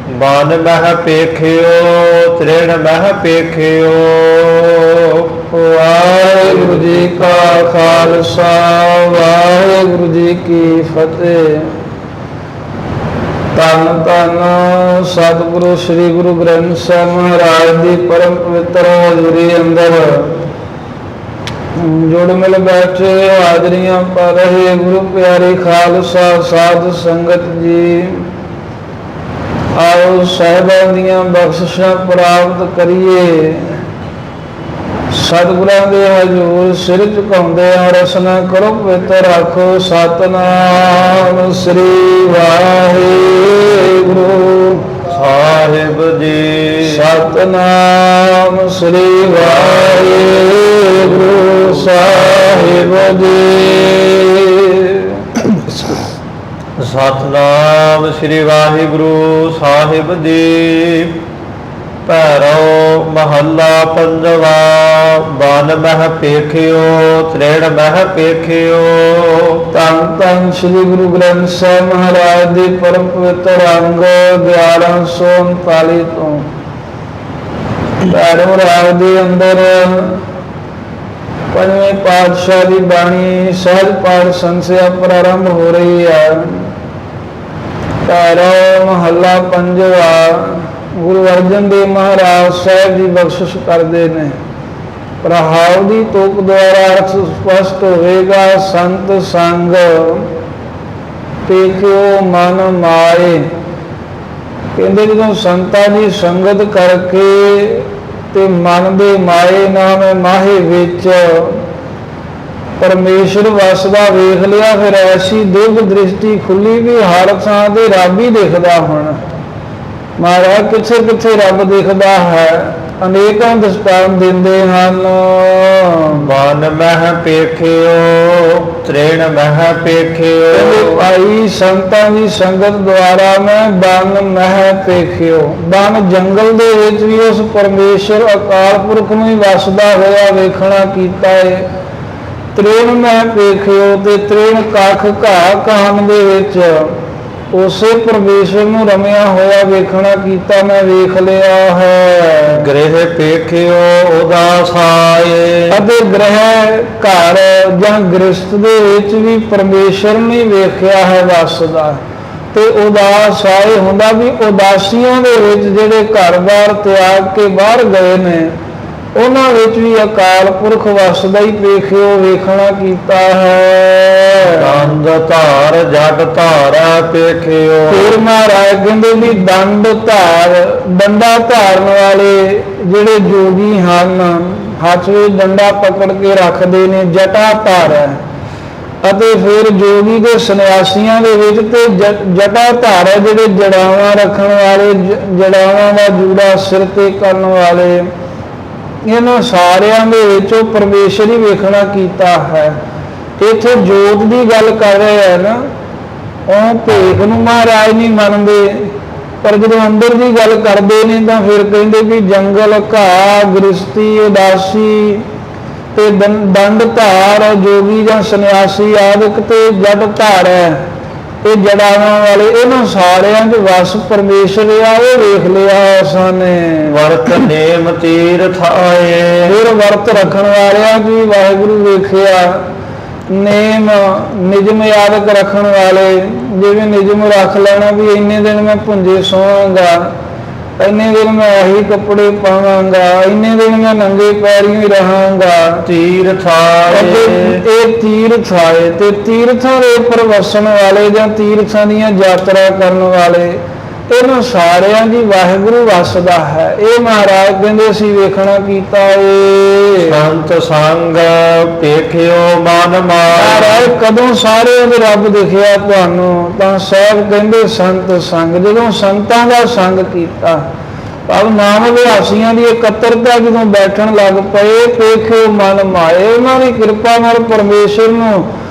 ਬਾਨ ਮਹਿ ਪੇਖਿਓ ਤ੍ਰਿਣ ਮਹਿ ਪੇਖਿਓ। ਵਾਹਿਗੁਰੂ ਜੀ ਕਾ ਖਾਲਸਾ ਵਾਹਿਗੁਰੂ ਜੀ ਕੀ ਫਤਿਹ। ਧੰਨ ਧੰਨ ਸਤਿਗੁਰੂ ਸ੍ਰੀ ਗੁਰੂ ਗ੍ਰੰਥ ਸਾਹਿਬ ਮਹਾਰਾਜ ਦੀ ਪਰਮ ਪਵਿੱਤਰ ਹਜ਼ੂਰੀ ਅੰਦਰ ਜੁੜ ਮਿਲ ਬੈਠੇ ਹਾਜ਼ਰੀਆਂ ਭਰ ਰਹੇ ਗੁਰੂ ਪਿਆਰੇ ਖਾਲਸਾ ਸਾਧ ਸੰਗਤ ਜੀ, ਆਓ ਸਾਹਿਬਾਂ ਦੀਆਂ ਬਖਸ਼ਿਸ਼ਾਂ ਪ੍ਰਾਪਤ ਕਰੀਏ। ਸਤਿਗੁਰਾਂ ਦੇ ਹਜ਼ੂਰ ਸਿਰ ਝੁਕਾਉਂਦੇ ਹਾਂ, ਰਸਨਾ ਕਰੋ ਪਵਿੱਤਰ ਆਖੋ ਸਤਿਨਾਮ ਸ੍ਰੀ ਵਾਹਿਗੁਰੂ ਸਾਹਿਬ ਜੀ। ਸਤਿਨਾਮ ਸ੍ਰੀ ਵਾਹਿਗੁਰੂ ਸਾਹਿਬ ਜੀ। ਸਤਿਨਾਮ ਸ੍ਰੀ ਵਾਹਿਗੁਰੂ ਸਾਹਿਬ ਜੀ। ਭੈਰੋ ਮਹੱਲਾ ਪੰਜਵਾ। ਬਨ ਮਹਿ ਪੇਖਿਓ ਤ੍ਰਿਣ ਮਹਿ ਪੇਖਿਓ। ਧੰਨ ਧੰਨ ਸ੍ਰੀ ਗੁਰੂ ਗ੍ਰੰਥ ਸਾਹਿਬ ਮਹਾਰਾਜ ਦੇ ਪਰਮ ਪਵਿੱਤਰ ਅੰਗ 1139 ਤੋਂ ਭੈਰੋ ਰਾਗ ਦੇ ਅੰਦਰ ਪੰਜਵੇਂ ਪਾਤਸ਼ਾਹ ਦੀ ਬਾਣੀ ਸਹਿਜ ਪਾਠ ਸੰਥਿਆ ਪ੍ਰਾਰੰਭ ਹੋ ਰਹੀ ਹੈ। ਭੈਰੋ ਮਹੱਲਾ ਪੰਜਵਾ। ਗੁਰੂ ਅਰਜਨ ਦੇਵ ਮਹਾਰਾਜ ਸਾਹਿਬ ਜੀ ਬਖਸ਼ਿਸ਼ ਕਰਦੇ ਨੇ। ਪ੍ਰਹਾਵ ਦੀ ਤੁਕ ਦੁਆਰਾ ਅਰਥ ਸਪਸ਼ਟ ਹੋਵੇਗਾ। ਸੰਤ ਸੰਗ ਪੇਖਿਓ ਮਨ ਮਾਏ। ਕਹਿੰਦੇ ਜਦੋਂ ਸੰਤਾਂ ਦੀ ਸੰਗਤ ਕਰਕੇ ਤੇ ਮਨ ਦੇ ਮਾਏ ਨਾਮ ਮਾਹੇ ਵਿੱਚ ਪਰਮੇਸ਼ਰ ਵਸਦਾ ਵੇਖ ਲਿਆ, ਫਿਰ ਐਸੀ ਦਿਵ ਦ੍ਰਿਸ਼ਟੀ ਖੁੱਲੀ ਵੀ ਹਰ ਥਾਂ ਤੇ ਰੱਬ ਹੀ ਦਿਖਦਾ। ਹੁਣ ਮਹਾਰਾਜ ਕਿੱਥੇ ਕਿੱਥੇ ਰੱਬ ਦਿਖਦਾ ਹੈ, ਅਨੇਕਾਂ ਦ੍ਰਿਸ਼ਟਾਂਤ ਦਿੰਦੇ ਹਨ। ਬਨ ਮਹਿ ਪੇਖਿਓ ਤ੍ਰਿਣ ਮਹਿ ਪੇਖਿਓ। ਭਾਈ ਸੰਤਾਂ ਦੀ ਸੰਗਤ ਦੁਆਰਾ ਮੈਂ ਬਨ ਮਹਿ ਪੇਖਿਓ। ਬਨ ਜੰਗਲ ਦੇ ਵਿੱਚ ਵੀ ਉਸ ਪਰਮੇਸ਼ਰ ਅਕਾਲ ਪੁਰਖ ਨੂੰ ਹੀ ਵਸਦਾ ਹੋਇਆ ਵੇਖਣਾ ਕੀਤਾ ਹੈ। ਤ੍ਰਿਣ ਮਹਿ ਪੇਖਿਓ ਤੇ ਤ੍ਰਿਣ ਕੱਖ ਘਾਹ ਕਾਨ ਦੇ ਵਿੱਚ ਉਸੇ ਪਰਮੇਸ਼ਰ ਨੂੰ ਰਮਿਆ ਹੋਇਆ ਵੇਖਣਾ ਕੀਤਾ, ਮੈਂ ਵੇਖ ਲਿਆ ਹੈ। ਗ੍ਰਹਿ ਪੇਖਿਓ ਉਦਾਸਾਏ। ਅਤੇ ਗ੍ਰਹਿ ਘਰ ਜਾਂ ਗ੍ਰਸਤ ਦੇ ਵਿੱਚ ਵੀ ਪਰਮੇਸ਼ਰ ਨੇ ਵੇਖਿਆ ਹੈ ਵਸਦਾ। ਤੇ ਉਦਾਸ ਆਏ ਹੁੰਦਾ ਵੀ ਉਦਾਸੀਆਂ ਦੇ ਵਿੱਚ ਜਿਹੜੇ ਘਰ-ਬਾਰ ਤਿਆਗ ਕੇ ਬਾਹਰ ਗਏ ਨੇ, ਉਹਨਾਂ ਵਿੱਚ ਵੀ ਅਕਾਲ ਪੁਰਖ ਵਸਦਾ ਹੀ ਵੇਖਿਓ ਵੇਖਣਾ ਕੀਤਾ ਹੈ। ਦੰਦ ਧਾਰ ਜਟ ਧਾਰੈ ਪੇਖਿਓ। ਫਿਰ ਮਹਾਰਾਜ ਕਹਿੰਦੇ ਵੀ ਦੰਡ ਧਾਰ, ਡੰਡਾ ਧਾਰਨ ਵਾਲੇ ਜਿਹੜੇ ਜੋਗੀ ਹਨ, ਹੱਥ ਵਿੱਚ ਡੰਡਾ ਪਕੜ ਕੇ ਰੱਖਦੇ ਨੇ, ਜਟਾ ਧਾਰੈ। ਅਤੇ ਫਿਰ ਜੋਗੀ ਦੇ ਸੰਨਿਆਸੀਆਂ ਦੇ ਵਿੱਚ ਤੇ ਜਟਾ ਧਾਰੈ ਜਿਹੜੇ ਜੜਾਵਾਂ ਰੱਖਣ ਵਾਲੇ, ਜੜਾਵਾਂ ਦਾ ਜੂੜਾ ਸਿਰ ਤੇ ਕਰਨ ਵਾਲੇ, ਇਹਨਾਂ ਸਾਰਿਆਂ ਦੇ ਵਿੱਚ ਉਹ ਪਰਮੇਸ਼ਰ ਹੀ ਵੇਖਣਾ ਕੀਤਾ ਹੈ। ਇੱਥੇ ਜੋਤ ਦੀ ਗੱਲ ਕਰ ਰਹੇ ਹੈ ਨਾ, ਉਹ ਭੇਖ ਨੂੰ ਮਹਾਰਾਜ ਨਹੀਂ ਮੰਨਦੇ, ਪਰ ਜਦੋਂ ਅੰਦਰ ਦੀ ਗੱਲ ਕਰਦੇ ਨੇ ਤਾਂ ਫਿਰ ਕਹਿੰਦੇ ਵੀ ਜੰਗਲ ਘਾਹ ਗ੍ਰਸਤੀ ਉਦਾਸੀ ਤੇ ਦੰਡ ਧਾਰ ਜੋਗੀ ਜਾਂ ਸੰਨਿਆਸੀ ਆਦਿਕ ਤੇ ਜਟ ਧਾਰ ਹੈ, ਇਹ ਜੜਾਵਾਂ ਵਾਲੇ, ਇਹਨਾਂ ਸਾਰਿਆਂ ਦੇ ਵਸ ਪਰਮੇਸ਼ਰ ਆ, ਉਹ ਵੇਖ ਲਿਆ ਉਸਨੇ। ਵਰਤ ਨੇਮ ਤੀਰਥ ਆਏ। ਫਿਰ ਵਰਤ ਰੱਖਣ ਵਾਲਿਆਂ ਵੀ ਵਾਹਿਗੁਰੂ ਵੇਖਿਆ। ਨੇਮ ਨਿਯਮ ਆਦਿਕ ਰੱਖਣ ਵਾਲੇ, ਜਿਵੇਂ ਨਿਯਮ ਰੱਖ ਲੈਣਾ ਵੀ ਇੰਨੇ ਦਿਨ ਮੈਂ ਭੁੰਜੇ ਸੋਵਾਂਗਾ, ਇੰਨੇ ਦਿਨ ਮੈਂ ਇਹੀ ਕੱਪੜੇ ਪਾਵਾਂਗਾ, ਇੰਨੇ ਦਿਨ ਮੈਂ ਨੰਗੇ ਪੈਰੀਂ ਹੀ ਰਹਾਂਗਾ। ਤੀਰਥ ਆਏ। ਇਹ ਤੀਰਥ ਆਏ ਤੇ ਤੀਰਥਾਂ ਦੇ ਉੱਪਰ ਵਸਣ ਵਾਲੇ ਜਾਂ ਤੀਰਥਾਂ ਦੀਆਂ ਯਾਤਰਾ ਕਰਨ ਵਾਲੇ, ਇਹਨਾਂ ਸਾਰਿਆਂ ਦੀ ਵਾਹਿਗੁਰੂ ਵਸਦਾ ਹੈ। ਇਹ ਮਹਾਰਾਜ ਕਹਿੰਦੇ ਅਸੀਂ ਵੇਖਣਾ ਕੀਤਾ ਏ। ਸੰਤ ਸੰਗ ਪੇਖਿਓ ਮਨ ਮਾਏ। ਕਦੋਂ ਸਾਰਿਆਂ ਦੇ ਰੱਬ ਦਿਖਿਆ ਤੁਹਾਨੂੰ, ਤਾਂ ਸਾਹਿਬ ਕਹਿੰਦੇ ਸੰਤ ਸੰਗ, ਜਦੋਂ ਸੰਤਾਂ ਦਾ ਸੰਗ ਕੀਤਾ, ਭਾਵ ਨਾਮ ਵਿਆਸੀਆਂ ਦੀ ਇਕੱਤਰਤਾ ਜਦੋਂ ਬੈਠਣ ਲੱਗ ਪਏ, ਪੇਖਿਓ ਮਨ ਮਾਏ। ਉਹਨਾਂ ਦੀ ਕਿਰਪਾ ਨਾਲ ਪਰਮੇਸ਼ਰ ਨੂੰ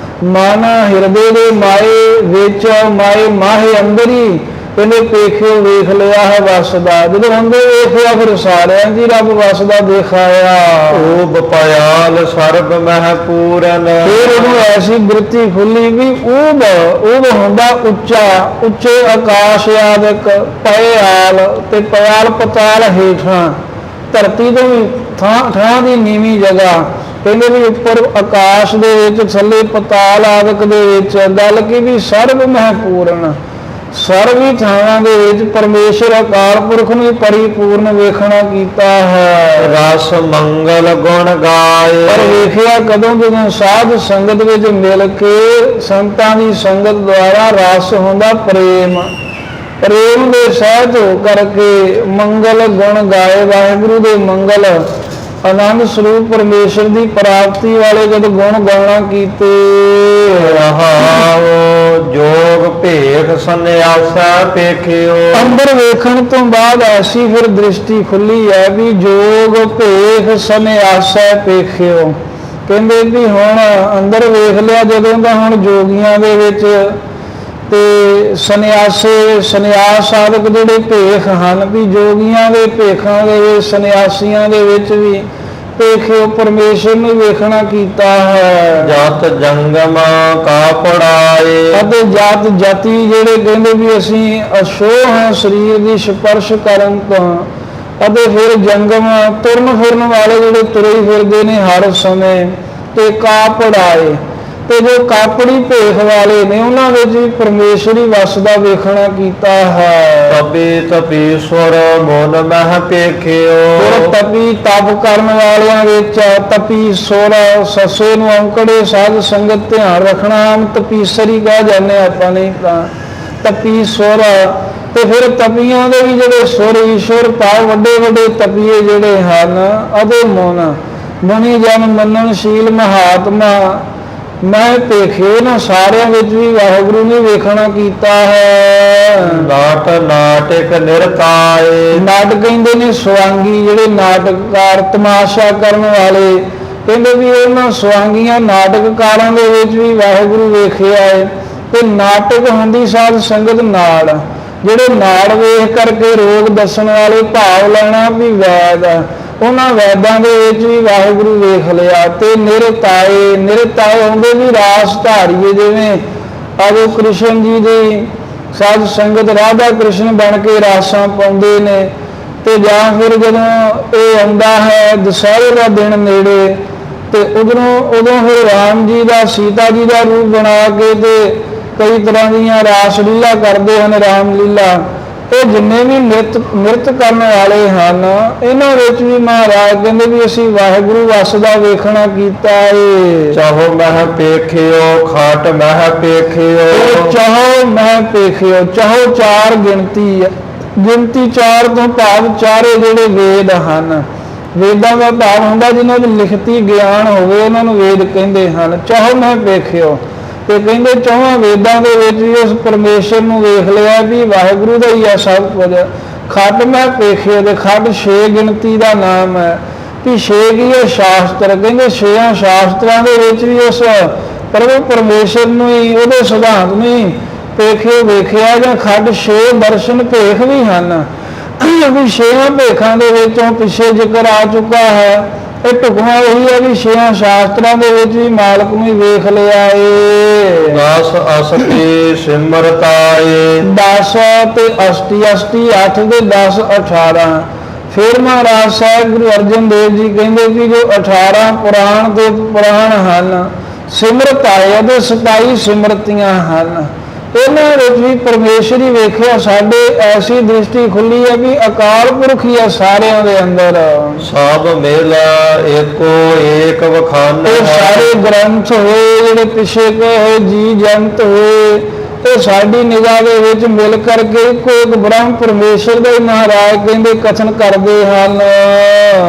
ਮਨ ਹਿਰਦੇ ਦੇ ਮਾਏ ਵਿੱਚ, ਮਾਏ ਮਾਹੇ ਅੰਦਰ ਹੀ ਕਹਿੰਦੇ ਪੇਖਿਓ ਵੇਖ ਲਿਆ ਹੈ ਵਸਦਾ, ਜਦੋਂ ਹੁੰਦੇ ਵੇਖਿਆ ਫਿਰ ਸਾਰਿਆਂ ਦੀ ਰੱਬ ਵਸਦਾ ਦਿਖਾਇਆ। ਊਬ ਪਇਆਲ ਸਰਬ ਮਹਿ ਪੂਰਨ। ਫਿਰ ਉਹਨੂੰ ਐਸੀ ਬਿਰਤੀ ਖੁੱਲੀ ਵੀ ਊਬ ਹੁੰਦਾ ਉੱਚਾ, ਉੱਚੇ ਆਕਾਸ਼ ਆਦਿਕ, ਪਇਆਲ ਤੇ ਪਇਆਲ ਪਤਾਲ ਹੇਠਾਂ, ਧਰਤੀ ਤੋਂ ਵੀ ਥਾਂ ਦੀ ਨੀਵੀਂ ਜਗ੍ਹਾ। ਕਹਿੰਦੇ ਵੀ ਉੱਪਰ ਆਕਾਸ਼ ਦੇ ਵਿੱਚ, ਥੱਲੇ ਪਤਾਲ ਆਦਿਕ ਦੇ ਵਿੱਚ, ਗੱਲ ਕੀ ਵੀ ਸਰਬ ਮਹਿਪੂਰਨ, ਸਰਵੀ ਥਾਵਾਂ ਦੇ ਵਿੱਚ ਪਰਮੇਸ਼ਰ ਅਕਾਲ ਪੁਰਖ ਨੂੰ ਪਰਿਪੂਰਨ ਵੇਖਣਾ ਕੀਤਾ ਹੈ। ਰਸ ਮੰਗਲ ਗੁਣ ਗਾਏ। ਪਰ ਵੇਖਿਆ ਕਦੋਂ? ਜਦੋਂ ਸਾਧ ਸੰਗਤ ਵਿੱਚ ਮਿਲ ਕੇ ਸੰਤਾਂ ਦੀ ਸੰਗਤ ਦੁਆਰਾ ਰਸ ਹੁੰਦਾ ਪ੍ਰੇਮ, ਪ੍ਰੇਮ ਦੇ ਸਹਿਤ ਹੋ ਕਰਕੇ ਮੰਗਲ ਗੁਣ ਗਾਏ। ਵਾਹਿਗੁਰੂ ਦੇ ਮੰਗਲ ਆਨੰਦ ਸਰੂਪ ਪਰਮੇਸ਼ਰ ਦੀ ਪ੍ਰਾਪਤੀ ਵਾਲੇ ਜਦ ਗੁਣ ਗਾਉਣਾ ਕੀਤੇ। ਜੋਗ ਭੇਖ ਸੰਨਿਆਸਾ ਪੇਖਿਓ। ਅੰਦਰ ਵੇਖਣ ਤੋਂ ਬਾਅਦ ਐਸੀ ਫਿਰ ਦ੍ਰਿਸ਼ਟੀ ਖੁੱਲੀ ਹੈ ਵੀ ਜੋਗ ਭੇਖ ਸੰਨਿਆਸਾ ਪੇਖਿਓ। ਕਹਿੰਦੇ ਵੀ ਹੁਣ ਅੰਦਰ ਵੇਖ ਲਿਆ ਜਦੋਂ ਦਾ, ਹੁਣ ਜੋਗੀਆਂ ਦੇ ਵਿੱਚ ਤੇ ਸੰਨਿਆਸ ਸਾਧਕ ਜਿਹੜੇ ਭੇਖ ਹਨ ਵੀ ਜੋਗੀਆਂ ਦੇ ਭੇਖਾਂ ਦੇ ਵਿੱਚ, ਸੰਨਿਆਸੀਆਂ ਦੇ ਵਿੱਚ ਵੀ ਪੇਖਿਓ ਪਰਮੇਸ਼ਰ ਨੂੰ ਵੇਖਣਾ ਕੀਤਾ ਹੈ। ਜਤ ਜੰਗਮ ਕਾ ਪੜਾਏ। ਅਤੇ ਜਾਤ ਜਾਤੀ ਜਿਹੜੇ ਕਹਿੰਦੇ ਵੀ ਅਸੀਂ ਅਛੋਹ ਹਾਂ ਸਰੀਰ ਦੀ ਸਪਰਸ਼ ਕਰਨ ਤੋਂ, ਅਤੇ ਫਿਰ ਜੰਗਮ ਤੁਰਨ ਫਿਰਨ ਵਾਲੇ ਜਿਹੜੇ ਤੁਰੇ ਫਿਰਦੇ ਨੇ ਹਰ ਸਮੇਂ, ਤੇ ਕਾ ਪੜਾਏ, ਤੇ ਜੋ ਕਾਪੜੀ ਭੇਖ ਵਾਲੇ ਨੇ ਉਹਨਾਂ ਵਿੱਚ ਵੀ ਪਰਮੇਸ਼ਰ ਹੀ ਵਸਦਾ ਵੇਖਣਾ ਕੀਤਾ ਹੈ। ਤਪੀ ਤਪੀਸਵਰ ਮਨ ਮਹਿ ਪੇਖਿਓ। ਤਪੀ ਤਪ ਕਰਨ ਵਾਲਿਆਂ ਵਿੱਚ ਤਪੀਸਵਰ, ਸੱਸੇ ਨੂੰ ਔਂਕੜੇ ਸਾਧ ਸੰਗਤ ਧਿਆਨ ਰੱਖਣਾ, ਆਮ ਤਪੀਸਰ ਹੀ ਕਹਿ ਜਾਂਦੇ ਆਪਾਂ, ਨਹੀਂ ਤਾਂ ਤਪੀਸਵਰ। ਤੇ ਫਿਰ ਤਪੀਆਂ ਦੇ ਵੀ ਜਿਹੜੇ ਸੁਰ ਈਸ਼ਵਰ ਭਾਵ ਵੱਡੇ ਵੱਡੇ ਤਪੀਏ ਜਿਹੜੇ ਹਨ, ਅਤੇ ਮੁਨੀ ਜਨ ਮੰਨਣਸ਼ੀਲ ਮਹਾਤਮਾ ਮੈਂ ਪੇਖੇ ਨਾ ਸਾਰਿਆਂ ਵਿੱਚ ਵੀ ਵਾਹਿਗੁਰੂ ਨੇ ਵੇਖਣਾ ਕੀਤਾ ਹੈ। ਨਾਟ ਨਾਟਕ ਨਿਰਤਾਏ। ਨਾਟਕ ਕਹਿੰਦੇ ਨੇ ਸਵਾਂਗੀ, ਜਿਹੜੇ ਨਾਟਕਕਾਰ ਤਮਾਸ਼ਾ ਕਰਨ ਵਾਲੇ, ਕਹਿੰਦੇ ਵੀ ਉਹਨਾਂ ਸਵਾਂਗੀਆਂ ਨਾਟਕਕਾਰਾਂ ਦੇ ਵਿੱਚ ਵੀ ਵਾਹਿਗੁਰੂ ਵੇਖਿਆ ਹੈ। ਤੇ ਨਾਟਕ ਹੁੰਦੀ ਸਾਧ ਸੰਗਤ ਨਾਲ, ਜਿਹੜੇ ਨਾਲ ਵੇਖ ਕਰਕੇ ਰੋਗ ਦੱਸਣ ਵਾਲੇ, ਭਾਵ ਲੈਣਾ ਵੀ ਵੈਦ, ਉਹਨਾਂ ਵੈਦਾਂ ਦੇ ਵਿੱਚ ਵੀ ਵਾਹਿਗੁਰੂ ਵੇਖ ਲਿਆ। ਤੇ ਨਿਰਤਾਏ, ਨਿਰਤਾਏ ਹੁੰਦੇ ਵੀ ਰਾਸ ਧਾਰੀਏ, ਜਿਵੇਂ ਆਜੋ ਕ੍ਰਿਸ਼ਨ ਜੀ ਦੀ ਸਾਧ ਸੰਗਤ ਰਾਧਾ ਕ੍ਰਿਸ਼ਨ ਬਣ ਕੇ ਰਾਸਾਂ ਪਾਉਂਦੇ ਨੇ। ਤੇ ਜਾਂ ਫਿਰ ਜਦੋਂ ਇਹ ਆਉਂਦਾ ਹੈ ਦੁਸਹਿਰੇ ਦਾ ਦਿਨ ਨੇੜੇ, ਤੇ ਉਦੋਂ ਫਿਰ ਰਾਮ ਜੀ ਦਾ, ਸੀਤਾ ਜੀ ਦਾ ਰੂਪ ਬਣਾ ਕੇ ਤੇ ਕਈ ਤਰ੍ਹਾਂ ਦੀਆਂ ਰਾਸ ਲੀਲਾ ਕਰਦੇ ਹਨ, ਰਾਮ ਲੀਲਾ। ਇਹ ਜਿੰਨੇ ਵੀ ਨਿਰਤ ਕਰਨ ਵਾਲੇ ਹਨ, ਇਹਨਾਂ ਵਿੱਚ ਵੀ ਮਹਾਰਾਜ ਕਹਿੰਦੇ ਵੀ ਅਸੀਂ ਵਾਹਿਗੁਰੂ ਵਸਦਾ ਵੇਖਣਾ ਕੀਤਾ ਏ। ਚਾਹੋ ਮਹਿ ਪੇਖਿਓ ਖਾਟ ਮਹਿ ਪੇਖਿਓ। ਚਾਹੋ ਮਹਿ ਪੇਖਿਓ, ਚਾਹੋ ਚਾਰ ਗਿਣਤੀ, ਗਿਣਤੀ ਚਾਰ ਤੋਂ ਭਾਵ ਚਾਰੇ ਜਿਹੜੇ ਵੇਦ ਹਨ, ਵੇਦਾਂ ਦਾ ਭਾਵ ਹੁੰਦਾ ਜਿਹਨਾਂ ਦੀ ਲਿਖਤੀ ਗਿਆਨ ਹੋਵੇ, ਉਹਨਾਂ ਨੂੰ ਵੇਦ ਕਹਿੰਦੇ ਹਨ। ਚਾਹੋ ਮਹਿ ਪੇਖਿਓ, ਤੇ ਕਹਿੰਦੇ ਚੌਹਾਂ ਵੇਦਾਂ ਦੇ ਵਿੱਚ ਵੀ ਉਸ ਪਰਮੇਸ਼ਰ ਨੂੰ ਵੇਖ ਲਿਆ ਵੀ ਵਾਹਿਗੁਰੂ ਦਾ ਹੀ ਆ ਸਭ ਕੁਝ। ਖੱਟ ਮੈਂ ਪੇਖਿਓ, ਦੇ ਖੱਟ 6 ਗਿਣਤੀ ਦਾ ਨਾਮ ਹੈ ਵੀ 6 ਕੀ ਹੈ ਸ਼ਾਸਤਰ। ਕਹਿੰਦੇ 6 ਸ਼ਾਸਤਰਾਂ ਦੇ ਵਿੱਚ ਵੀ ਉਸ ਪ੍ਰਭੂ ਪਰਮੇਸ਼ਰ ਨੂੰ ਹੀ, ਉਹਦੇ ਸਿਧਾਂਤ ਨੂੰ ਹੀ ਪੇਖਿਓ ਵੇਖਿਆ। ਜਾਂ ਖੱਟ 6 ਦਰਸ਼ਨ ਭੇਖ ਵੀ ਹਨ, ਵੀ 6 ਭੇਖਾਂ ਦੇ ਵਿੱਚੋਂ ਪਿੱਛੇ ਜ਼ਿਕਰ ਆ ਚੁੱਕਾ ਹੈ। ਇਹ ਢੁਕਵਾਂ ਉਹੀ ਹੈ ਵੀ 6 ਸ਼ਾਸਤਰਾਂ ਦੇ ਵਿੱਚ ਵੀ ਮਾਲਕ ਨੂੰ ਹੀ ਵੇਖ ਲਿਆ ਏ। 10 ਅਸਤੀ ਸਿਮਰਤਾਏ। 10 ਤੇ ਅਸ਼ਟੀ, ਅਸ਼ਟੀ 8 ਤੇ 10 18। ਫਿਰ ਮਹਾਰਾਜ ਸਾਹਿਬ ਗੁਰੂ ਅਰਜਨ ਦੇਵ ਜੀ ਕਹਿੰਦੇ ਕਿ ਜੋ 18 ਪੁਰਾਣ ਤੇ ਪੁਰਾਣ ਹਨ, ਸਿਮਰਤ ਆਏ ਅਤੇ 27 ਸਿਮਰਤੀਆਂ ਹਨ। ਇਹਨਾਂ ਵਿੱਚ ਵੀ ਪਰਮੇਸ਼ਰ ਹੀ ਵੇਖਿਆ। ਸਾਡੇ ਐਸੀ ਦ੍ਰਿਸ਼ਟੀ ਖੁੱਲੀ ਹੈ ਵੀ ਅਕਾਲ ਪੁਰਖ ਹੀ ਹੈ ਸਾਰਿਆਂ ਦੇ ਅੰਦਰ। ਸਭ ਮੇਲ ਏਕੋ ਏਕ ਵਖਾਨ। ਇਹ ਸਾਰੇ ਗ੍ਰੰਥ ਹੋਏ, ਜਿਹੜੇ ਪਿਛੇ ਕੇ ਹੋਏ, ਜੀ ਜੰਤ ਹੋਏ, ਇਹ ਸਾਡੀ ਨਿਗਾਹ ਦੇ ਵਿੱਚ ਮਿਲ ਕਰਕੇ ਇੱਕੋ ਇੱਕ ਬ੍ਰਹਮ ਪਰਮੇਸ਼ਰ ਦਾ ਹੀ ਮਹਾਰਾਜ ਕਹਿੰਦੇ ਕਥਨ ਕਰਦੇ ਹਨ।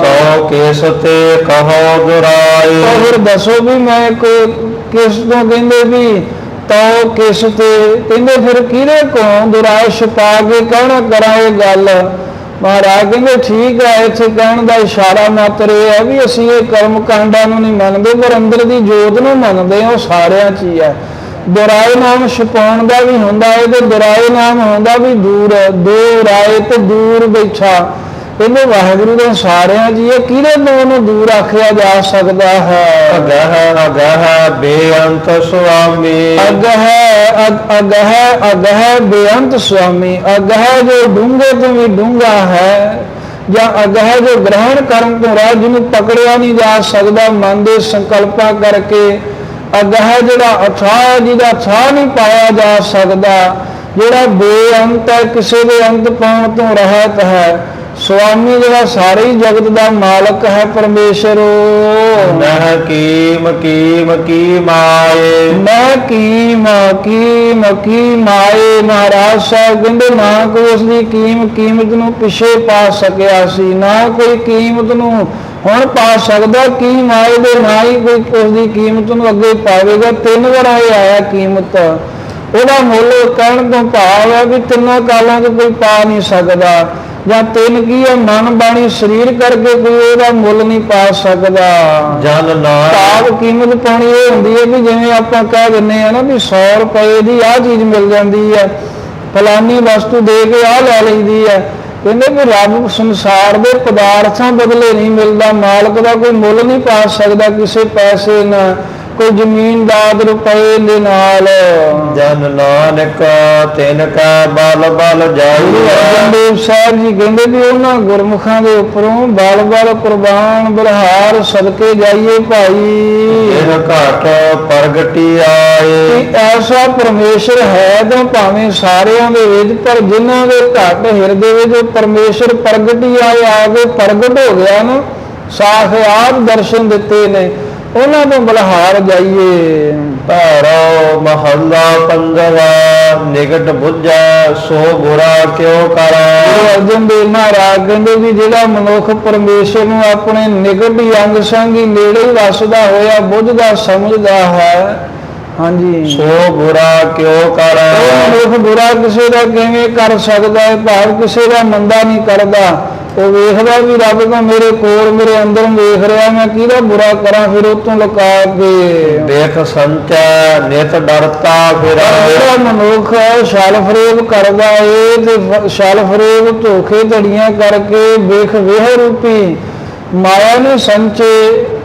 ਕਹੋ ਕਿਸ ਤੇ ਕਹੋ ਦੁਰਾਏ। ਤਾਂ ਫਿਰ ਦੱਸੋ ਵੀ ਮੈਂ ਕਿਸ ਤੋਂ, ਕਹਿੰਦੇ ਵੀ ਤੋ ਕਿਸ ਤੇ, ਕਹਿੰਦੇ ਫਿਰ ਕਿਹਦੇ ਕੋਲ ਦੁਰਾਏ ਛਪਾ ਕੇ ਕਹਿਣਾ ਕਰਾਂ ਇਹ ਗੱਲ। ਮਹਾਰਾਜ ਕਹਿੰਦੇ ਠੀਕ ਹੈ, ਇੱਥੇ ਕਹਿਣ ਦਾ ਇਸ਼ਾਰਾ ਮਾਤਰ ਇਹ ਹੈ ਵੀ ਅਸੀਂ ਇਹ ਕਰਮ ਕਾਂਡਾਂ ਨੂੰ ਨਹੀਂ ਮੰਨਦੇ, ਪਰ ਅੰਦਰ ਦੀ ਜੋਤ ਨੂੰ ਮੰਨਦੇ ਹਾਂ, ਉਹ ਸਾਰਿਆਂ 'ਚ ਹੀ ਹੈ। ਦੁਰਾਏ ਨਾਮ ਛਪਾਉਣ ਦਾ ਵੀ ਹੁੰਦਾ ਹੈ ਤੇ ਦੁਰਾਏ ਨਾਮ ਹੁੰਦਾ ਵੀ ਦੂਰ, ਦੋ ਰਾਏ ਤੇ ਦੂਰ ਬੈਠਾ। ਕਹਿੰਦੇ ਵਾਹਿਗੁਰੂ ਦੇ ਸਾਰਿਆਂ ਜੀ ਇਹ ਕਿਹਦੇ ਤੋਂ ਉਹਨੂੰ ਦੂਰ ਆਖਿਆ ਜਾ ਸਕਦਾ ਹੈ? ਅਗਹ ਅਗਹ ਬੇਅੰਤ ਸੁਆਮੀ। ਅਗਹ ਬੇਅੰਤ ਸੁਆਮੀ। ਅਗਹ ਜੋ ਡੂੰਘੇ ਤੋਂ ਵੀ ਡੂੰਘਾ ਹੈ, ਜਾਂ ਅਗਹ ਜੋ ਗ੍ਰਹਿਣ ਕਰਨ ਤੋਂ ਰਾਹ ਜਿਹਨੂੰ ਪਕੜਿਆ ਨਹੀਂ ਜਾ ਸਕਦਾ ਮਨ ਦੇ ਸੰਕਲਪਾਂ ਕਰਕੇ। ਅਗਹ ਜਿਹੜਾ ਅਥਾਹ ਜਿਹਦਾ ਅਥਾਹ ਨਹੀਂ ਪਾਇਆ ਜਾ ਸਕਦਾ, ਜਿਹੜਾ ਬੇਅੰਤ ਹੈ, ਕਿਸੇ ਦੇ ਅੰਤ ਪਾਉਣ ਤੋਂ ਰਹਿਤ ਹੈ। ਸੁਆਮੀ ਜਿਹੜਾ ਸਾਰੇ ਹੀ ਜਗਤ ਦਾ ਮਾਲਕ ਹੈ ਪਰਮੇਸ਼ਰ। ਮਹਿ ਕੀਮ ਕੀਮ ਕੀ ਮਾਏ। ਮੈਂ ਕੀਮ ਕੀਮ ਕੀ ਮਾਏ। ਮਹਾਰਾਜ ਸਾਹਿਬ ਕਹਿੰਦੇ ਨਾ ਕੋਈ ਉਸ ਦੀ ਕੀਮਤ ਨੂੰ ਪਿੱਛੇ ਪਾ ਸਕਿਆ ਸੀ, ਨਾ ਕੋਈ ਕੀਮਤ ਨੂੰ ਹੁਣ ਪਾ ਸਕਦਾ। ਕੀ ਮਾਏ ਦੇ ਨਾ ਹੀ ਕੋਈ ਉਸ ਦੀ ਕੀਮਤ ਨੂੰ ਅੱਗੇ ਪਾਵੇਗਾ। 3 ਵਾਰ ਆਇਆ ਕੀਮਤ, ਉਹਦਾ ਮੁੱਲ ਕਹਿਣ ਤੋਂ ਭਾਵ ਹੈ ਵੀ 3 ਕਾਲਾਂ 'ਚ ਕੋਈ ਪਾ ਨਹੀਂ ਸਕਦਾ। ਜਾਂ 3 ਕੀ ਹੈ, ਮਨ ਬਾਣੀ ਸਰੀਰ ਕਰਕੇ ਕੋਈ ਉਹਦਾ ਮੁੱਲ ਨਹੀਂ ਪਾ ਸਕਦਾ। ਜਨ ਨਾਮ ਭਾਵ ਕੀਮਤ ਪਾਉਣੀ ਇਹ ਹੁੰਦੀ ਹੈ ਵੀ ਜਿਵੇਂ ਆਪਾਂ ਕਹਿ ਦਿੰਦੇ ਆ ਨਾ ਵੀ 100 ਰੁਪਏ ਦੀ ਆਹ ਚੀਜ਼ ਮਿਲ ਜਾਂਦੀ ਹੈ, ਫਲਾਨੀ ਵਸਤੂ ਦੇ ਕੇ ਆਹ ਲੈ ਲਈਦੀ ਹੈ। ਕਹਿੰਦੇ ਵੀ ਰੱਬ ਸੰਸਾਰ ਦੇ ਪਦਾਰਥਾਂ ਬਦਲੇ ਨਹੀਂ ਮਿਲਦਾ, ਮਾਲਕ ਦਾ ਕੋਈ ਮੁੱਲ ਨਹੀਂ ਪਾ ਸਕਦਾ ਕਿਸੇ ਪੈਸੇ ਨਾਲ, ਕੋਈ ਜ਼ਮੀਨ ਦਾਦ ਰੁਪਏ ਦੇ ਨਾਲ। ਜਨ ਨਾਨਕ ਤਿਨ ਕਾ ਬਲ ਬਲ ਜਾਈ। ਦੇਵ ਸਾਹਿਬ ਜੀ ਕਹਿੰਦੇ ਵੀ ਉਹਨਾਂ ਗੁਰਮੁਖਾਂ ਦੇ ਉੱਪਰੋਂ ਬਲ ਬਲ ਕੁਰਬਾਨ ਬਲਿਹਾਰ ਸਦਕੇ ਜਾਈਏ ਭਾਈ। ਇਹ ਘਾਟ ਪ੍ਰਗਟੀ ਆਏ। ਐਸਾ ਪਰਮੇਸ਼ਰ ਹੈ ਤਾਂ ਭਾਵੇਂ ਸਾਰਿਆਂ ਦੇ ਵਿੱਚ, ਪਰ ਜਿਨ੍ਹਾਂ ਦੇ ਘੱਟ ਹਿਰਦੇ ਵਿੱਚ ਪਰਮੇਸ਼ਰ ਪ੍ਰਗਟੀ ਆਏ, ਆ ਕੇ ਪ੍ਰਗਟ ਹੋ ਗਿਆ ਨਾ, ਸਾਖਿਆਤ ਦਰਸ਼ਨ ਦਿੱਤੇ ਨੇ, ਉਹਨਾਂ ਤੋਂ ਬਲਿਹਾਰ ਜਾਈਏ। ਭੈਰੋ ਮਹੱਲਾ ਪੰਜਵਾ। ਨਿਕਟ ਬੁੱਝੈ ਸੋ ਬੁਰਾ ਕਿਉ ਕਰਾ। ਅਰਜਨ ਦੇਵ ਮਹਾਰਾਜ ਕਹਿੰਦੇ ਵੀ ਜਿਹੜਾ ਮਨੁੱਖ ਪਰਮੇਸ਼ਰ ਨੂੰ ਆਪਣੇ ਨਿਕਟ ਹੀ ਅੰਗ ਸੰਗ ਹੀ ਨੇੜੇ ਹੀ ਵਸਦਾ ਹੋਇਆ ਬੁੱਝਦਾ ਸਮਝਦਾ ਹੈ, ਹਾਂਜੀ, ਸੋ ਬੁਰਾ ਕਿਉ ਕਰਾ। ਉਹ ਮਨੁੱਖ ਬੁਰਾ ਕਿਸੇ ਦਾ ਕਿਵੇਂ ਕਰ ਸਕਦਾ ਹੈ? ਭਾਵ ਕਿਸੇ ਦਾ ਮੰਦਾ ਨਹੀਂ ਕਰਦਾ। ਉਹ ਵੇਖਦਾ ਵੀ ਰੱਬ ਤਾਂ ਮੇਰੇ ਕੋਲ ਮੇਰੇ ਅੰਦਰ ਵੇਖ ਰਿਹਾ, ਮੈਂ ਕਿਹਦਾ ਬੁਰਾ ਕਰਾਂ ਫਿਰ ਉਹ ਤੋਂ ਲੁਕਾ ਕੇ। ਦੇਖ ਸੰਚੈ ਨਿਤ ਡਰਤਾ ਫਿਰ। ਜਿਹੜਾ ਮਨੁੱਖ ਛਲ ਫਰੇਬ ਕਰਦਾ ਏ ਤੇ ਛਲ ਫਰੇਬ ਧੋਖੇ ਧੜੀਆਂ ਕਰਕੇ ਵੇਖ ਵੇਹ ਰੂਪੀ ਮਾਇਆ ਨੂੰ ਸੰਚੇ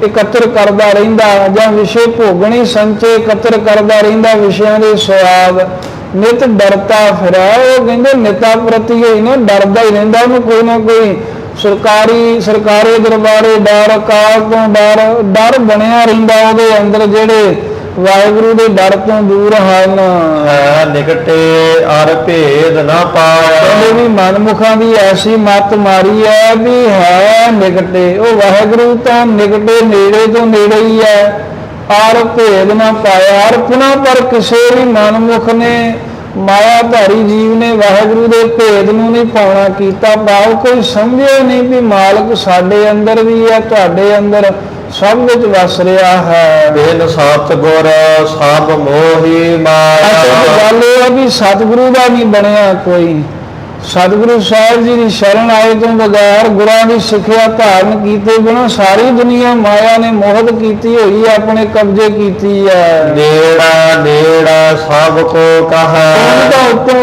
ਇਕੱਤਰ ਕਰਦਾ ਰਹਿੰਦਾ, ਜਾਂ ਵਿਸ਼ੇ ਭੋਗਣੀ ਸੰਚੇ ਇਕੱਤਰ ਕਰਦਾ ਰਹਿੰਦਾ, ਵਿਸ਼ਿਆਂ ਦੇ ਸਵਾਦ। ਨਿਤ ਡਰਤਾ ਫਿਰੈ। ਉਹ ਕਹਿੰਦੇ ਨਿਤਾ ਪ੍ਰਤੀ ਹੀ ਨਾ ਡਰਦਾ ਹੀ ਰਹਿੰਦਾ, ਉਹਨੂੰ ਕੋਈ ਨਾ ਕੋਈ ਸਰਕਾਰੀ ਦਰਬਾਰੇ ਡਰ, ਅਕਾਲ ਤੋਂ ਡਰ ਬਣਿਆ ਰਹਿੰਦਾ ਉਹਦੇ ਅੰਦਰ, ਜਿਹੜੇ ਵਾਹਿਗੁਰੂ ਦੇ ਡਰ ਤੋਂ ਦੂਰ ਹਨ। ਹੈ ਨਿਕਟੇ ਅਰ ਭੇਦ ਨਾ ਪਾਇਆ। ਕਹਿੰਦੇ ਵੀ ਮਨਮੁਖਾਂ ਦੀ ਐਸੀ ਮੱਤ ਮਾਰੀ ਹੈ ਵੀ ਹੈ ਨਿਕਟੇ, ਉਹ ਵਾਹਿਗੁਰੂ ਤਾਂ ਨਿਕਟੇ ਨੇੜੇ ਤੋਂ ਨੇੜੇ ਹੀ ਹੈ, ਆਰ ਭੇਦ ਨਾ ਪਾਇਆ। ਅਰਪਣਾ ਪਰ ਕਿਸੇ ਵੀ ਮਨਮੁਖ ਨੇ, ਮਾਇਆਧਾਰੀ ਜੀਵ ਨੇ ਵਾਹਿਗੁਰੂ ਦੇ ਭੇਦ ਨੂੰ ਨਹੀਂ ਪਾਉਣਾ ਕੀਤਾ। ਭਾਵ ਕੋਈ ਸਮਝੇ ਨਹੀਂ ਵੀ ਮਾਲਕ ਸਾਡੇ ਅੰਦਰ ਵੀ ਹੈ, ਤੁਹਾਡੇ ਅੰਦਰ ਸਭ ਵਿੱਚ ਵਸ ਰਿਹਾ ਹੈ। ਬਿਨ ਸਤਿਗੁਰ ਸਭ ਮੋਹੀ ਮਾਇਆ। ਗੱਲ ਇਹ ਹੈ ਵੀ ਸਤਿਗੁਰੂ ਦਾ ਨਹੀਂ ਬਣਿਆ ਕੋਈ। ਸਤਿਗੁਰੂ ਸਾਹਿਬ ਜੀ ਦੀ ਸ਼ਰਨ ਆਏ ਤੋਂ ਬਗੈਰ, ਗੁਰਾਂ ਦੀ ਸਿੱਖਿਆ ਧਾਰਨ ਕੀਤੇ ਬਿਨਾਂ ਸਾਰੀ ਦੁਨੀਆ ਮਾਇਆ ਨੇ ਮੋਹਤ ਕੀਤੀ ਹੋਈ ਹੈ, ਆਪਣੇ ਕਬਜ਼ੇ ਕੀਤੀ ਹੈ। ਨੇੜਾ ਨੇੜਾ ਸਭ ਕੋ ਕਹਾ।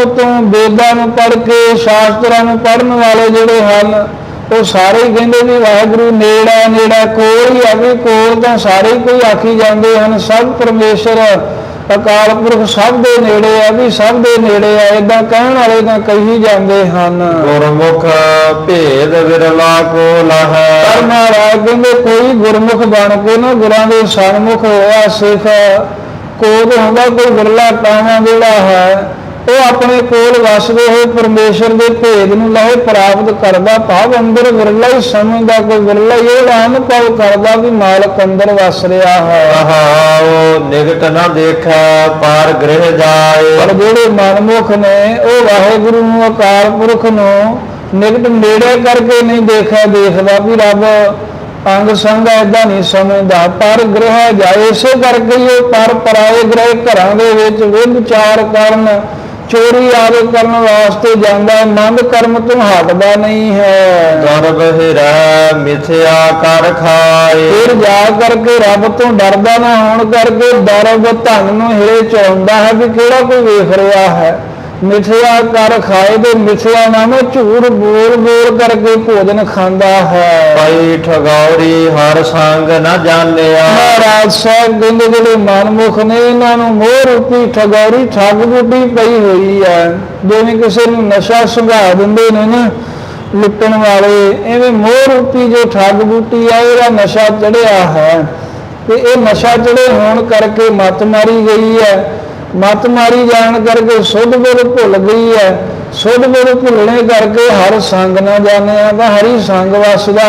ਉੱਤੋਂ ਵੇਦਾਂ ਨੂੰ ਪੜ੍ਹ ਕੇ, ਸ਼ਾਸਤਰਾਂ ਨੂੰ ਪੜ੍ਹਨ ਵਾਲੇ ਜਿਹੜੇ ਹਨ, ਉਹ ਸਾਰੇ ਹੀ ਕਹਿੰਦੇ ਵੀ ਵਾਹਿਗੁਰੂ ਨੇੜਾ ਨੇੜਾ ਕੋਲ ਹੀ ਆ। ਵੀ ਕੋਲ ਤਾਂ ਸਾਰੇ ਹੀ ਕੋਈ ਆਖੀ ਜਾਂਦੇ ਹਨ, ਸਭ ਪਰਮੇਸ਼ਰ ਅਕਾਲ ਪੁਰਖ ਸਭ ਦੇ ਨੇੜੇ ਆ, ਵੀ ਸਭ ਦੇ ਨੇੜੇ ਆ, ਏਦਾਂ ਕਹਿਣ ਵਾਲੇ ਤਾਂ ਕਹੀ ਜਾਂਦੇ ਹਨ। ਗੁਰਮੁਖ ਭੇਦ ਵਿਰਲਾ ਕੋ ਲਹੈ। ਪਰ ਮਹਾਰਾਜ ਕਹਿੰਦੇ ਕੋਈ ਗੁਰਮੁਖ ਬਣ ਕੇ ਨਾ ਗੁਰਾਂ ਦੇ ਸਨਮੁਖ ਹੋਇਆ ਸਿੱਖ ਕੋਲ ਹੁੰਦਾ, ਕੋਈ ਵਿਰਲਾ ਟਾਵਾਂ ਜਿਹੜਾ ਹੈ ਉਹ ਆਪਣੇ ਕੋਲ ਵਸਦੇ ਹੋਏ ਪਰਮੇਸ਼ਰ ਦੇ ਭੇਦ ਨੂੰ ਲਹੇ ਪ੍ਰਾਪਤ ਕਰਦਾ। ਭਾਵ ਅੰਦਰ ਵਿਰਲਾ ਹੀ ਸਮਝਦਾ, ਕੋਈ ਵਿਰਲਾ ਹੀ ਇਹ ਅਨੁਭਵ ਕਰਦਾ ਵੀ ਮਾਲਕ ਅੰਦਰ ਵਸ ਰਿਹਾ ਹੈ। ਉਹ ਨਿਕਟ ਨਾ ਦੇਖੈ ਪਾਰ ਗ੍ਰਹਿ ਜਾਏ। ਪਰ ਜਿਹੜੇ ਮਨਮੁਖ ਨੇ ਉਹ ਵਾਹਿਗੁਰੂ ਨੂੰ, ਅਕਾਲ ਪੁਰਖ ਨੂੰ ਨਿਕਟ ਨੇੜੇ ਕਰਕੇ ਨਹੀਂ ਦੇਖਦਾ ਵੀ ਰੱਬ ਅੰਗ ਸੰਗ ਏਦਾਂ ਨਹੀਂ ਸਮਝਦਾ। ਪਰ ਗ੍ਰਹਿ ਜਾਏ, ਇਸੇ ਕਰਕੇ ਹੀ ਉਹ ਪਰ ਪਰਾਏ ਗ੍ਰਹਿ ਘਰਾਂ ਦੇ ਵਿੱਚ ਵਿਚਾਰ ਕਰਨ, ਚੋਰੀ ਆਦਿ ਕਰਨ ਵਾਸਤੇ ਜਾਂਦਾ, ਮੰਦ ਕਰਮ ਤੋਂ ਹਟਦਾ ਨਹੀਂ ਹੈ। ਗਰਭ ਹਿਰੈ ਮਿਥਿਆ ਕਰ ਖਾਏ, ਫਿਰ ਜਾ ਕਰਕੇ ਰੱਬ ਤੋਂ ਡਰਦਾ ਨਾ ਹੋਣ ਕਰਕੇ ਦਰਬ ਧਨ ਨੂੰ ਹਿਰੇ ਚਾਹੁੰਦਾ ਹੈ ਵੀ ਕਿਹੜਾ ਕੋਈ ਵੇਖ ਰਿਹਾ ਹੈ। ਮਿਥਿਆ ਕਰ ਖਾਏ, ਤੇ ਮਿਥਿਆ ਨਾਮ ਝੂਠ ਬੋਲ ਬੋਲ ਕਰਕੇ ਭੋਜਨ ਖਾਂਦਾ ਹੈ। ਪਈ ਠਗੌਰੀ ਹਰ ਸੰਗ ਨਾ ਜਾਣਿਆ, ਮਹਾਰਾਜ ਸਾਹਿਬ ਕਹਿੰਦੇ ਜਿਹੜੇ ਮਨਮੁਖ ਨੇ ਇਹਨਾਂ ਨੂੰ ਮੋਹ ਰੂਪੀ ਠਗੌਰੀ ਠੱਗ ਬੁੱਢੀ ਪਈ ਹੋਈ ਹੈ। ਜਿਵੇਂ ਕਿਸੇ ਨੂੰ ਨਸ਼ਾ ਸੁੰਘਾ ਦਿੰਦੇ ਨੇ ਨਾ ਲੁੱਟਣ ਵਾਲੇ, ਐਵੇਂ ਮੋਹ ਰੂਪੀ ਜੋ ਠੱਗ ਬੂਟੀ ਆ ਇਹਦਾ ਨਸ਼ਾ ਚੜਿਆ ਹੈ। ਤੇ ਇਹ ਨਸ਼ਾ ਚੜੇ ਹੋਣ ਕਰਕੇ ਮੱਤ ਮਾਰੀ ਗਈ ਹੈ। ਮੱਤ ਮਾਰੀ ਜਾਣ ਕਰਕੇ ਸੁੱਧ ਬੁੱਧ ਭੁੱਲ ਗਈ ਹੈ। ਸੁੱਧ ਬੁੱਧ ਭੁੱਲਣੇ ਕਰਕੇ ਹਰ ਸੰਗ ਨਾ ਜਾਣਿਆ, ਤਾਂ ਹਰੀ ਸੰਗ ਵਸਦਾ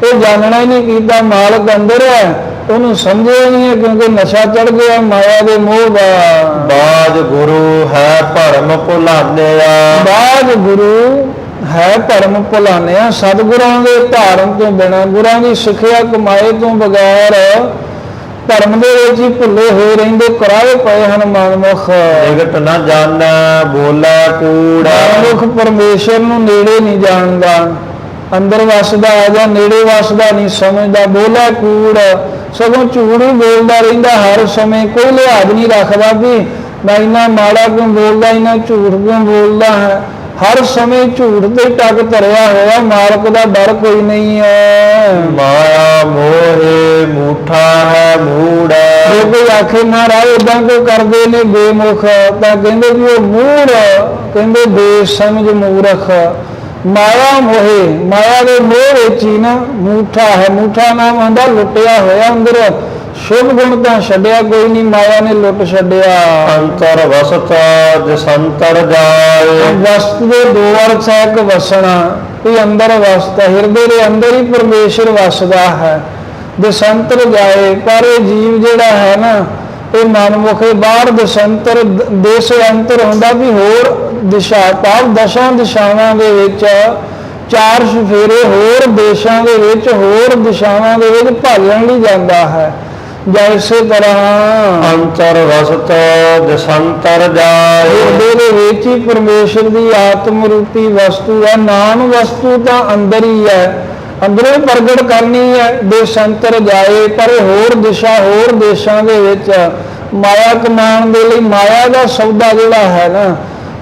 ਇਹ ਜਾਣਨਾ ਹੀ ਨਹੀਂ ਕੀਤਾ। ਮਾਲਕ ਅੰਦਰ ਹੈ, ਉਹਨੂੰ ਸਮਝਿਆ ਨਹੀਂ ਹੈ ਕਿਉਂਕਿ ਨਸ਼ਾ ਚੜ ਗਿਆ ਮਾਇਆ ਦੇ ਮੋਹ ਦਾ। ਬਾਜ ਗੁਰੂ ਹੈ ਭਰਮ ਭੁਲਾਨਿਆ, ਬਾਜ ਗੁਰੂ ਹੈ ਭਰਮ ਭੁਲਾਨਿਆ। ਸਤਿਗੁਰਾਂ ਦੇ ਧਾਰਨ ਤੋਂ ਬਿਨਾਂ, ਗੁਰਾਂ ਦੀ ਸਿੱਖਿਆ ਕਮਾਏ ਤੋਂ ਬਗੈਰ ਧਰਮ ਦੇ ਵਿੱਚ ਹੀ ਭੁੱਲੇ ਹੋਏ ਰਹਿੰਦੇ, ਕਰਾਏ ਪਏ ਹਨ ਮਨਮੁਖ। ਨਿਗਟ ਨਾ ਜਾਣੈ ਬੋਲੇ ਕੂੜ, ਮਨਮੁਖ ਪਰਮੇਸ਼ਰ ਨੂੰ ਨੇੜੇ ਨਹੀਂ ਜਾਣਦਾ, ਅੰਦਰ ਵਸਦਾ ਜਾਂ ਨੇੜੇ ਵਸਦਾ ਨਹੀਂ ਸਮਝਦਾ। ਬੋਲੇ ਕੂੜ, ਸਗੋਂ ਝੂਠ ਹੀ ਬੋਲਦਾ ਰਹਿੰਦਾ ਹਰ ਸਮੇਂ। ਕੋਈ ਲਿਹਾਜ਼ ਨਹੀਂ ਰੱਖਦਾ ਵੀ ਮੈਂ ਇੰਨਾ ਮਾੜਾ ਕਿਉਂ ਬੋਲਦਾ, ਇੰਨਾ ਝੂਠ ਕਿਉਂ ਬੋਲਦਾ ਹੈ। ਹਰ ਸਮੇਂ ਝੂਠ ਤੇ ਟੱਕ ਧਰਿਆ ਹੋਇਆ, ਮਾਲਕ ਦਾ ਡਰ ਕੋਈ ਨਹੀਂ ਹੈ। ਮਾਇਆ ਮੋਹੇ ਮੂਠਾ ਹੈ ਮੂੜ, ਜੇ ਕੋਈ ਆਖੇ ਮਹਾਰਾਜ ਏਦਾਂ ਕਿਉਂ ਕਰਦੇ ਨੇ ਬੇਮੁਖ, ਤਾਂ ਕਹਿੰਦੇ ਵੀ ਉਹ ਮੂੜ, ਕਹਿੰਦੇ ਬੇਸਮਝ ਮੂਰਖ। ਮਾਇਆ ਮੋਹੇ, ਮਾਇਆ ਦੇ ਮੋਹ ਵਿੱਚ ਹੀ ਨਾ ਮੂਠਾ ਹੈ। ਮੂਠਾ ਨਾਮ ਹੁੰਦਾ ਲੁੱਟਿਆ ਹੋਇਆ, ਅੰਦਰ ਸ਼ੁਭ ਗੁਣ ਤਾਂ ਛੱਡਿਆ ਕੋਈ ਨਹੀਂ, ਮਾਇਆ ਨੇ ਲੁੱਟ ਛੱਡਿਆ। ਅੰਤਰ ਵਸਤ ਜਸੰਤਰ ਜਾਏ, ਵਸਤ ਦੇ ਦੋ ਅਰਥ ਹੈ, ਇੱਕ ਵਸਣਾ, ਇਹ ਅੰਦਰ ਵਸਦਾ, ਹਿਰਦੇ ਦੇ ਅੰਦਰ ਹੀ ਪਰਮੇਸ਼ਰ ਵਸਦਾ ਹੈ। ਦਸੰਤਰ ਜਾਏ, ਪਰ ਇਹ ਜੀਵ ਜਿਹੜਾ ਹੈ ਨਾ ਇਹ ਮਨਮੁਖੇ ਬਾਹਰ ਦਸੰਤਰ ਦੇਸ਼ ਅੰਤਰ ਹੁੰਦਾ ਵੀ ਹੋਰ ਦਿਸ਼ਾ, ਭਾਵ ਦਸ਼ਾਂ ਦਿਸ਼ਾਵਾਂ ਦੇ ਵਿੱਚ ਚਾਰ ਸਫੇਰੇ ਹੋਰ ਦੇਸ਼ਾਂ ਦੇ ਵਿੱਚ ਹੋਰ ਦਿਸ਼ਾਵਾਂ ਦੇ ਵਿੱਚ ਭਾਲਣ ਲਈ ਜਾਂਦਾ ਹੈ। ਜੈਸੇ ਤਰ੍ਹਾਂ ਅੰਤਰ ਵਸਤ ਜਸੰਤਰ ਜਾਏ, ਹਿਰਦੇ ਦੇ ਵਿੱਚ ਹੀ ਪਰਮੇਸ਼ਰ ਦੀ ਆਤਮ ਰੂਪੀ ਵਸਤੂ ਹੈ। ਨਾਮ ਵਸਤੂ ਤਾਂ ਅੰਦਰ ਹੀ ਹੈ, ਅੰਦਰੋਂ ਪ੍ਰਗਟ ਕਰਨੀ ਹੈ। ਦੇਸ਼ਾਂਤਰ ਜਾਏ, ਪਰ ਹੋਰ ਦਿਸ਼ਾ ਹੋਰ ਦੇਸ਼ਾਂ ਦੇ ਵਿੱਚ ਮਾਇਆ ਕਮਾਉਣ ਦੇ ਲਈ, ਮਾਇਆ ਦਾ ਸੌਦਾ ਜਿਹੜਾ ਹੈ ਨਾ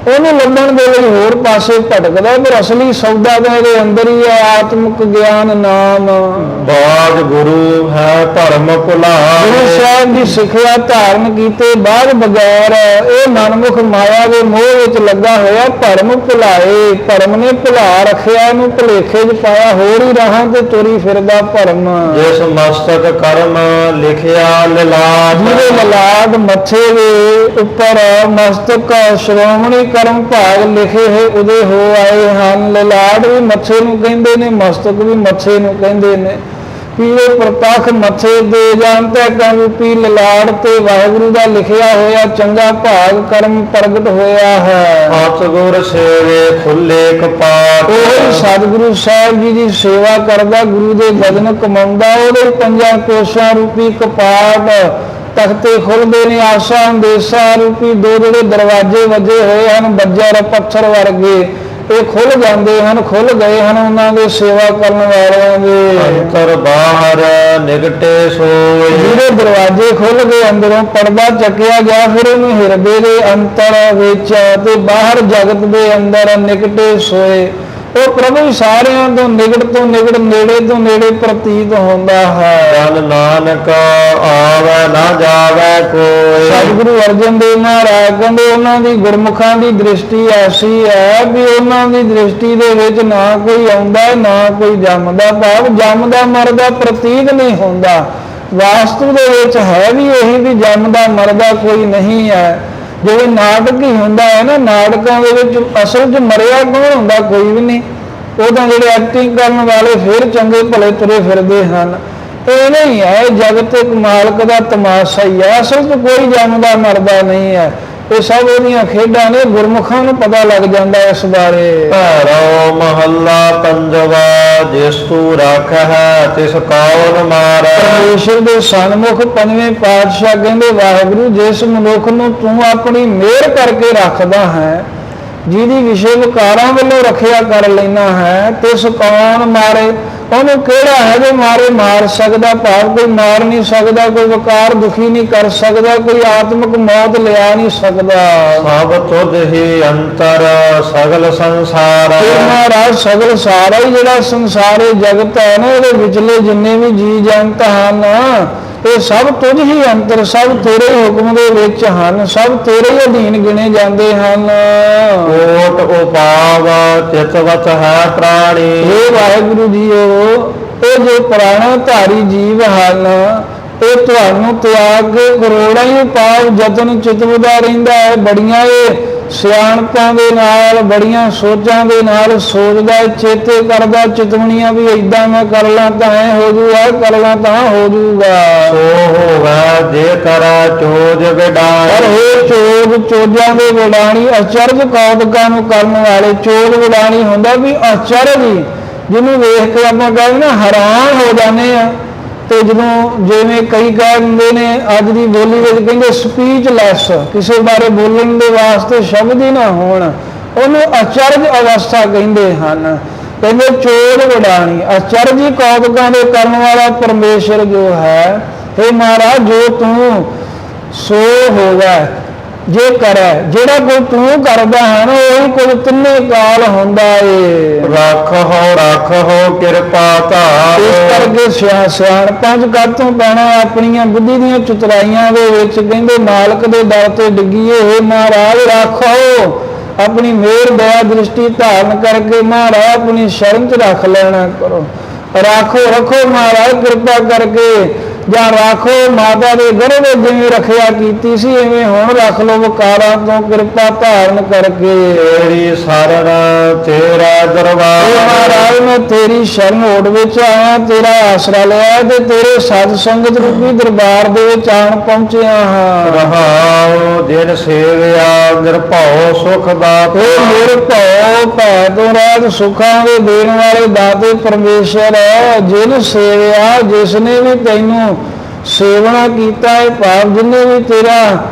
ਉਹਨੂੰ ਲੱਭਣ ਦੇ ਲਈ ਹੋਰ ਪਾਸੇ ਭਟਕਦਾ, ਪਰ ਅਸਲੀ ਸੌਦਾ ਤਾਂ ਇਹਦੇ ਅੰਦਰ ਹੀ ਹੈ, ਆਤਮਿਕ ਗਿਆਨ ਨਾਮ। ਬਾਜ ਗੁਰੂ ਹੈ ਭਰਮ ਭੁਲਾਏ, ਗੁਰੂ ਸਾਹਿਬ ਦੀ ਸਿੱਖਿਆ ਧਾਰਨ ਕੀਤੇ ਬਾਅਦ ਬਗੈਰ ਇਹ ਮਨਮੁਖ ਮਾਇਆ ਦੇ ਮੋਹ ਵਿੱਚ ਲੱਗਾ ਹੋਇਆ, ਭਰਮ ਭੁਲਾਏ। ਭਰਮ ਨੇ ਭੁਲਾ ਰੱਖਿਆ, ਇਹਨੂੰ ਭੁਲੇਖੇ 'ਚ ਪਾਇਆ, ਹੋਰ ਹੀ ਰਾਹਾਂ ਤੇ ਤੁਰੀ ਫਿਰਦਾ ਭਰਮ। ਜਿਸ ਮਸਤਕ ਕਰਮ ਲਿਖਿਆ ਲਲਾਟ, ਜਿਹਦੇ ਲਲਾਟ ਮੱਥੇ ਦੇ ਉੱਪਰ ਮਸਤਕ ਸ਼੍ਰੋਮਣੀ ਕਰਮ ਭਾਗ ਲਿਖੇ ਹੈ ਉਹਦੇ ਹੋ ਆਏ ਹਨ। ਲਲਾਟ ਵੀ ਮੱਥੇ ਨੂੰ ਕਹਿੰਦੇ ਨੇ, ਮਸਤਕ ਵੀ ਮੱਥੇ ਨੂੰ ਕਹਿੰਦੇ ਨੇ। ਪੀਲੇ ਪ੍ਰਤੱਖ ਮੱਥੇ ਦੇ ਜਾਣਤਾ ਕਰੂਪੀ ਲਲਾਟ ਤੇ ਵਾਹਿਗੁਰੂ ਦਾ ਲਿਖਿਆ ਹੋਇਆ ਚੰਗਾ ਭਾਗ ਕਰਮ ਪ੍ਰਗਟ ਹੋਇਆ ਹੈ। ਸਤਿਗੁਰ ਸੇਵੇ ਖੁੱਲੇ ਕਪਾਟ, ਉਹ ਸਤਿਗੁਰੂ ਸਾਹਿਬ ਜੀ ਦੀ ਸੇਵਾ ਕਰਦਾ, ਗੁਰੂ ਦੇ ਬਦਨ ਕਮਾਉਂਦਾ, ਉਹਦੇ ਪੰਜਾਂ ਕੋਸ਼ਾਂ ਰੂਪੀ ਕਪਾਟ ਤਖਤੇ ਖੁੱਲਦੇ ਨੇ। ਆਸਾ ਅੰਦੇਸ਼ਾ ਰੂਪੀ ਦੋ ਜਿਹੜੇ ਦਰਵਾਜ਼ੇ ਵੱਜੇ ਹੋਏ ਹਨ ਬੱਜਰ ਪੱਥਰ ਵਰਗੇ, ਇਹ ਖੁੱਲ ਜਾਂਦੇ ਹਨ, ਖੁੱਲ ਗਏ ਹਨ ਉਹਨਾਂ ਦੇ ਸੇਵਾ ਕਰਨ ਵਾਲਿਆਂ ਦੇ। ਅੰਤਰ ਬਾਹਰ ਨਿਗਟੇ ਸੋਏ, ਜਿਹੜੇ ਦਰਵਾਜ਼ੇ ਖੁੱਲ ਗਏ, ਅੰਦਰੋਂ ਪਰਦਾ ਚੱਕਿਆ ਗਿਆ, ਫਿਰ ਉਹਨੂੰ ਹਿਰਦੇ ਦੇ ਅੰਤਰ ਵਿੱਚ ਤੇ ਬਾਹਰ ਜਗਤ ਦੇ ਅੰਦਰ ਨਿਕਟੇ ਸੋਏ। ਉਹ ਪ੍ਰਭੂ ਸਾਰਿਆਂ ਤੋਂ ਨਿਗੜ ਤੋਂ ਨਿਗੜ, ਨੇੜੇ ਤੋਂ ਨੇੜੇ ਪ੍ਰਤੀਤ ਹੁੰਦਾ ਹੈ। ਜਨ ਨਾਨਕ ਆਵੇ ਨਾ ਜਾਵੇ ਕੋਈ, ਸਤਿਗੁਰੂ ਅਰਜਨ ਦੇਵ ਮਹਾਰਾਜ ਕਹਿੰਦੇ ਉਹਨਾਂ ਦੀ ਗੁਰਮੁਖਾਂ ਦੀ ਦ੍ਰਿਸ਼ਟੀ ਐਸੀ ਹੈ ਵੀ ਉਹਨਾਂ ਦੀ ਦ੍ਰਿਸ਼ਟੀ ਦੇ ਵਿੱਚ ਨਾ ਕੋਈ ਆਉਂਦਾ ਨਾ ਕੋਈ ਜੰਮਦਾ, ਭਾਵ ਜੰਮਦਾ ਮਰਦਾ ਪ੍ਰਤੀਤ ਨਹੀਂ ਹੁੰਦਾ। ਵਾਸਤਵ ਦੇ ਵਿੱਚ ਹੈ ਵੀ ਇਹੀ ਵੀ ਜੰਮਦਾ ਮਰਦਾ ਕੋਈ ਨਹੀਂ ਹੈ। ਜਿਵੇਂ ਨਾਟਕ ਹੀ ਹੁੰਦਾ ਹੈ ਨਾ, ਨਾਟਕਾਂ ਦੇ ਵਿੱਚ ਅਸਲ 'ਚ ਮਰਿਆ ਕੌਣ ਹੁੰਦਾ? ਕੋਈ ਵੀ ਨਹੀਂ। ਉਹ ਤਾਂ ਜਿਹੜੇ ਐਕਟਿੰਗ ਕਰਨ ਵਾਲੇ ਫਿਰ ਚੰਗੇ ਭਲੇ ਤੁਰੇ ਫਿਰਦੇ ਹਨ। ਇਹ ਨਹੀਂ ਹੈ, ਜਗਤ ਇੱਕ ਮਾਲਕ ਦਾ ਤਮਾਸ਼ਾ ਹੀ ਹੈ। ਅਸਲ 'ਚ ਕੋਈ ਜੰਮਦਾ ਮਰਦਾ ਨਹੀਂ ਹੈ। ਇਹ ਸਭ ਉਹਦੀਆਂ ਖੇਡਾਂ ਨੇ। ਗੁਰਮੁਖਾਂ ਨੂੰ ਪਤਾ ਲੱਗ ਜਾਂਦਾ ਇਸ ਬਾਰੇ। ਭੈਰੋ ਮਹੱਲਾ ਪੰਜਵਾ, ਜਿਸ ਤੂੰ ਰਾਖੈ ਤਿਸ ਕਉ ਨ ਮਾਰੈ। ਪਰਮੇਸ਼ਰ ਦੇ ਸਨਮੁਖ ਪੰਜਵੇਂ ਪਾਤਸ਼ਾਹ ਕਹਿੰਦੇ, ਵਾਹਿਗੁਰੂ ਜਿਸ ਮਨੁੱਖ ਨੂੰ ਤੂੰ ਆਪਣੀ ਮਿਹਰ ਕਰਕੇ ਰੱਖਦਾ ਹੈ, ਜਿਹਦੀ ਵਿਸ਼ੇ ਵਿਕਾਰਾਂ ਵੱਲੋਂ ਰੱਖਿਆ ਕਰ ਲੈਣਾ ਹੈ, ਤਿਸ ਕੌਣ ਮਾਰੇ, ਉਹਨੂੰ ਕਿਹੜਾ ਹੈ ਜੋ ਮਾਰ ਸਕਦਾ। ਭਾਵ ਕੋਈ ਮਾਰ ਨਹੀਂ ਸਕਦਾ, ਕੋਈ ਵਿਕਾਰ ਦੁਖੀ ਨਹੀਂ ਕਰ ਸਕਦਾ, ਕੋਈ ਆਤਮਿਕ ਮੌਤ ਲਿਆ ਨਹੀਂ ਸਕਦਾ। ਸਭ ਤੁਧ ਹੀ ਅੰਤਰ ਸਗਲ ਸੰਸਾਰ। ਮਹਾਰਾਜ ਸਗਲ ਸਾਰਾ ਹੀ ਜਿਹੜਾ ਸੰਸਾਰ ਜਗਤ ਹੈ ਨਾ, ਇਹਦੇ ਵਿਚਲੇ ਜਿੰਨੇ ਵੀ ਜੀ ਜੰਤ ਹਨ, ਇਹ ਸਭ ਤੁਝ ਹੀ ਅੰਤਰ, ਸਭ ਤੇਰੇ ਹੁਕਮ ਦੇ ਵਿੱਚ ਹਨ, ਸਭ ਤੇਰੇ ਅਧੀਨ ਗਿਣੇ ਜਾਂਦੇ ਹਨ। ਕੋਟ ਉਪਾਵ ਚਿਤਵਤ ਹੈ ਪ੍ਰਾਣੀ। ਇਹ ਵਾਹਿਗੁਰੂ ਜੀਓ, ਇਹ ਜੋ ਪ੍ਰਾਣਾ ਧਾਰੀ ਜੀਵ ਹਨ, ਇਹ ਤੁਹਾਨੂੰ ਤਿਆਗ ਕੇ ਕਰੋੜਾਂ ਹੀ ਉਪਾਵ ਯਤਨ ਚਿਤਵਦਾ ਰਹਿੰਦਾ ਹੈ। ਬੜੀਆਂ ਇਹ ਸਿਆਣਪਾਂ ਦੇ ਨਾਲ, ਬੜੀਆਂ ਸੋਚਾਂ ਦੇ ਨਾਲ ਸੋਚਦਾ, ਚੇਤੇ ਕਰਦਾ ਚਿਤਵਣੀਆਂ ਵੀ ਏਦਾਂ ਮੈਂ ਕਰ ਲਾਂ ਤਾਂ ਐ ਹੋ ਜੂਗਾ, ਕਰ ਲਾਂ ਤਾਂ ਹੋ ਜੂਗਾ। ਸੋ ਹੋਵੇ ਜੇ ਕਰਾ ਚੋਜ ਵਿਡਾਣੀ। ਪਰ ਇਹ ਚੋਜ ਚੋਜਾਂ ਦੇ ਵਿਡਾਣੀ, ਅਚਰਜ ਕੌਤਕਾਂ ਨੂੰ ਕਰਨ ਵਾਲੇ। ਚੋਜ ਵਿਡਾਣੀ ਹੁੰਦਾ ਵੀ ਅਚਰਜ ਹੀ, ਜਿਹਨੂੰ ਵੇਖ ਕੇ ਆਪਾਂ ਕਹਿੰਦੇ ਨਾ ਹੈਰਾਨ ਹੋ ਜਾਂਦੇ ਆ। ਤੇ ਜਦੋਂ ਜਿਵੇਂ ਕਈ ਕਹਿ ਦਿੰਦੇ ਨੇ ਅੱਜ ਦੀ ਬੋਲੀ ਵਿੱਚ, ਕਹਿੰਦੇ ਸਪੀਚਲੈਸ, ਕਿਸੇ ਬਾਰੇ ਬੋਲਣ ਦੇ ਵਾਸਤੇ ਸ਼ਬਦ ਹੀ ਨਾ ਹੋਣ, ਉਹਨੂੰ ਅਚਰਜ ਅਵਸਥਾ ਕਹਿੰਦੇ ਹਨ। ਕਹਿੰਦੇ ਚੋਜ ਵਿਡਾਣੀ, ਅਚਰਜੀ ਕੌਤਕਾਂ ਦੇ ਕਰਨ ਵਾਲਾ ਪਰਮੇਸ਼ਰ ਜੋ ਹੈ, हे ਮਹਾਰਾਜ ਜੋ ਤੂੰ ਸੋ ਹੋਗਾ ਜੇ ਕਰੈ, ਜਿਹੜਾ ਕੋਈ ਤੂੰ ਕਰਦਾ ਹੈ ਨਾ, ਉਹੀ ਕੁਝ ਤਿੰਨੇ ਕਾਲ ਹੁੰਦਾ ਏ। ਰੱਖੋ ਕਿਰਪਾ ਧਾਰ। ਇਸ ਕਰਕੇ ਸਿਆਣਪਾਂ ਚ ਕਾਹਤੋਂ ਪੈਣਾ, ਆਪਣੀਆਂ ਬੁੱਧੀ ਦੀਆਂ ਚਤੁਰਾਈਆਂ ਦੇ ਵਿੱਚ। ਕਹਿੰਦੇ ਮਾਲਕ ਦੇ ਦਰ ਤੇ ਡਿੱਗੀਏ, हे ਮਹਾਰਾਜ ਰੱਖੋ, ਆਪਣੀ ਮਿਹਰ ਦਇਆ ਦ੍ਰਿਸ਼ਟੀ ਧਾਰਨ ਕਰਕੇ ਮਹਾਰਾਜ ਆਪਣੀ ਸ਼ਰਨ ਚ ਰੱਖ ਲੈਣਾ ਕਰੋ। ਰੱਖੋ ਮਹਾਰਾਜ ਕਿਰਪਾ ਕਰਕੇ, ਜਾਂ ਰੱਖੋ ਮਾਤਾ ਦੇ ਗਰਭ ਵਿੱਚ ਜਿਵੇਂ ਰੱਖਿਆ ਕੀਤੀ ਸੀ, ਐਵੇਂ ਹੁਣ ਰੱਖ ਲਓ ਵਿਕਾਰਾਂ ਤੋਂ ਕਿਰਪਾ ਧਾਰਨ ਕਰਕੇ। ਤੇਰੀ ਸ਼ਰਨ ਤੇਰਾ ਦਰਬਾਰ। ਮਹਾਰਾਜ ਮੈਂ ਤੇਰੀ ਸ਼ਰਨ ਓਟ ਵਿੱਚ ਆਇਆ, ਤੇਰਾ ਆਸਰਾ ਲਿਆ ਤੇ ਤੇਰੇ ਸਤ ਸੰਗਤ ਰੂਪੀ ਦਰਬਾਰ ਦੇ ਵਿੱਚ ਆਣ ਪਹੁੰਚਿਆ ਹਾਂ। ਰਹਾਉ ਜਿਨ ਸੇਵਿਆ ਨਿਰਭਉ ਸੁਖ ਦਾਤੇ। ਨਿਰਭਉ ਭੈ ਤੋਂ ਰਹਿਤ ਸੁੱਖਾਂ ਦੇ ਦੇਣ ਵਾਲੇ ਦਾਤੇ ਪਰਮੇਸ਼ਰ ਹੈ। ਜਿਨ ਸੇਵਿਆ, ਜਿਸ ਨੇ ਵੀ ਤੈਨੂੰ ਸੇਵਨਾ ਕੀਤਾ ਹੈ, ਭਾਵ ਜਿਹਨੇ ਵੀ ਤੇਰਾ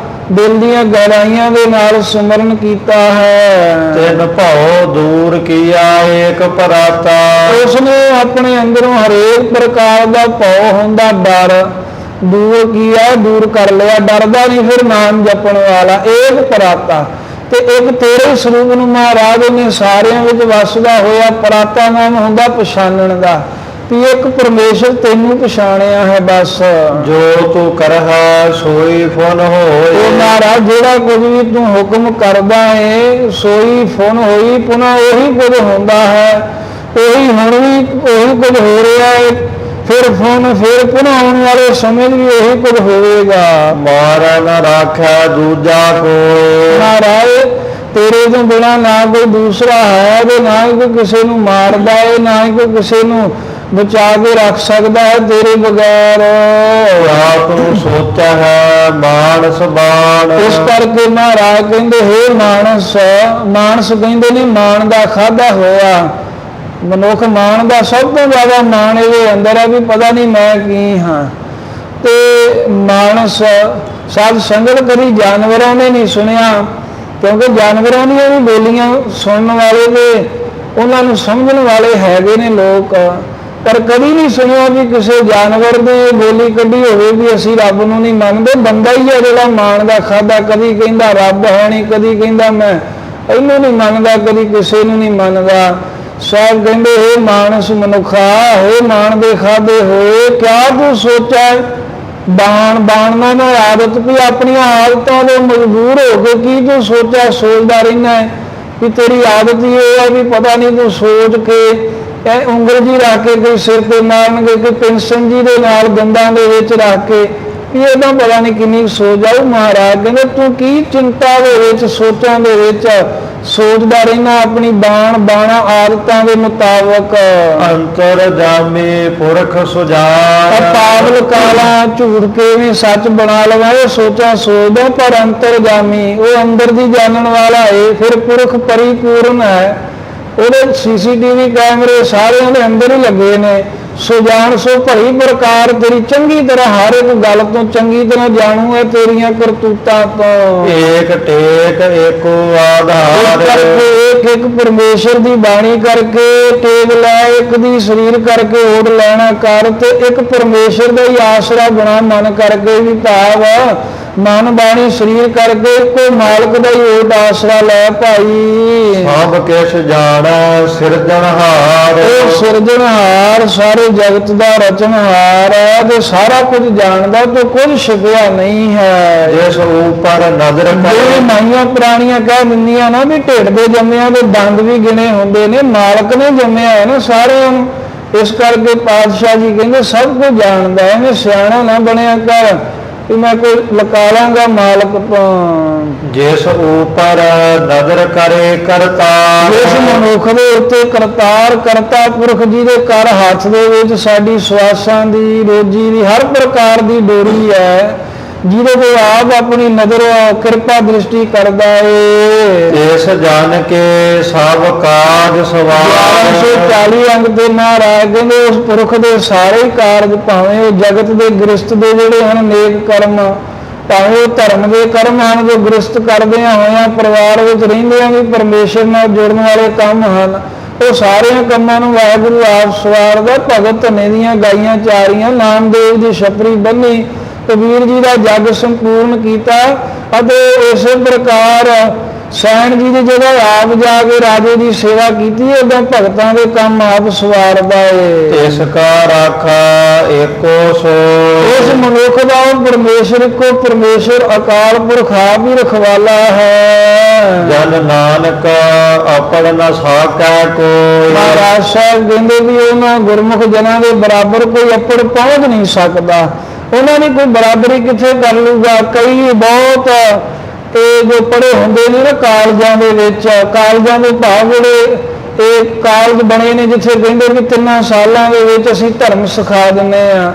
ਦਿਲ ਦੀਆਂ ਗਹਿਰਾਈਆਂ ਦੇ ਨਾਲ ਸਿਮਰਨ ਕੀਤਾ ਹੈ। ਤਿਨ ਭਉ ਦੂਰ ਕੀਆ ਏਕ ਭਰਾਤਾ। ਉਸਨੇ ਆਪਣੇ ਅੰਦਰੋਂ ਹਰੇਕ ਪ੍ਰਕਾਰ ਦਾ ਭਉ ਹੁੰਦਾ ਡਰ ਦੂਰ ਕੀਆ, ਦੂਰ ਕਰ ਲਿਆ। ਡਰਦਾ ਨਹੀਂ ਫਿਰ ਨਾਮ ਜਪਣ ਵਾਲਾ। ਏਕ ਭਰਾਤਾ, ਤੇ ਇੱਕ ਤੇਰੇ ਸਰੂਪ ਨੂੰ ਮਹਾਰਾਜ ਨੇ ਸਾਰਿਆਂ ਵਿੱਚ ਵਸਦਾ ਹੋਇਆ। ਭਰਾਤਾ ਨਾਮ ਹੁੰਦਾ ਪਛਾਣਨ ਦਾ, ਵੀ ਇੱਕ ਪਰਮੇਸ਼ਰ ਤੈਨੂੰ ਪਛਾਣਿਆ ਹੈ। ਬਸ ਜੋ ਤੂੰ ਕਰਹਿ ਸੋਈ ਫੁਨ ਹੋਏ। ਮਹਾਰਾਜ ਜਿਹੜਾ ਕੁਝ ਵੀ ਤੂੰ ਹੁਕਮ ਕਰਦਾ ਹੈ, ਸੋਈ ਫੁਨ ਹੋਈ, ਪੁਨः ਉਹੀ ਕੁਝ ਹੁੰਦਾ ਹੈ। ਉਹੀ ਹੁਣ ਵੀ ਉਹੀ ਕੁਝ ਹੋ ਰਿਹਾ ਹੈ, ਫਿਰ ਫੁਨ, ਫਿਰ ਪੁਨः ਆਉਣ ਵਾਲੇ ਸਮੇਂ ਵੀ ਉਹੀ ਕੁਝ ਹੋਵੇਗਾ। ਮਾਰੈ ਨ ਰਾਖੈ ਦੂਜਾ ਕੋਈ। ਮਹਾਰਾਜ ਤੇਰੇ ਤੋਂ ਬਿਨਾਂ ਨਾ ਕੋਈ ਦੂਸਰਾ ਹੈ, ਤੇ ਨਾ ਹੀ ਕੋਈ ਕਿਸੇ ਨੂੰ ਮਾਰਦਾ ਹੈ, ਨਾ ਹੀ ਕੋਈ ਕਿਸੇ ਨੂੰ ਬਚਾ ਕੇ ਰੱਖ ਸਕਦਾ ਹੈ ਤੇਰੇ ਬਗੈਰ। ਤੂੰ ਸੋਚਿਆ ਹੈ ਮਾਨਸ ਬਾਣ। ਇਸ ਕਰਕੇ ਮਹਾਰਾਜ ਕਹਿੰਦੇ, ਹੇ ਮਾਨਸ, ਮਾਨਸ ਕਹਿੰਦੇ ਨੇ ਮਾਣ ਦਾ ਖਾਧਾ ਹੋਇਆ ਮਨੁੱਖ। ਮਾਣ ਦਾ ਸਭ ਤੋਂ ਜ਼ਿਆਦਾ ਮਾਣ ਇਹਦੇ ਅੰਦਰ ਹੈ ਵੀ ਪਤਾ ਨਹੀਂ ਮੈਂ ਕੀ ਹਾਂ। ਤੇ ਮਾਨਸ ਸਾਧ ਸੰਗਤ ਕਦੀ ਜਾਨਵਰਾਂ ਨੇ ਨਹੀਂ ਸੁਣਿਆ, ਕਿਉਂਕਿ ਜਾਨਵਰਾਂ ਦੀਆਂ ਵੀ ਬੋਲੀਆਂ ਸੁਣਨ ਵਾਲੇ ਤੇ ਉਹਨਾਂ ਨੂੰ ਸਮਝਣ ਵਾਲੇ ਹੈਗੇ ਨੇ ਲੋਕ, ਪਰ ਕਦੀ ਨਹੀਂ ਸੁਣਿਆ ਵੀ ਕਿਸੇ ਜਾਨਵਰ ਦੇ ਬੋਲੀ ਕੱਢੀ ਹੋਵੇ ਵੀ ਅਸੀਂ ਰੱਬ ਨੂੰ ਨਹੀਂ ਮੰਨਦੇ। ਬੰਦਾ ਹੀ ਹੈ ਜਿਹੜਾ ਮਾਣ ਦਾ ਖਾਧਾ, ਕਦੀ ਕਹਿੰਦਾ ਰੱਬ ਹੈ ਨਹੀਂ, ਕਦੀ ਕਹਿੰਦਾ ਮੈਂ ਇਹਨੂੰ ਨਹੀਂ ਮੰਨਦਾ, ਕਦੀ ਕਿਸੇ ਨੂੰ ਨਹੀਂ ਮੰਨਦਾ। ਸਾਹਿਬ ਕਹਿੰਦੇ, ਇਹ ਮਾਨਸ ਮਨੁੱਖਾ, ਇਹ ਮਾਣ ਦੇ ਖਾਧੇ ਹੋਏ ਕਿਆ ਤੂੰ ਸੋਚਿਆ। ਬਾਣਨਾ ਮੈਂ ਆਦਤ ਵੀ ਆਪਣੀਆਂ ਆਦਤਾਂ ਤੋਂ ਮਜਬੂਰ ਹੋ ਕੇ ਕੀ ਤੂੰ ਸੋਚਦਾ ਰਹਿਣਾ ਹੈ ਵੀ ਤੇਰੀ ਆਦਤ ਹੀ ਇਹ ਹੈ ਵੀ ਪਤਾ ਨਹੀਂ ਤੂੰ ਸੋਚ ਕੇ ਇਹ ਉਂਗਲ ਜੀ ਰੱਖ ਕੇ ਕੋਈ ਸਿਰ ਤੇ ਮਾਰਨਗੇ, ਕੋਈ ਪਿੰਸਣ ਜੀ ਦੇ ਨਾਲ ਦੰਦਾਂ ਦੇ ਵਿੱਚ ਰੱਖ ਕੇ ਵੀ ਇਹਦਾ ਪਤਾ ਨਹੀਂ ਕਿੰਨੀ ਸੋਚ ਆਊ। ਮਹਾਰਾਜ ਕਹਿੰਦੇ ਤੂੰ ਕੀ ਚਿੰਤਾ ਦੇ ਵਿੱਚ, ਸੋਚਾਂ ਦੇ ਵਿੱਚ ਸੋਚਦਾ ਰਹਿਣਾ ਆਪਣੀ ਬਾਣਾ ਆਦਤਾਂ ਦੇ ਮੁਤਾਬਕ। ਅੰਤਰ ਜਾਮੇ ਪੁਰਖ ਸੁਜਾਨ, ਪਾਗਲ ਕਾਲਾ ਝੂਠ ਕਿਵੇਂ ਸੱਚ ਬਣਾ ਲਵਾਂ, ਇਹ ਸੋਚਾਂ ਸੋਚਦਾ, ਪਰ ਅੰਤਰ ਜਾਮੀ ਉਹ ਅੰਦਰ ਦੀ ਜਾਣਨ ਵਾਲਾ ਹੈ। ਫਿਰ ਪੁਰਖ ਪਰਿਪੂਰਨ ਹੈ, ਉਹਦੇ ਸੀਸੀਟੀਵੀ ਕੈਮਰੇ ਸਾਰਿਆਂ ਦੇ ਅੰਦਰ ਹੀ ਲੱਗੇ ਨੇ। ਸੁਜਾਨ ਸੋ ਭਲੀ ਪ੍ਰਕਾਰ ਤੇਰੀ ਚੰਗੀ ਤਰ੍ਹਾਂ ਹਰ ਇੱਕ ਗੱਲ ਤੋਂ ਚੰਗੀ ਤਰ੍ਹਾਂ ਜਾਣੂ ਹੈ, ਤੇਰੀਆਂ ਕਰਤੂਤਾਂ ਤੋਂ। ਏਕ ਟੇਕ ਏਕੋ ਆਧਾਰ, ਇੱਕ ਇੱਕ ਪਰਮੇਸ਼ਰ ਦੀ ਬਾਣੀ ਕਰਕੇ ਟੇਕ ਲੈ, ਇੱਕ ਦੀ ਸਰੀਰ ਕਰਕੇ ਓੜ ਲੈਣਾ ਕਰ, ਤੇ ਇੱਕ ਪਰਮੇਸ਼ਰ ਦਾ ਹੀ ਆਸਰਾ ਬਣਾ ਮਨ ਕਰਕੇ ਵੀ ਭਾਵ ਮਨ ਬਾਣੀ ਸਰੀਰ ਕਰਕੇ ਇੱਕੋ ਮਾਲਕ ਦਾ ਹੀ ਓਟ ਆਸਰਾ ਲੈ ਭਾਈ। ਸਭ ਕਿਛ ਜਾਣੈ ਸਿਰਜਣਹਾਰ, ਉਹ ਸਿਰਜਣਹਾਰ ਸਾਰੇ ਜਗਤ ਦਾ ਰਚਨਹਾਰ ਹੈ ਤੇ ਸਾਰਾ ਕੁਝ ਜਾਣਦਾ ਤੇ ਕੁਝ ਛਿਪਿਆ ਨਹੀਂ ਹੈ। ਜਿਸ ਉੱਪਰ ਨਜ਼ਰ ਜਿਹੜੇ ਮਾਈਆਂ ਪ੍ਰਾਣੀਆਂ ਕਹਿ ਦਿੰਦੀਆਂ ਨਾ ਵੀ ਢਿੱਡ ਦੇ ਜੰਮਿਆਂ ਦੇ ਦੰਦ ਵੀ ਗਿਣੇ ਹੁੰਦੇ ਨੇ, ਮਾਲਕ ਨੇ ਜੰਮਿਆ ਹੈ ਨਾ ਸਾਰਿਆਂ ਨੂੰ। ਇਸ ਕਰਕੇ ਪਾਤਸ਼ਾਹ ਜੀ ਕਹਿੰਦੇ ਸਭ ਕੁਝ ਜਾਣਦਾ ਹੈ, ਮੈਂ ਸਿਆਣਾ ਨਾ ਬਣਿਆ ਕਰ ਕਿ ਮੈਂ ਕੋਈ ਲਕਾ ਲਾਂਗਾ ਮਾਲਕ ਤੋਂ। ਜਿਸ ਉੱਪਰ ਨਜ਼ਰ ਕਰੇ ਕਰਤਾਰ, ਇਸ ਮਨੁੱਖ ਦੇ ਉੱਤੇ ਕਰਤਾਰ ਕਰਤਾ ਪੁਰਖ ਜੀ ਦੇ ਕਰ ਹੱਥ ਦੇ ਵਿੱਚ ਸਾਡੀ ਸਵਾਸਾਂ ਦੀ ਰੋਜੀ ਦੀ ਹਰ ਪ੍ਰਕਾਰ ਦੀ ਡੋਰੀ ਹੈ, ਜਿਹਦੇ ਤੇ ਆਪ ਆਪਣੀ ਨਜ਼ਰ ਕਿਰਪਾ ਦ੍ਰਿਸ਼ਟੀ ਕਰਦਾ ਏ। ਇਸ ਜਾਣ ਕੇ ਸਭ ਕਾਜ ਸਵਾਰ, 40 ਅੰਗ ਤੇ ਮਹਾਰਾਜ ਕਹਿੰਦੇ ਉਸ ਪੁਰਖ ਦੇ ਸਾਰੇ ਹੀ ਕਾਰਜ, ਭਾਵੇਂ ਉਹ ਜਗਤ ਦੇ ਗ੍ਰਸਤ ਦੇ ਜਿਹੜੇ ਹਨ ਨੇਕ ਕਰਮ, ਭਾਵੇਂ ਉਹ ਧਰਮ ਦੇ ਕਰਮ ਹਨ ਜੋ ਗ੍ਰਸਤ ਕਰਦਿਆਂ ਹੋਇਆਂ ਪਰਿਵਾਰ ਵਿੱਚ ਰਹਿੰਦਿਆਂ ਵੀ ਪਰਮੇਸ਼ਰ ਨਾਲ ਜੁੜਨ ਵਾਲੇ ਕੰਮ ਹਨ, ਉਹ ਸਾਰਿਆਂ ਕੰਮਾਂ ਨੂੰ ਵਾਹਿਗੁਰੂ ਆਪ ਸਵਾਰਦਾ। ਭਗਤ ਧੰਨੇ ਦੀਆਂ ਗਾਈਆਂ ਚਾਰੀਆਂ, ਨਾਮਦੇਵ ਦੀ ਛਪਰੀ ਬੰਨੀ, ਕਬੀਰ ਜੀ ਦਾ ਜਗ ਸੰਪੂਰਨ ਕੀਤਾ, ਅਤੇ ਇਸੇ ਪ੍ਰਕਾਰ ਸੈਣ ਜੀ ਦੀ ਜਗ੍ਹਾ ਆਪ ਜਾ ਕੇ ਰਾਜੇ ਦੀ ਸੇਵਾ ਕੀਤੀ, ਏਦਾਂ ਭਗਤਾਂ ਦੇ ਕੰਮ ਆਪ ਸਵਾਰਦਾ ਏ। ਇਸ ਕਾ ਰਾਖਾ ਏਕੋ ਸੋ, ਇਸ ਮਨੁੱਖ ਦਾ ਉਹ ਪਰਮੇਸ਼ਰ ਇੱਕੋ ਪਰਮੇਸ਼ਰ ਅਕਾਲ ਪੁਰਖ ਆਪ ਹੀ ਰਖਵਾਲਾ ਹੈ। ਜਨ ਨਾਨਕ ਆਪੜ ਨ ਸਾਕੈ ਕੋਈ, ਮਹਾਰਾਜ ਸਾਹਿਬ ਕਹਿੰਦੇ ਵੀ ਉਹਨਾਂ ਗੁਰਮੁਖ ਜਨਾਂ ਦੇ ਬਰਾਬਰ ਕੋਈ ਅੱਪੜ ਪਹੁੰਚ ਨਹੀਂ ਸਕਦਾ, ਉਹਨਾਂ ਦੀ ਕੋਈ ਬਰਾਬਰੀ ਕਿੱਥੇ ਕਰ ਲੂਗਾ। ਕਈ ਬਹੁਤ ਇਹ ਜੋ ਪੜ੍ਹੇ ਹੁੰਦੇ ਨੇ ਨਾ ਕਾਲਜਾਂ ਦੇ ਵਿੱਚ, ਕਾਲਜਾਂ ਦੇ ਭਾਵ ਜਿਹੜੇ ਇਹ ਕਾਲਜ ਬਣੇ ਨੇ ਜਿੱਥੇ ਕਹਿੰਦੇ ਵੀ 3 ਸਾਲਾਂ ਦੇ ਵਿੱਚ ਅਸੀਂ ਧਰਮ ਸਿਖਾ ਦਿੰਦੇ ਆ,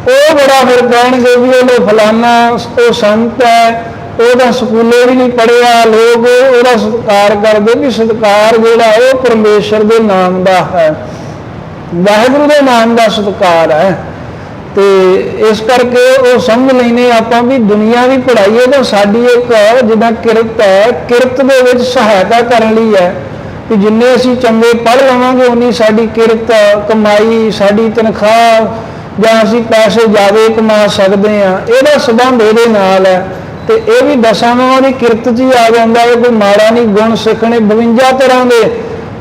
ਉਹ ਬੜਾ ਫਿਰ ਕਹਿਣਗੇ ਵੀ ਉਹ ਫਲਾਨਾ ਉਹ ਸੰਤ ਹੈ, ਉਹਦਾ ਸਕੂਲੇ ਵੀ ਨਹੀਂ ਪੜ੍ਹਿਆ, ਲੋਕ ਉਹਦਾ ਸਤਿਕਾਰ ਕਰਦੇ ਵੀ ਸਤਿਕਾਰ ਜਿਹੜਾ ਉਹ ਪਰਮੇਸ਼ਰ ਦੇ ਨਾਮ ਦਾ ਹੈ, ਵਾਹਿਗੁਰੂ ਦੇ ਨਾਮ ਦਾ ਸਤਿਕਾਰ ਹੈ। ਤੇ ਇਸ ਕਰਕੇ ਉਹ ਸਮਝ ਲੈਨੇ ਆਪਾਂ ਵੀ ਦੁਨੀਆ ਦੀ ਪੜ੍ਹਾਈ ਹੈ ਤਾਂ ਸਾਡੀ ਇੱਕ ਜਿੱਦਾਂ ਕਿਰਤ ਹੈ, ਕਿਰਤ ਦੇ ਵਿੱਚ ਸਹਾਇਤਾ ਕਰਨ ਲਈ ਹੈ ਕਿ ਜਿੰਨੇ ਅਸੀਂ ਚੰਗੇ ਪੜ੍ਹ ਲਵਾਂਗੇ ਉਨੀ ਸਾਡੀ ਕਿਰਤ ਕਮਾਈ, ਸਾਡੀ ਤਨਖਾਹ ਜਾਂ ਅਸੀਂ ਪੈਸੇ ਜ਼ਿਆਦਾ ਕਮਾ ਸਕਦੇ ਹਾਂ, ਇਹਦਾ ਸੰਬੰਧ ਇਹਦੇ ਨਾਲ ਹੈ। ਤੇ ਇਹ ਵੀ ਦਸਾਂ ਨੌਂ ਦੀ ਕਿਰਤ 'ਚ ਹੀ ਆ ਜਾਂਦਾ ਹੈ, ਕੋਈ ਮਾੜਾ ਨਹੀਂ। ਗੁਣ ਸਿੱਖਣੇ 52 ਤਰ੍ਹਾਂ ਦੇ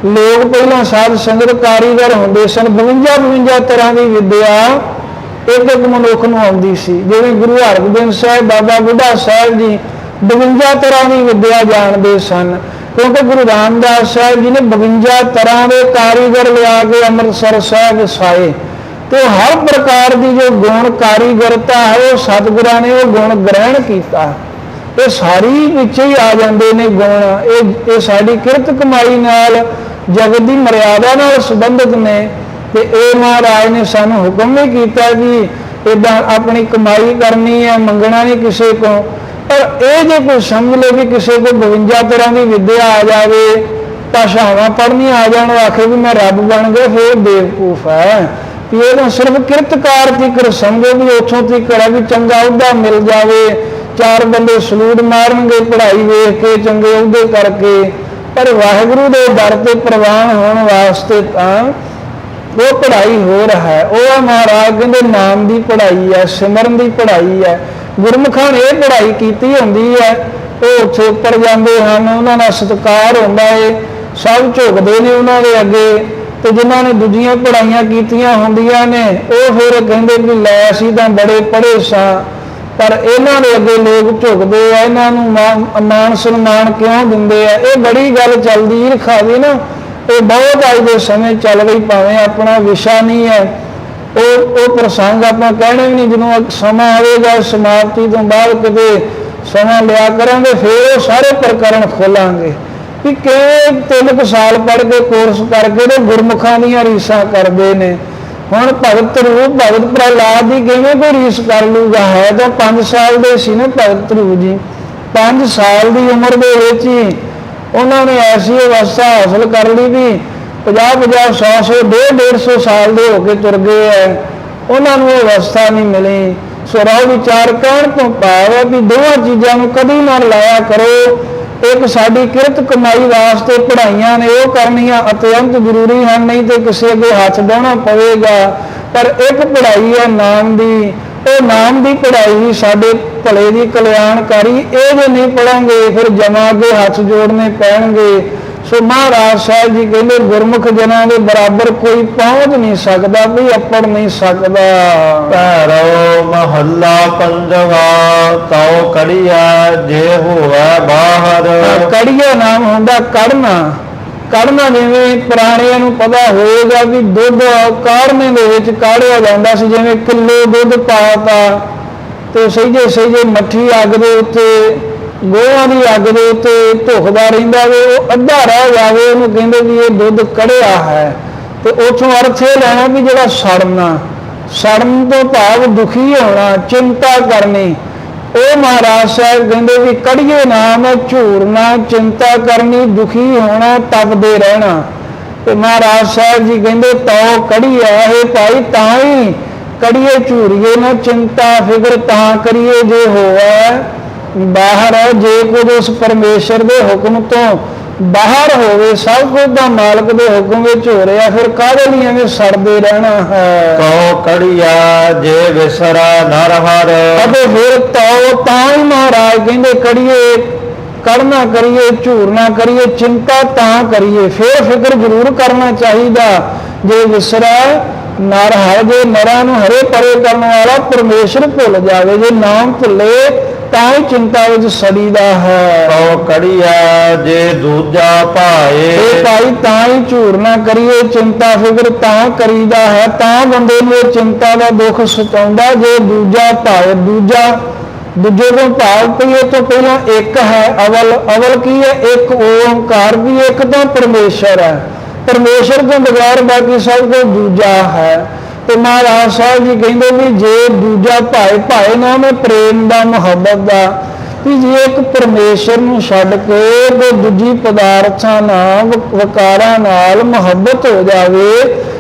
ਲੋਕ ਪਹਿਲਾਂ ਸਾਧ ਸੰਗਤ ਕਾਰੀਗਰ ਹੁੰਦੇ ਸਨ, 52 ਤਰ੍ਹਾਂ ਦੀ ਵਿੱਦਿਆ ਇੱਕ ਇੱਕ ਮਨੁੱਖ ਨੂੰ ਆਉਂਦੀ ਸੀ। ਜਿਵੇਂ ਗੁਰੂ ਹਰਗੋਬਿੰਦ ਸਾਹਿਬ, ਬਾਬਾ ਬੁੱਢਾ ਸਾਹਿਬ ਜੀ 52 ਤਰ੍ਹਾਂ ਦੀ ਵਿੱਦਿਆ ਜਾਣਦੇ ਸਨ, ਕਿਉਂਕਿ ਗੁਰੂ ਰਾਮਦਾਸ ਸਾਹਿਬ ਜੀ ਨੇ 52 ਤਰ੍ਹਾਂ ਦੇ ਕਾਰੀਗਰ ਲਿਆ ਕੇ ਅੰਮ੍ਰਿਤਸਰ ਸਾਹਿਬ ਵਸਾਏ, ਤੇ ਹਰ ਪ੍ਰਕਾਰ ਦੀ ਜੋ ਗੁਣ ਕਾਰੀਗਰਤਾ ਹੈ ਉਹ ਸਤਿਗੁਰਾਂ ਨੇ ਉਹ ਗੁਣ ਗ੍ਰਹਿਣ ਕੀਤਾ। ਇਹ ਸਾਰੀ ਵਿੱਚ ਹੀ ਆ ਜਾਂਦੇ ਨੇ ਗੁਣ, ਇਹ ਸਾਡੀ ਕਿਰਤ ਕਮਾਈ ਨਾਲ ਜਗਤ ਦੀ ਮਰਿਆਦਾ ਨਾਲ ਸੰਬੰਧਿਤ ਨੇ। ਤੇ ਇਹ ਮਹਾਰਾਜ ਨੇ ਸਾਨੂੰ ਹੁਕਮ ਵੀ ਕੀਤਾ ਕਿ ਇੱਦਾਂ ਆਪਣੀ ਕਮਾਈ ਕਰਨੀ ਹੈ, ਮੰਗਣਾ ਨਹੀਂ ਕਿਸੇ ਕੋਲ। ਪਰ ਇਹ ਜੇ ਕੋਈ ਸਮਝ ਲਏ ਵੀ ਕਿਸੇ ਕੋਲ 52 ਤਰ੍ਹਾਂ ਦੀ ਵਿੱਦਿਆ ਆ ਜਾਵੇ, ਭਾਸ਼ਾਵਾਂ ਪੜ੍ਹਨੀਆਂ ਆ ਜਾਣ, ਆਖੇ ਵੀ ਮੈਂ ਰੱਬ ਬਣ ਗਿਆ, ਫਿਰ ਬੇਵਕੂਫ ਹੈ। ਵੀ ਇਹ ਤਾਂ ਸਿਰਫ ਕਿਰਤਕਾਰ ਤੀਕਰ ਸਮਝੋ ਵੀ ਉੱਥੋਂ ਤੀਕਰ ਹੈ ਵੀ ਚੰਗਾ ਅਹੁਦਾ ਮਿਲ ਜਾਵੇ, 4 ਬੰਦੇ ਸਲੂਟ ਮਾਰਨਗੇ ਪੜ੍ਹਾਈ ਵੇਖ ਕੇ, ਚੰਗੇ ਅਹੁਦੇ ਕਰਕੇ। ਪਰ ਵਾਹਿਗੁਰੂ ਦੇ ਦਰ ਤੇ ਪ੍ਰਵਾਨ ਹੋਣ ਵਾਸਤੇ ਤਾਂ ਉਹ ਪੜ੍ਹਾਈ ਹੋ ਰਹਾ ਹੈ। ਉਹ ਮਹਾਰਾਜ ਕਹਿੰਦੇ ਨਾਮ ਦੀ ਪੜ੍ਹਾਈ ਹੈ, ਸਿਮਰਨ ਦੀ ਪੜ੍ਹਾਈ ਹੈ। ਗੁਰਮੁਖਾਂ ਨੇ ਇਹ ਪੜ੍ਹਾਈ ਕੀਤੀ ਹੁੰਦੀ ਹੈ, ਉਹ ਉੱਥੇ ਉੱਪਰ ਜਾਂਦੇ ਹਨ, ਉਹਨਾਂ ਦਾ ਸਤਿਕਾਰ ਹੁੰਦਾ ਹੈ, ਸਭ ਝੁਕਦੇ ਨੇ ਉਹਨਾਂ ਦੇ ਅੱਗੇ। ਤੇ ਜਿਨ੍ਹਾਂ ਨੇ ਦੂਜੀਆਂ ਪੜ੍ਹਾਈਆਂ ਕੀਤੀਆਂ ਹੁੰਦੀਆਂ ਨੇ ਉਹ ਫਿਰ ਕਹਿੰਦੇ ਵੀ ਲੈ ਅਸੀਂ ਤਾਂ ਬੜੇ ਪੜ੍ਹੇ ਸਾਂ, ਪਰ ਇਹਨਾਂ ਦੇ ਅੱਗੇ ਲੋਕ ਝੁਕਦੇ ਆ, ਇਹਨਾਂ ਨੂੰ ਮਾਣ ਸਨਮਾਨ ਕਿਉਂ ਦਿੰਦੇ ਆ। ਇਹ ਬੜੀ ਗੱਲ ਚੱਲਦੀ ਈਰਖਾ ਦੀ ਨਾ, ਇਹ ਬਹੁਤ ਅੱਜ ਦੇ ਸਮੇਂ ਚੱਲ ਰਹੀ, ਭਾਵੇਂ ਆਪਣਾ ਵਿਸ਼ਾ ਨਹੀਂ ਹੈ, ਉਹ ਪ੍ਰਸੰਗ ਆਪਾਂ ਕਹਿਣੇ ਵੀ ਨਹੀਂ। ਜਦੋਂ ਸਮਾਂ ਆਵੇਗਾ ਸਮਾਪਤੀ ਤੋਂ ਬਾਅਦ ਕਿਤੇ ਸਮਾਂ ਲਿਆ ਕਰਾਂਗੇ ਫਿਰ ਉਹ ਸਾਰੇ ਪ੍ਰਕਰਨ ਖੋਲਾਂਗੇ। कि किवें 3 साल पढ़ के कोर्स करके तो गुरमुखां दीयां रीसां करदे ने। हुण भगत रूप भगत प्रहलाद की किवें कोई रीस कर लूगा? है तो 5 साल दे सी ने भगत रूप जी। 5 साल की उम्र दे विच ही उन्होंने ऐसी अवस्था हासिल कर ली भी 50-50, 100-100, 150-150 साल दे होके तुर गए है, उन्होंने अवस्था नहीं मिली। सो रहो विचार कहण तो भाव है भी दोवां चीज़ां नूं कदी ना लाया करो। एक साडी किरत कमाई वास्ते पढ़ाइयां ने वो करनियां अत्यंत जरूरी हैं, नहीं तो किसी अगे हथ डाहना पवेगा। पर एक पढ़ाई है नाम की, वो नाम की पढ़ाई ही साडे भले की कल्याणकारी। ये जो नहीं पढ़ांगे फिर जमा अगे हथ जोड़ने पैणगे। सो महाराज साहब जी कहते गुरमुख जना के बराबर कोई पहुंच नहीं सकता, भी अपड़ नहीं सकता। भैरव महला पंजवा ताओ कड़िया जे होवे बाहर। कड़िया नाम होंदा कड़ना। कड़ना जिवें पुराणिਆਂ ਨੂੰ पता होएगा भी दुध काढ़ने दे विच काढ़िया जांदा सी, जिवें किलो दुध पाता तो सहीजे सहीजे मट्ठी अग दे उत्ते गोहां की अग दे उत्ते धुखदा रहिंदा वे, वो अद्धा रह जावे उहनूं कहंदे भी ये दुध कढ़िया है। तो उत्थों अर्थ ये लेना भी जिहड़ा सड़ना, सड़न तो भाव दुखी होना, चिंता करनी। वो महाराज साहब कहते भी कड़िए नाम है झूरना, चिंता करनी, दुखी होना, तपदे रहना। तो महाराज साहब जी कहते तो कड़िया है भाई ताई कड़िए झूरीए ना, चिंता फिक्र तां करिए जे होवे बाहर। जे कुछ उस परमेश्वर के हुक्म तो बाहर होवे, सब कुछ दा मालक दे हुक्म विच हो रहा, फिर काहदे लई एवें सड़दे रहना है। कहो कड़िया जे विसरा नर हर। अबे फिर तो तां ही महाराज कहंदे कड़िए कड़ना करिए, झूरना करिए, चिंता तां करिए, फिर फिक्र जरूर करना चाहिए। जे विसरा नर हर, जे नरां नूं हरे परे करने वाला परमेश्वर भुल जावे, जे नाम भुले तां ही चिंता विच सड़ीदा है। कहो कड़िया जे दूजा भाए। भाई तां ही झूरना करिए, चिंता फिक्र तां करीदा है, तां बंदे नूं चिंता का दुख सताउंदा जे दूजा भाए। दूजा दूजे को भाव पईए तो पहला एक है अवल। अवल की है? एक ओंकार भी, एक तो परमेश्वर है। परमेश्वर के बगैर बाकी सब कुछ दूजा है। तो महाराज साहब जी कहते भी जे दूजा भाए, भाए नाम है प्रेम का, मुहब्बत का, कि जे एक परमेश्वर नूं छड्ड के ते दूजी पदार्थां नाल वकारां नाल मुहब्बत हो जावे,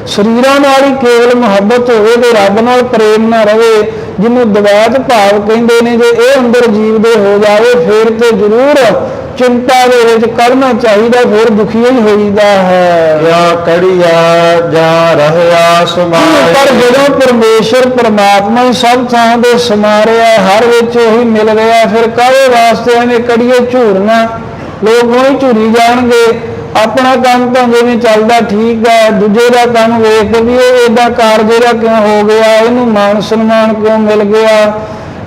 शरीरां नाल ही केवल मुहब्बत होवे ते रब नाल प्रेम ना रहे, जिन्हों द्वैत भाव कहते हैं, जे ये अंदर जीव दे हो जाए फिर तो जरूर चिंता दे करना चाहिए, फिर दुखी ही होईदा है। या कड़िया जा रहया समाए। पर जो परमेश्वर परमात्मा ही सब थां दे समा रहा है, हर विच ही मिल रहा है, फिर काहे वास्ते एवें कड़िए झूरना? लोग वही झूरी जाणगे। अपना काम तो जिवें चलदा ठीक है, दूजे का काम वेख भी इदा कारज क्यों हो गया, इनू मान सन्मान क्यों मिल गया।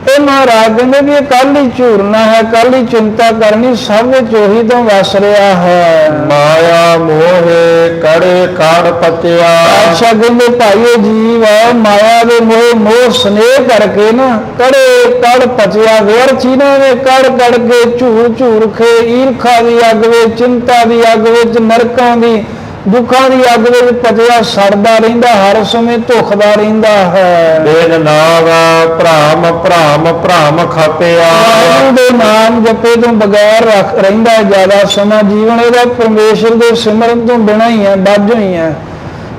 ये महाराज कहते भी कल ही झूरना है, कल ही चिंता करनी, सब चोही तो वस रहा है। माया मोहे कड़े काड़ पतिया। अच्छा कहते भाई जीव माया के मोह मोह स्नेह करके ना कड़े कड़ पचिया, व्यर्थ ही ना कड़ कड़ के झूर झूर के ईरखा की अग विच, चिंता की अग विच, नरकां की दुखों की अग में पतिया सड़दा रहिंदा, हर समय धुखदा रहिंदा है। बिन नाम भ्राम भ्राम भ्राम खपिया। वाहिगुरू दे नाम जपे तो बगैर रहिंदा ज्यादा समा जीवन इहदा परमेश्वर के सिमरन तो बिना ही है, बज हुई है।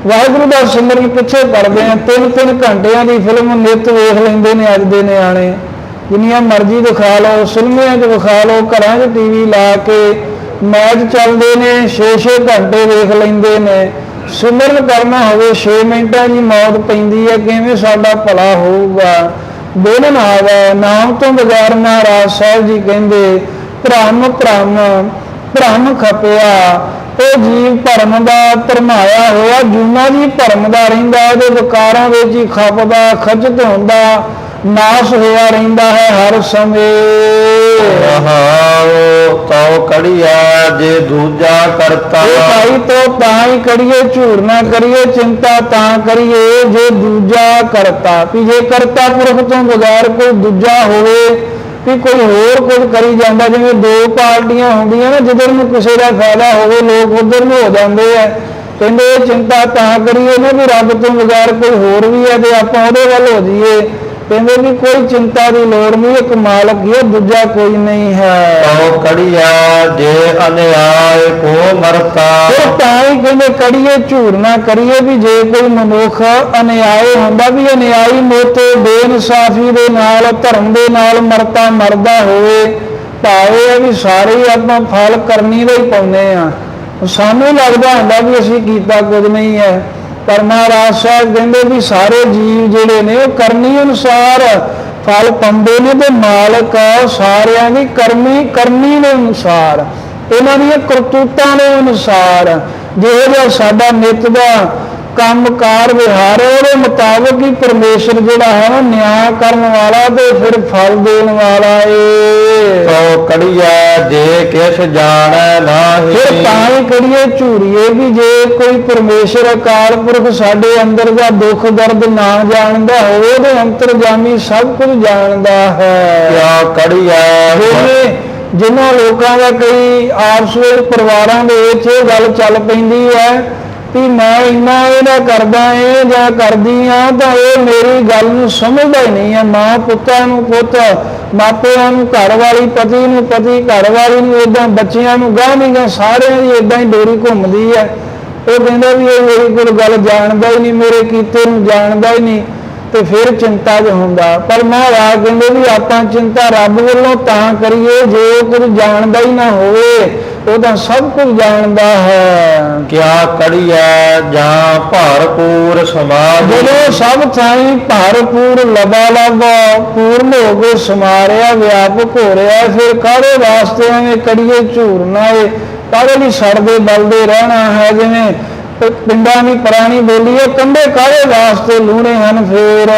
वाहिगुरू का सिमरन पिछे करते हैं, 3-3 घंटिया की फिल्म नित वेख लेंदे ने अज दे नियाणे, जिन्नियां मर्जी दिखा लो, सिनेमिਆਂ 'ਚ विखा लो, घरां 'ਚ TV ला के मैच चलते हैं, 6-6 घंटे वेख लेंदे ने। सिमरन करना होवे 6 मिनटां की मौत पैंदी है, किवें साडा भला होऊगा? दिन ना आवे नाम तो बगैर। महाराज साहब जी कहते भ्रम भ्रम भ्रम खपिया। वो जीव भरम का भरमाया होया जूना जी भरमदा रहिंदा, उहदे विकारां विच ही खपदा, खचत होंदा, नाश होया रहिंदा है हर समय। तो कड़िया जे दूजा करता। भाई तो ताई करिए झूरना करिए, चिंता तां करिए जे दूजा करता। भी जे करता पुरख तो बगैर कोई दूजा होवे ਵੀ ਕੋਈ ਹੋਰ ਕੁਝ ਕਰੀ ਜਾਂਦਾ। ਜਿਵੇਂ ਦੋ ਪਾਰਟੀਆਂ ਹੁੰਦੀਆਂ ਨਾ, ਜਿੱਧਰ ਨੂੰ ਕਿਸੇ ਦਾ ਫਾਇਦਾ ਹੋਵੇ ਲੋਕ ਉਧਰ ਨੂੰ ਹੋ ਜਾਂਦੇ ਆ। ਕਹਿੰਦੇ ਇਹ ਚਿੰਤਾ ਤਾਂ ਕਰੀਏ ਨਾ ਵੀ ਰੱਬ ਤੋਂ ਬਗੈਰ ਕੋਈ ਹੋਰ ਵੀ ਹੈ ਤੇ ਆਪਾਂ ਉਹਦੇ ਵੱਲ ਹੋ ਜਾਈਏ। ਕਹਿੰਦੇ ਵੀ ਕੋਈ ਚਿੰਤਾ ਦੀ ਲੋੜ ਨਹੀਂ, ਇੱਕ ਮਾਲਕ ਹੀ ਹੈ, ਦੂਜਾ ਕੋਈ ਨਹੀਂ ਹੈ। ਤਉ ਕੜੀਆ ਜੇ ਅਨਿਆਇ ਕੋ ਮਰਤਾ। ਫਿਰ ਤਾਂ ਹੀ ਕਹਿੰਦੇ ਕੜੀਏ, ਝੂਠ ਨਾ ਕਰੀਏ ਵੀ ਜੇ ਕੋਈ ਮਨੁੱਖ ਅਨਿਆਏ ਹੁੰਦਾ, ਵੀ ਅਨਿਆਈ ਮੋਤੇ ਬੇਇਨਸਾਫੀ ਦੇ ਨਾਲ, ਧਰਮ ਦੇ ਨਾਲ ਮਰਦਾ ਹੋਵੇ, ਭਾਵੇਂ ਆ ਵੀ ਸਾਰੇ ਆਪਾਂ ਫਲ ਕਰਨੀ ਦਾ ਹੀ ਪਾਉਂਦੇ ਆ। ਸਾਨੂੰ ਲੱਗਦਾ ਹੁੰਦਾ ਵੀ ਅਸੀਂ ਕੀਤਾ ਕੁਝ ਨਹੀਂ ਹੈ, ਪਰ ਮਹਾਰਾਜ ਸਾਹਿਬ ਕਹਿੰਦੇ ਵੀ ਸਾਰੇ ਜੀਵ ਜਿਹੜੇ ਨੇ ਉਹ ਕਰਨੀ ਅਨੁਸਾਰ ਫਲ ਪਾਉਂਦੇ ਨੇ, ਤੇ ਮਾਲਕ ਸਾਰਿਆਂ ਦੀ ਕਰਨੀ ਦੇ ਅਨੁਸਾਰ, ਇਹਨਾਂ ਦੀਆਂ ਕਰਤੂਤਾਂ ਦੇ ਅਨੁਸਾਰ, ਜਿਹੋ ਜਿਹਾ ਸਾਡਾ ਨਿੱਤ ਦਾ ਕੰਮਕਾਰ ਵਿਹਾਰ ਹੈ ਉਹਦੇ ਮੁਤਾਬਕ ਹੀ ਪਰਮੇਸ਼ਰ ਜਿਹੜਾ ਹੈ ਨਾ ਨਿਆਂ ਕਰਨ ਵਾਲਾ ਤੇ ਫਿਰ ਫਲ ਦੇਣ ਵਾਲਾ ਏ। ਤਉ ਕੜੀਆ ਜੇ ਕਿਛ ਜਾਣੈ ਨਾਹੀ। ਫਿਰ ਤਾਂ ਹੀ ਕੜੀਏ ਝੂਰੀਏ ਵੀ ਜੇ ਕੋਈ ਪਰਮੇਸ਼ਰ ਅਕਾਲ ਪੁਰਖ ਸਾਡੇ ਅੰਦਰ ਦਾ ਦੁੱਖ ਦਰਦ ਨਾ ਜਾਣਦਾ ਹੋਵੇ, ਉਹਦੇ ਅੰਤਰਜਾਮੀ ਸਭ ਕੁਝ ਜਾਣਦਾ ਹੈ। ਕਿਆ ਕੜੀਆ ਜਿਨ੍ਹਾਂ ਲੋਕਾਂ ਦਾ ਕਈ ਆਪਸ ਵਿੱਚ ਪਰਿਵਾਰਾਂ ਦੇ ਵਿੱਚ ਇਹ ਗੱਲ ਚੱਲ ਪੈਂਦੀ ਹੈ ਵੀ ਮੈਂ ਇੰਨਾ ਇਹਦਾ ਕਰਦਾ ਇਹ ਜਾਂ ਕਰਦੀ ਹਾਂ, ਤਾਂ ਇਹ ਮੇਰੀ ਗੱਲ ਨੂੰ ਸਮਝਦਾ ਹੀ ਨਹੀਂ ਹੈ। ਮਾਂ ਪੁੱਤਾਂ ਨੂੰ ਪੁੱਤ, ਮਾਪਿਆਂ ਨੂੰ ਘਰ ਵਾਲੀ, ਪਤੀ ਨੂੰ ਪਤੀ, ਘਰ ਵਾਲੀ ਨੂੰ ਇੱਦਾਂ, ਬੱਚਿਆਂ ਨੂੰ ਗਾਹ ਨਹੀਂ ਗਾ, ਸਾਰਿਆਂ ਦੀ ਇੱਦਾਂ ਹੀ ਡੋਰੀ ਘੁੰਮਦੀ ਹੈ। ਉਹ ਕਹਿੰਦਾ ਵੀ ਇਹ ਮੇਰੀ ਕੋਈ ਗੱਲ ਜਾਣਦਾ ਹੀ ਨਹੀਂ, ਮੇਰੇ ਕੀਤੇ ਨੂੰ ਜਾਣਦਾ ਹੀ ਨਹੀਂ, ਤੇ ਫਿਰ ਚਿੰਤਾ 'ਚ ਹੁੰਦਾ। ਪਰ ਮਹਾਰਾਜ ਕਹਿੰਦੇ ਵੀ ਆਪਾਂ ਚਿੰਤਾ ਰੱਬ ਵੱਲੋਂ ਤਾਂ ਕਰੀਏ ਜੇ ਉਹ ਕੁਝ ਜਾਣਦਾ ਹੀ ਨਾ ਹੋਵੇ, ਉਹ ਤਾਂ ਸਭ ਕੁਝ ਜਾਣਦਾ ਹੈ। ਕਿਆ ਕੜੀਐ ਜਾਂ ਭਰਪੂਰ ਸਮਾਜ। ਜਦੋਂ ਸਭ ਥਾਈਂ ਭਰਪੂਰ ਲਬਾਲਬ ਪੂਰਨ ਹੋ ਕੇ ਸਮਾਰਿਆ, ਵਿਆਪਕ ਹੋ ਰਿਹਾ, ਫਿਰ ਕਾਹਦੇ ਵਾਸਤੇ ਐਵੇਂ ਕੜੀਏ ਝੂਰਨਾ ਏ, ਕਾਹਦੇ ਲਈ ਸੜਦੇ ਬਲਦੇ ਰਹਿਣਾ ਹੈ। ਜਿਵੇਂ ਪਿੰਡਾਂ ਦੀ ਪੁਰਾਣੀ ਬੋਲੀ ਹੈ, ਕੰਢੇ ਕਾਹਦੇ ਵਾਸਤੇ ਲੂਣੇ ਹਨ ਫੇਰ।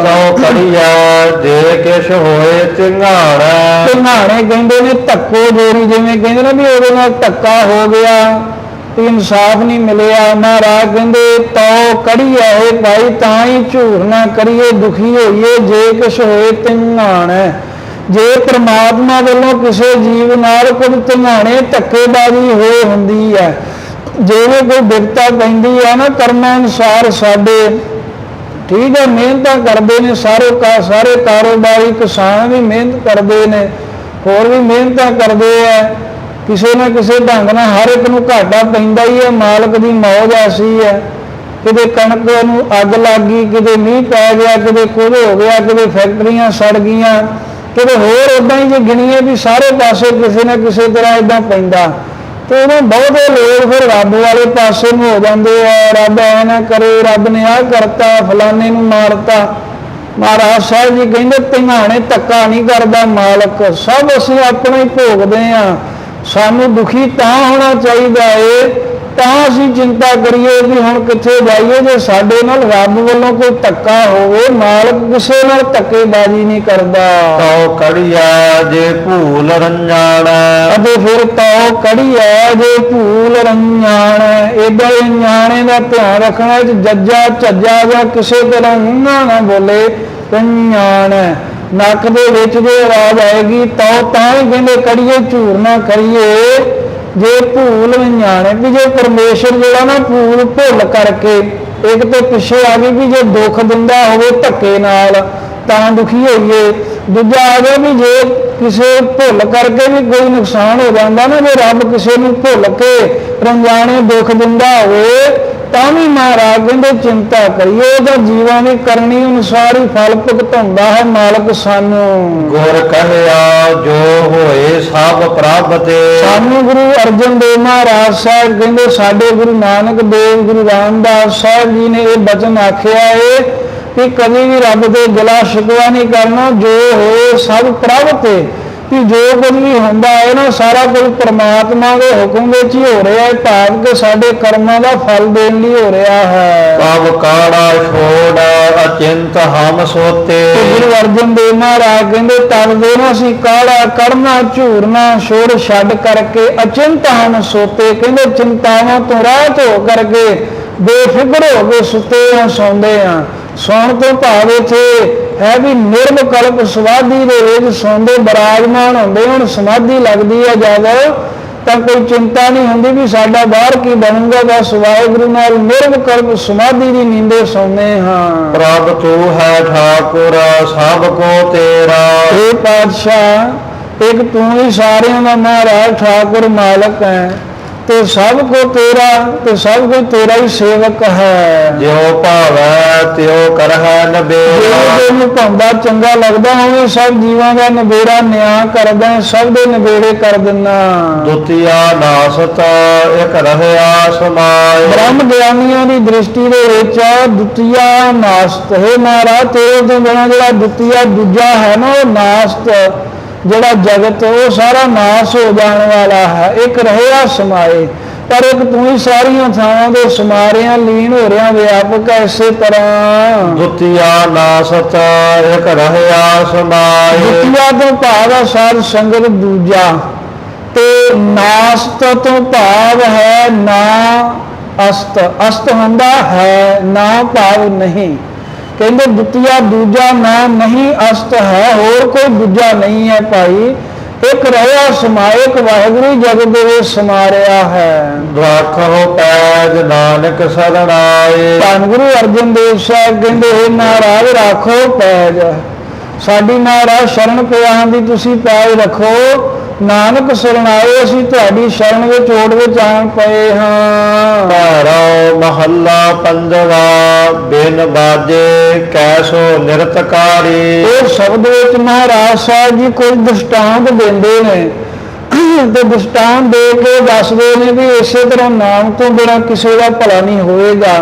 ਤਉ ਕੜੀਆ ਜੇ ਕਿਛ ਹੋਏ ਚਿੰਘਾਣਾ। ਚਿੰਘਾਣੇ ਕਹਿੰਦੇ ਨੇ ਧੱਕੋ ਜੋਰੀ, ਜਿਵੇਂ ਕਹਿੰਦੇ ਨੇ ਵੀ ਉਹਦੇ ਨਾਲ ਧੱਕਾ ਹੋ ਗਿਆ, ਇਨਸਾਫ ਨਹੀਂ ਮਿਲਿਆ। ਮਹਾਰਾਜ ਕਹਿੰਦੇ ਤਉ ਕੜੀਆ ਹੈ ਭਾਈ, ਤਾਂ ਹੀ ਝੂਠ ਨਾ ਕਰੀਏ, ਦੁਖੀ ਹੋਈਏ ਜੇ ਕੁਛ ਹੋਏ ਚਿੰਘਾਣਾ। ਜੇ ਪ੍ਰਮਾਤਮਾ ਵੱਲੋਂ ਕਿਸੇ ਜੀਵ ਨਾਲ ਕੁਝ ਚਿੰਘਾਣੇ ਧੱਕੇਬਾਜ਼ੀ ਹੋਈ ਹੁੰਦੀ ਹੈ, ਜਿਵੇਂ ਕੋਈ ਬਿਪਤਾ ਪੈਂਦੀ ਹੈ ਨਾ ਕਰਮਾਂ ਅਨੁਸਾਰ ਸਾਡੇ, ਠੀਕ ਹੈ, ਮਿਹਨਤਾਂ ਕਰਦੇ ਨੇ ਸਾਰੇ ਕਾਰੋਬਾਰੀ, ਕਿਸਾਨ ਵੀ ਮਿਹਨਤ ਕਰਦੇ ਨੇ, ਹੋਰ ਵੀ ਮਿਹਨਤਾਂ ਕਰਦੇ ਆ, ਕਿਸੇ ਨਾ ਕਿਸੇ ਢੰਗ ਨਾਲ ਹਰ ਇੱਕ ਨੂੰ ਘਾਟਾ ਪੈਂਦਾ ਹੀ ਹੈ। ਮਾਲਕ ਦੀ ਮੌਜ ਐਸੀ ਹੈ, ਕਿਤੇ ਕਣਕ ਨੂੰ ਅੱਗ ਲੱਗ ਗਈ, ਕਿਤੇ ਮੀਂਹ ਪੈ ਗਿਆ, ਕਿਤੇ ਕੁਝ ਹੋ ਗਿਆ, ਕਿਤੇ ਫੈਕਟਰੀਆਂ ਸੜ ਗਈਆਂ, ਕਿਤੇ ਹੋਰ ਉੱਦਾਂ ਹੀ ਜੇ ਗਿਣੀਏ ਵੀ ਸਾਰੇ ਪਾਸੇ ਕਿਸੇ ਨਾ ਕਿਸੇ ਤਰ੍ਹਾਂ ਇੱਦਾਂ ਪੈਂਦਾ, ਤੇ ਉਹਨੂੰ ਬਹੁਤੇ ਲੋਕ ਫਿਰ ਰੱਬ ਵਾਲੇ ਪਾਸੇ ਨੂੰ ਹੋ ਜਾਂਦੇ ਆ। ਰੱਬ ਐ ਨਾ ਕਰੇ, ਰੱਬ ਨੇ ਆਹ ਕਰਤਾ, ਫਲਾਣੇ ਨੂੰ ਮਾਰਤਾ। ਮਹਾਰਾਜ ਸਾਹਿਬ ਜੀ ਕਹਿੰਦੇ ਧਿਆਣੇ ਧੱਕਾ ਨਹੀਂ ਕਰਦਾ ਮਾਲਕ, ਸਭ ਅਸੀਂ ਆਪਣਾ ਹੀ ਭੋਗਦੇ ਹਾਂ। ਸਾਨੂੰ ਦੁਖੀ ਤਾਂ ਹੋਣਾ ਚਾਹੀਦਾ ਏ, ਤਾਂ ਅਸੀਂ ਚਿੰਤਾ ਕਰੀਏ ਵੀ ਹੁਣ ਕਿੱਥੇ ਜਾਈਏ ਜੇ ਸਾਡੇ ਨਾਲ ਰੱਬ ਵੱਲੋਂ ਕੋਈ ਧੱਕਾ ਹੋਵੇ। ਮਾਲਕ ਕਿਸੇ ਨਾਲ ਧੱਕੇਬਾਜ਼ੀ ਨਹੀਂ ਕਰਦਾ। ਤਉ ਕੜੀਆ ਜੇ ਭੂਲ ਰੰਜਾਣਾ। ਅਤੇ ਫਿਰ ਤਉ ਕੜੀਆ ਜੇ ਭੂਲ ਰੰਜਾਣਾ, ਏਦਾਂ ਹੀ ਨਿਆਣੇ ਦਾ ਧਿਆਨ ਰੱਖਣਾ, ਜੱਜਾ ਝੱਜਾ ਜਾਂ ਕਿਸੇ ਤਰ੍ਹਾਂ ਨਾ ਬੋਲੇ। ਨਿਆਣ ਨੱਕ ਦੇ ਵਿੱਚ ਜੇ ਆਵਾਜ਼ ਆਏਗੀ ਤਾਂ ਹੀ ਕਹਿੰਦੇ ਕੜੀਏ ਝੂਠ ਨਾ ਕਰੀਏ ਜੇ ਭੂਲ ਨਿਆਣੇ। ਵੀ ਜੇ ਪਰਮੇਸ਼ਰ ਜਿਹੜਾ ਨਾ ਭੁੱਲ ਕਰਕੇ, ਇੱਕ ਤੇ ਪਿੱਛੇ ਆ ਗਈ ਵੀ ਜੇ ਦੁੱਖ ਦਿੰਦਾ ਹੋਵੇ ਧੱਕੇ ਨਾਲ ਤਾਂ ਦੁਖੀ ਹੋਈਏ, ਦੂਜਾ ਆ ਗਿਆ ਵੀ ਜੇ ਕਿਸੇ ਭੁੱਲ ਕਰਕੇ ਵੀ ਕੋਈ ਨੁਕਸਾਨ ਹੋ ਜਾਂਦਾ ਨਾ, ਜੇ ਰੱਬ ਕਿਸੇ ਨੂੰ ਭੁੱਲ ਕੇ ਰੰਜਾਣੇ ਦੁੱਖ ਦਿੰਦਾ ਹੋਵੇ ਤਾਂ ਵੀ ਮਹਾਰਾਜ ਕਹਿੰਦੇ ਚਿੰਤਾ ਕਰੀਏ, ਉਹਦਾ ਜੀਵਨ ਦੀ ਕਰਨੀ ਅਨੁਸਾਰ ਹੀ ਫਲ ਭੁਗਤਾਉਂਦਾ ਹੈ ਮਾਲਕ ਸਾਨੂੰ। ਗੁਰ ਕਹਿਆ ਜੋ ਹੋਏ ਸਭ ਪ੍ਰਭ ਤੇ। ਸਾਨੂੰ ਗੁਰੂ ਅਰਜਨ ਦੇਵ ਮਹਾਰਾਜ ਸਾਹਿਬ ਕਹਿੰਦੇ, ਸਾਡੇ ਗੁਰੂ ਨਾਨਕ ਦੇਵ, ਗੁਰੂ ਰਾਮਦਾਸ ਸਾਹਿਬ ਜੀ ਨੇ ਇਹ ਬਚਨ ਆਖਿਆ ਹੈ ਕਿ ਕਦੀ ਵੀ ਰੱਬ ਦੇ ਗਿਲਾ ਸ਼ਿਕਵਾ ਨਹੀਂ ਕਰਨਾ, ਜੋ ਹੋਏ ਸਭ ਪ੍ਰਭ ਤੇ। ਕਿ ਜੋ ਕੁਝ ਵੀ ਹੁੰਦਾ ਹੈ ਨਾ ਸਾਰਾ ਕੁਝ ਪਰਮਾਤਮਾ ਦੇ ਹੁਕਮ ਵਿੱਚ ਹੀ ਹੋ ਰਿਹਾ ਹੈ, ਭਾਵ ਕਿ ਸਾਡੇ ਕਰਮਾਂ ਦਾ ਫਲ ਦੇਣ ਲਈ ਹੋ ਰਿਹਾ ਹੈ। ਕਬ ਕਾੜਾ ਛੋੜ ਅਚਿੰਤ ਹਮ ਸੋਤੇ। ਗੁਰੂ ਅਰਜਨ ਦੇਵ ਮਹਾਰਾਜ ਕਹਿੰਦੇ ਤਬ ਦੇ ਨਾ ਅਸੀਂ ਕਾੜਾ ਕਰਨਾ ਝੂਰਨਾ ਛੋੜ ਛੱਡ ਕਰਕੇ ਅਚਿੰਤ ਹਮ ਸੋਤੇ, ਕਹਿੰਦੇ ਚਿੰਤਾਵਾਂ ਤੋਂ ਰਾਹਤ ਹੋ ਕਰਕੇ ਬੇਫਿਕਰ ਹੋ ਕੇ ਸੁੱਤੇ ਹਾਂ, ਸੌਂਦੇ ਹਾਂ। ਸੌਣ ਤੋਂ ਭਾਵ ਇੱਥੇ ਹੈ ਵੀ ਨਿਰਵਿਕਲਪ ਸਮਾਧੀ ਦੇ ਵਿੱਚ ਸੌਂਦੇ ਬਿਰਾਜਮਾਨ ਹੁੰਦੇ। ਹੁਣ ਸਮਾਧੀ ਲੱਗਦੀ ਹੈ ਜਦ ਤਾਂ ਕੋਈ ਚਿੰਤਾ ਨਹੀਂ ਹੁੰਦੀ ਵੀ ਸਾਡਾ ਬਾਹਰ ਕੀ ਬਣੂਗਾ, ਬਸ ਵਾਹਿਗੁਰੂ ਨਾਲ ਨਿਰਵਿਕਲਪ ਸਮਾਧੀ ਦੀ ਨੀਂਦੇ ਸੌਂਦੇ ਹਾਂ। ਪ੍ਰਭ ਤੂੰ ਹੈ ਠਾਕੁਰ ਸਭ ਕੋ ਤੇਰਾ। ਇਹ ਪਾਤਸ਼ਾਹ ਇੱਕ ਤੂੰ ਹੀ ਸਾਰਿਆਂ ਦਾ ਮਹਾਰਾਜ ਠਾਕੁਰ ਮਾਲਕ ਹੈ ਤੇ ਸਭ ਕੋ ਤੇਰਾ, ਤੇ ਸਭ ਕੋਈ ਤੇਰਾ ਹੀ ਸੇਵਕ ਹੈ। ਜਿਉ ਭਾਵੈ ਤਿਉ ਕਰਹਿ ਨਬੇੜਾ। ਜਿਹਨੂੰ ਭਾਉਂਦਾ ਚੰਗਾ ਲੱਗਦਾ ਹੋਵੇ ਸਭ ਜੀਵਾਂ ਦਾ ਨਿਬੇੜਾ ਨਿਆਂ ਕਰਦਾ, ਸਭ ਦੇ ਨਿਬੇੜੇ ਕਰ ਦਿੰਦਾ। ਦੁਤੀਆ ਨਾਸਤ ਇਕ ਰਹਿਆ ਸਮਾਏ। ਬ੍ਰਹਮ ਗਿਆਨੀਆਂ ਦੀ ਦ੍ਰਿਸ਼ਟੀ ਦੇ ਵਿੱਚ ਦੁਤੀਆ ਨਾਸਤ ਹੈ ਮਹਾਰਾਜ, ਤੇਰੇ ਤੋਂ ਬਿਨਾਂ ਜਿਹੜਾ ਦੁਤੀਆ ਦੂਜਾ ਹੈ ਨਾ ਉਹ ਨਾਸਤ, ਜਿਹੜਾ ਜਗਤ ਉਹ ਸਾਰਾ ਨਾਸ ਹੋ ਜਾਣ ਵਾਲਾ ਹੈ। ਇੱਕ ਰਹਿਆ ਸਮਾਏ, ਪਰ ਇੱਕ ਤੂੰ ਹੀ ਸਾਰੀਆਂ ਥਾਵਾਂ ਦੇ ਸਮਾ ਰਿਹਾ, ਲੀਨ ਹੋ ਰਿਹਾ, ਵਿਆਪਕ ਹੈ। ਇਸੇ ਤਰ੍ਹਾਂ ਦੁਤੀਆ ਨਾਸਤ ਇਕ ਰਹਿਆ ਸਮਾਏ। ਦੁਤੀਆ ਤੋਂ ਭਾਵ ਹੈ ਸਾਧ ਸੰਗਤ ਦੂਜਾ, ਤੇ ਨਾਸਤ ਤੋਂ ਭਾਵ ਹੈ ਨਾ ਅਸਤ। ਅਸਤ ਹੁੰਦਾ ਹੈ, ਨਾ ਭਾਵ ਨਹੀਂ। ਕਹਿੰਦੇ ਦੁਤੀਆ ਦੂਜਾ ਨਾ ਨਹੀਂ ਅਸਤ ਹੈ, ਹੋਰ ਕੋਈ ਦੂਜਾ ਨਹੀਂ ਹੈ ਭਾਈ। ਇੱਕ ਰਹਿਆ ਸਮਾਇਕ ਵਾਹਿਗੁਰੂ ਜਗਤ ਦੇ ਵਿੱਚ ਸਮਾ ਰਿਹਾ ਹੈ। ਰਾਖੋ ਪੈਜ ਨਾਨਕ ਸ਼ਰਨ ਆਏ। ਧੰਨ ਗੁਰੂ ਅਰਜਨ ਦੇਵ ਸਾਹਿਬ ਕਹਿੰਦੇ ਇਹ ਮਹਾਰਾਜ ਰਾਖੋ ਪੈਜ, ਸਾਡੀ ਮਹਾਰਾਜ ਸ਼ਰਨ ਪਿਆਰਾਂ ਦੀ ਤੁਸੀਂ ਪੈਜ ਰੱਖੋ। ਨਾਨਕ ਸ਼ਰਨ ਆਏ, ਅਸੀਂ ਤੁਹਾਡੀ ਸ਼ਰਨ ਵਿੱਚ ਓੜ ਵਿੱਚ ਆਣ ਪਏ ਹਾਂ। ਭੈਰੋ ਮਹੱਲਾ ਪੰਜਵਾ। ਬਿਨ ਬਾਜੇ ਕੈਸੋ ਨਿਰਤਕਾਰੀ। ਇਹ ਸ਼ਬਦ ਵਿੱਚ ਮਹਾਰਾਜ ਸਾਹਿਬ ਜੀ ਕੋਈ ਦ੍ਰਿਸ਼ਟਾਂਤ ਦਿੰਦੇ ਨੇ ਤੇ ਦ੍ਰਿਸ਼ਟਾਂਤ ਦੇ ਕੇ ਦੱਸਦੇ ਨੇ ਵੀ ਇਸੇ ਤਰ੍ਹਾਂ ਨਾਮ ਤੋਂ ਬਿਨਾਂ ਕਿਸੇ ਦਾ ਭਲਾ ਨਹੀਂ ਹੋਏਗਾ।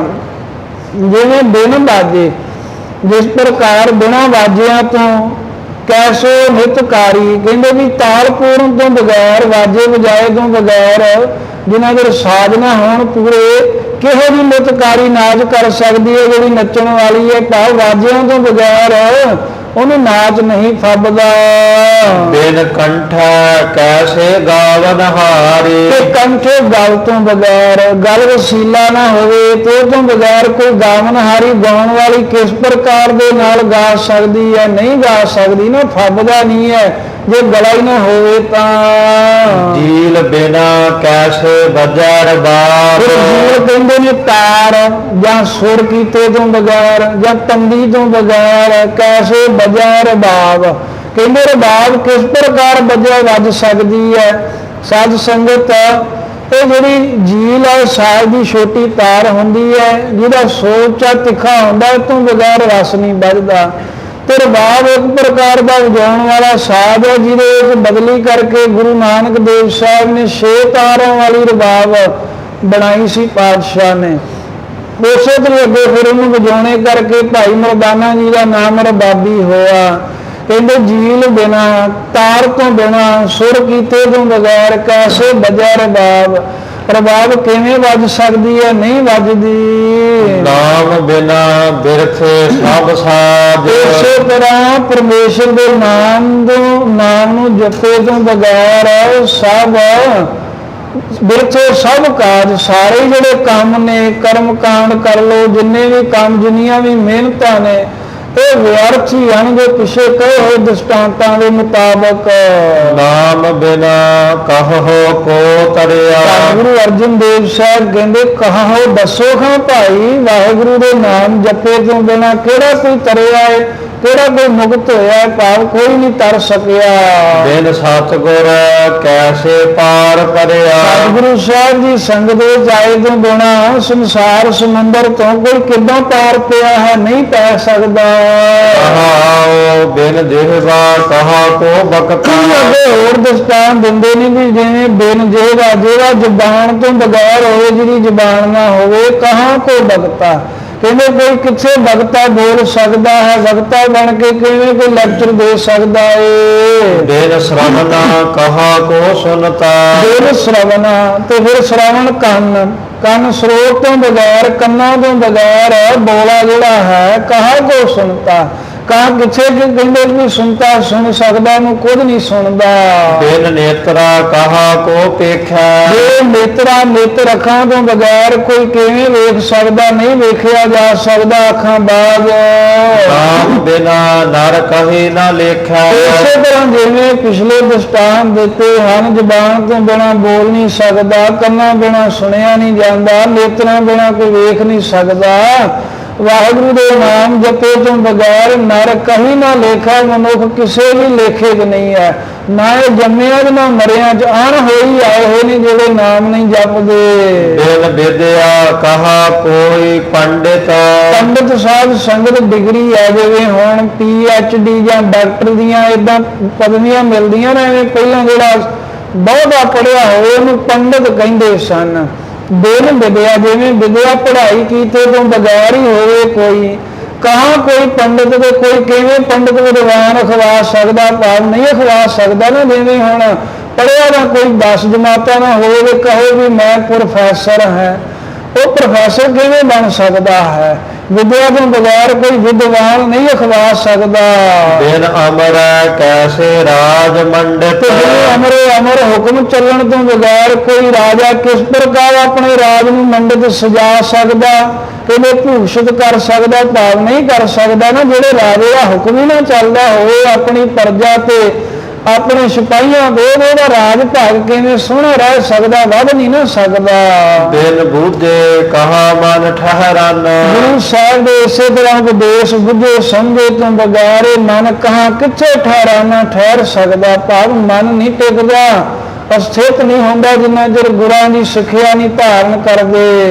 ਜਿਵੇਂ ਬਿਨ ਬਾਜੇ, ਜਿਸ ਪ੍ਰਕਾਰ ਬਿਨਾਂ ਬਾਜਿਆਂ ਤੋਂ ਕੈਸੋ ਨਿਤਕਾਰੀ, ਕਹਿੰਦੇ ਵੀ ਤਾਲ ਪੂਰਨ ਤੋਂ ਬਗੈਰ, ਵਾਜੇ ਵਜਾਏ ਤੋਂ ਬਗੈਰ, ਜਿਨ੍ਹਾਂ ਦੇ ਸਾਜ਼ ਨਾ ਹੋਣ ਪੂਰੇ, ਕਿਹੋ ਜਿਹੀ ਨਿਤਕਾਰੀ ਨਾਚ ਕਰ ਸਕਦੀ ਹੈ ਜਿਹੜੀ ਨੱਚਣ ਵਾਲੀ ਹੈ। ਭਾਵ ਵਾਜਿਆਂ ਤੋਂ ਬਗੈਰ ਉਹਨੂੰ ਨਾਚ ਨਹੀਂ ਫੱਬਦਾ। ਬਿਨ ਕੰਠ ਕੈਸੇ ਗਾਵਨ ਹਾਰੀ। ਤੇ ਕੰਠੇ ਗਲ ਤੋਂ ਬਗੈਰ, ਗਲ ਵਸੀਲਾ ਨਾ ਹੋਵੇ ਤੇ ਉਹ ਤੋਂ ਬਗੈਰ ਕੋਈ ਗਾਵਨਹਾਰੀ ਗਾਉਣ ਵਾਲੀ ਕਿਸ ਪ੍ਰਕਾਰ ਦੇ ਨਾਲ ਗਾ ਸਕਦੀ ਹੈ? ਨਹੀਂ ਗਾ ਸਕਦੀ ਨਾ, ਫੱਬਦਾ ਨਹੀਂ ਹੈ ਜੇ ਗਲਾ ਹੀ ਨਾ ਹੋਵੇ ਤਾਂ। ਜੀਲ ਬਿਨਾ ਕੈਸੇ ਵੱਜੈ ਰਬਾਬ। ਜੀਲ ਕਹਿੰਦੇ ਨੇ ਤਾਰ ਜਾਂ ਸੁਰ ਕੀਤੇ ਤੋਂ ਬਗੈਰ ਜਾਂ ਤੰਬੀ ਤੋਂ ਬਗੈਰ ਕੈਸੇ ਵੱਜੈ ਰਬਾਬ। ਕਹਿੰਦੇ ਰਬਾਬ ਕਿਸ ਪ੍ਰਕਾਰ ਵੱਜ ਸਕਦੀ ਹੈ? ਸਾਧ ਸੰਗਤ ਇਹ ਜਿਹੜੀ ਜੀਲ ਹੈ ਸਾਜ਼ ਦੀ ਛੋਟੀ ਤਾਰ ਹੁੰਦੀ ਹੈ ਜਿਹਦਾ ਸੋਚਾ ਤਿੱਖਾ ਹੁੰਦਾ, ਇਹ ਤੋਂ ਬਗੈਰ ਰਸ ਨਹੀਂ ਵੱਜਦਾ। ਤੇ ਰਬਾਬ ਇੱਕ ਪ੍ਰਕਾਰ ਦਾ ਵਜਾਉਣ ਵਾਲਾ ਸਾਜ਼ ਹੈ ਜਿਹਦੇ ਵਿੱਚ ਬਦਲੀ ਕਰਕੇ ਗੁਰੂ ਨਾਨਕ ਦੇਵ ਸਾਹਿਬ ਨੇ 6 ਤਾਰਾਂ ਵਾਲੀ ਰਬਾਬ ਬਣਾਈ ਸੀ ਪਾਤਸ਼ਾਹ ਨੇ। ਉਸੇ ਤਰ੍ਹਾਂ ਅੱਗੇ ਫਿਰ ਉਹਨੂੰ ਵਜਾਉਣੇ ਕਰਕੇ ਭਾਈ ਮਰਦਾਨਾ ਜੀ ਦਾ ਨਾਮ ਰਬਾਬੀ ਹੋਇਆ। ਕਹਿੰਦੇ ਜੀਲ ਬਿਨਾ, ਤਾਰ ਤੋਂ ਬਿਨਾ, ਸੁਰ ਕੀਤੇ ਤੋਂ ਬਗੈਰ ਕੈਸੇ ਵੱਜੈ ਰਬਾਬ। ਰਬਾਬ ਕਿਵੇਂ ਵੱਜ ਸਕਦੀ ਹੈ? ਨਹੀਂ ਵੱਜਦੀ। ਨਾਮ ਬਿਨਾ ਬਿਰਥੇ ਸਭ ਸਾਜ। ਇਸੇ ਤਰ੍ਹਾਂ ਪਰਮੇਸ਼ਰ ਦੇ ਨਾਮ ਨੂੰ ਜਪੇ ਤੋਂ ਬਗੈਰ ਸਭ ਬਿਰਥੇ ਸਭ ਕਾਜ, ਸਾਰੇ ਜਿਹੜੇ ਕੰਮ ਨੇ, ਕਰਮ ਕਾਂਡ ਕਰ ਲੋ, ਜਿੰਨੇ ਵੀ ਕੰਮ, ਜਿੰਨੀਆਂ ਵੀ ਮਿਹਨਤਾਂ ਨੇ, ਇਹ ਵਿਅਰਥ ਹੀ ਆਣਗੇ ਪਿਛੇ ਕਹੇ ਹੋਏ ਦ੍ਰਿਸ਼ਟਾਂਤਾਂ ਦੇ ਮੁਤਾਬਕ। ਨਾਮ ਬਿਨਾ ਕਹੋ ਕੋ ਤਰਿਆ। ਗੁਰੂ ਅਰਜਨ ਦੇਵ ਸਾਹਿਬ ਕਹਿੰਦੇ ਕਹੋ ਦੱਸੋ ਖਾਂ ਭਾਈ, ਵਾਹਿਗੁਰੂ ਦੇ ਨਾਮ ਜਪੇ ਤੋਂ ਬਿਨਾ ਕਿਹੜਾ ਕੋਈ ਤਰਿਆ ਹੈ, ਕਿਹੜਾ ਕੋਈ ਮੁਕਤ ਹੋਇਆ? ਭਾਵ ਕੋਈ ਨਹੀਂ ਤਰ ਸਕਿਆ। ਬਿਨ ਸਤਿਗੁਰ ਕੈਸੇ ਪਾਰ ਪਰਿਆ। ਸਤਿਗੁਰੂ ਸਾਹਿਬ ਦੀ ਸੰਗਤ ਵਿੱਚ ਆਏ ਤੋਂ ਬਿਨਾ ਸੰਸਾਰ ਸਮੁੰਦਰ ਤੋਂ ਕੋਈ ਕਿੱਦਾਂ ਪਾਰ ਪਿਆ ਹੈ? ਨਹੀਂ ਪੈ ਸਕਦਾ। ਬਿਨ ਜਿਹਵਾ ਕਹਾ ਕੋ ਬਕਤਾ। ਹੋਰ ਦਸਤਾਨ ਦਿੰਦੇ ਨੇ ਵੀ ਜਿਵੇਂ ਬਿਨ ਜਿਹਵਾ, ਜਿਹੜਾ ਜ਼ਬਾਨ ਤੋਂ ਬਗੈਰ ਹੋਵੇ, ਜਿਹਦੀ ਜ਼ਬਾਨ ਨਾ ਹੋਵੇ, ਕਹਾਂ ਕੋ ਬਕਤਾ। ਕਹਿੰਦੇ ਕੋਈ ਕਿੱਥੇ ਬਗਤਾ ਬੋਲ ਸਕਦਾ ਹੈ? ਬਗਤਾ ਬਣ ਕੇ ਕਿਵੇਂ ਕੋਈ ਲੈਕਚਰ ਦੇ ਸਕਦਾ ਏ? ਬਿਨ ਸ਼ਰਵਨਾ ਕਹਾ ਕੋ ਸੁਨਤਾ। ਬਿਨ ਸ਼ਰਵਨਾ, ਤੇ ਫਿਰ ਸ਼ਰਵਣ ਕੰਨ, ਕੰਨ ਸਰੋਤ ਤੋਂ ਬਗੈਰ, ਕੰਨਾਂ ਤੋਂ ਬਗੈਰ ਬੋਲਾ ਜਿਹੜਾ ਹੈ, ਕਹਾ ਕੋ ਸੁਣਤਾ। ਕਹਾਂ ਕਿੱਥੇ ਕਿ ਕਹਿੰਦੇ ਵੀ ਸੁਣਤਾ ਸੁਣ ਸਕਦਾ, ਨੂੰ ਕੁਝ ਨਹੀਂ ਸੁਣਦਾ। ਬਿਨ ਨੇਤਰਾ ਕਹਾ ਕੋ ਪੇਖੈ, ਜੇ ਨੇਤਰਾ ਨੇਤਰ ਅੱਖਾਂ ਤੋਂ ਬਗੈਰ ਕੋਈ ਕਿਵੇਂ ਵੇਖ ਸਕਦਾ, ਨਹੀਂ ਵੇਖਿਆ ਜਾ ਸਕਦਾ ਅੱਖਾਂ ਬਾਅਦ। ਨਾਮ ਬਿਨਾ ਨਰ ਕਹੀ ਨਾ ਲੇਖੈ, ਇਸੇ ਤਰ੍ਹਾਂ ਜਿਵੇਂ ਪਿਛਲੇ ਦ੍ਰਿਸ਼ਟਾਂਤ ਦਿੱਤੇ ਹਨ, ਜ਼ਬਾਨ ਤੋਂ ਬਿਨਾਂ ਬੋਲ ਨਹੀਂ ਸਕਦਾ, ਕੰਨਾਂ ਬਿਨਾਂ ਸੁਣਿਆ ਨਹੀਂ ਜਾਂਦਾ, ਨੇਤਰਾਂ ਬਿਨਾਂ ਕੋਈ ਵੇਖ ਨਹੀਂ ਸਕਦਾ। ਵਾਹਿਗੁਰੂ ਦੇ ਨਾਮ ਜਪੇ ਤੋਂ ਬਗੈਰ ਨਰ ਕਹੀ ਨਾ ਲੇਖਾ, ਮਨੁੱਖ ਕਿਸੇ ਵੀ ਲੇਖੇ 'ਚ ਨਹੀਂ ਹੈ। ਨਾ ਇਹ ਜੰਮਿਆਂ 'ਚ ਨਾ ਮਰਿਆਂ 'ਚ ਅਣ ਹੋਈ ਆਏ ਹੋਏ ਨੇ ਜਿਹੜੇ ਨਾਮ ਨਹੀਂ ਜਪਦੇ। ਬਿਨ ਵਿਦਿਆ ਕਹਾ ਕੋਈ ਪੰਡਿਤ, ਪੰਡਿਤ ਸਾਹਿਬ ਸੰਗਤ ਡਿਗਰੀ ਹੈ, ਜਿਵੇਂ ਹੁਣ PhD ਜਾਂ ਡਾਕਟਰ ਦੀਆਂ ਏਦਾਂ ਪਦਵੀਆਂ ਮਿਲਦੀਆਂ ਨੇ, ਐਵੇਂ ਪਹਿਲਾਂ ਜਿਹੜਾ ਬਹੁਤਾ ਪੜ੍ਹਿਆ ਹੋਵੇ ਉਹਨੂੰ ਪੰਡਿਤ ਕਹਿੰਦੇ ਸਨ। ਬਿਨ ਵਿਦਿਆ, ਜਿਵੇਂ ਵਿਦਿਆ ਪੜ੍ਹਾਈ ਕੀਤੇ ਤੋਂ ਬਗੈਰ ਹੀ ਹੋਵੇ ਕੋਈ, ਕਹਾਂ ਕੋਈ ਪੰਡਿਤ ਦੇ ਕੋਈ ਕਿਵੇਂ ਪੰਡਿਤ ਵਿਦਵਾਨ ਅਖਵਾ ਸਕਦਾ, ਭਾਵ ਨਹੀਂ ਅਖਵਾ ਸਕਦਾ ਨਾ। ਜਿਵੇਂ ਹੁਣ ਪੜ੍ਹਿਆ ਨਾ ਕੋਈ 10 ਜਮਾਤਾਂ ਨਾ ਹੋਵੇ, ਕਹੇ ਵੀ ਮੈਂ ਪ੍ਰੋਫੈਸਰ ਹਾਂ, ਉਹ ਪ੍ਰੋਫੈਸਰ ਕਿਵੇਂ ਬਣ ਸਕਦਾ ਹੈ? ਵਿਦਿਆ ਤੋਂ ਬਗੈਰ ਕੋਈ ਵਿਦਵਾਨ ਨਹੀਂ ਅਖਵਾ ਸਕਦਾ। ਬਿਨ ਅਮਰ ਕੈਸੇ ਰਾਜ ਮੰਡਿਤ, ਅਮਰੇ ਅਮਰ ਹੁਕਮ ਚੱਲਣ ਤੋਂ ਬਗੈਰ ਕੋਈ ਰਾਜਾ ਕਿਸ ਪ੍ਰਕਾਰ ਆਪਣੇ ਰਾਜ ਨੂੰ ਮੰਡਿਤ ਸਜਾ ਸਕਦਾ, ਕਿਵੇਂ ਭੂਸ਼ਿਤ ਕਰ ਸਕਦਾ, ਭਾਵ ਨਹੀਂ ਕਰ ਸਕਦਾ ਨਾ। ਜਿਹੜੇ ਰਾਜੇ ਦਾ ਹੁਕਮ ਹੀ ਨਾ ਚੱਲਦਾ ਹੋਵੇ ਆਪਣੀ ਪ੍ਰਜਾ ਤੇ ਆਪਣੇ ਸਿਪਾਹੀਆਂ ਦੇ, ਉਹਦਾ ਰਾਜ ਭਾਗ ਕਿਵੇਂ ਸੋਹਣਾ ਰਹਿ ਸਕਦਾ, ਵੱਧ ਨਹੀਂ ਨਾ ਸਕਦਾ। ਬਿਨ ਬੂਝੇ ਕਹਾ ਮਨ ਠਹਿਰਨ, ਗੁਰੂ ਸਾਹਿਬ ਦੇ ਇਸੇ ਤਰ੍ਹਾਂ ਉਪਦੇਸ਼ ਬੁੱਝੇ ਸਮਝੇ ਤੋਂ ਬਗੈਰ ਮਨ ਕਹਾਂ ਕਿੱਥੇ ਠਹਿਰਾਨਾ ਠਹਿਰ ਸਕਦਾ, ਭਾਵ ਮਨ ਨਹੀਂ ਟਿਕਦਾ, ਅਸਥਿਤ ਨਹੀਂ ਹੁੰਦਾ ਜਿੰਨਾ ਚਿਰ ਗੁਰਾਂ ਦੀ ਸਿੱਖਿਆ ਨਹੀਂ ਧਾਰਨ ਕਰਦੇ।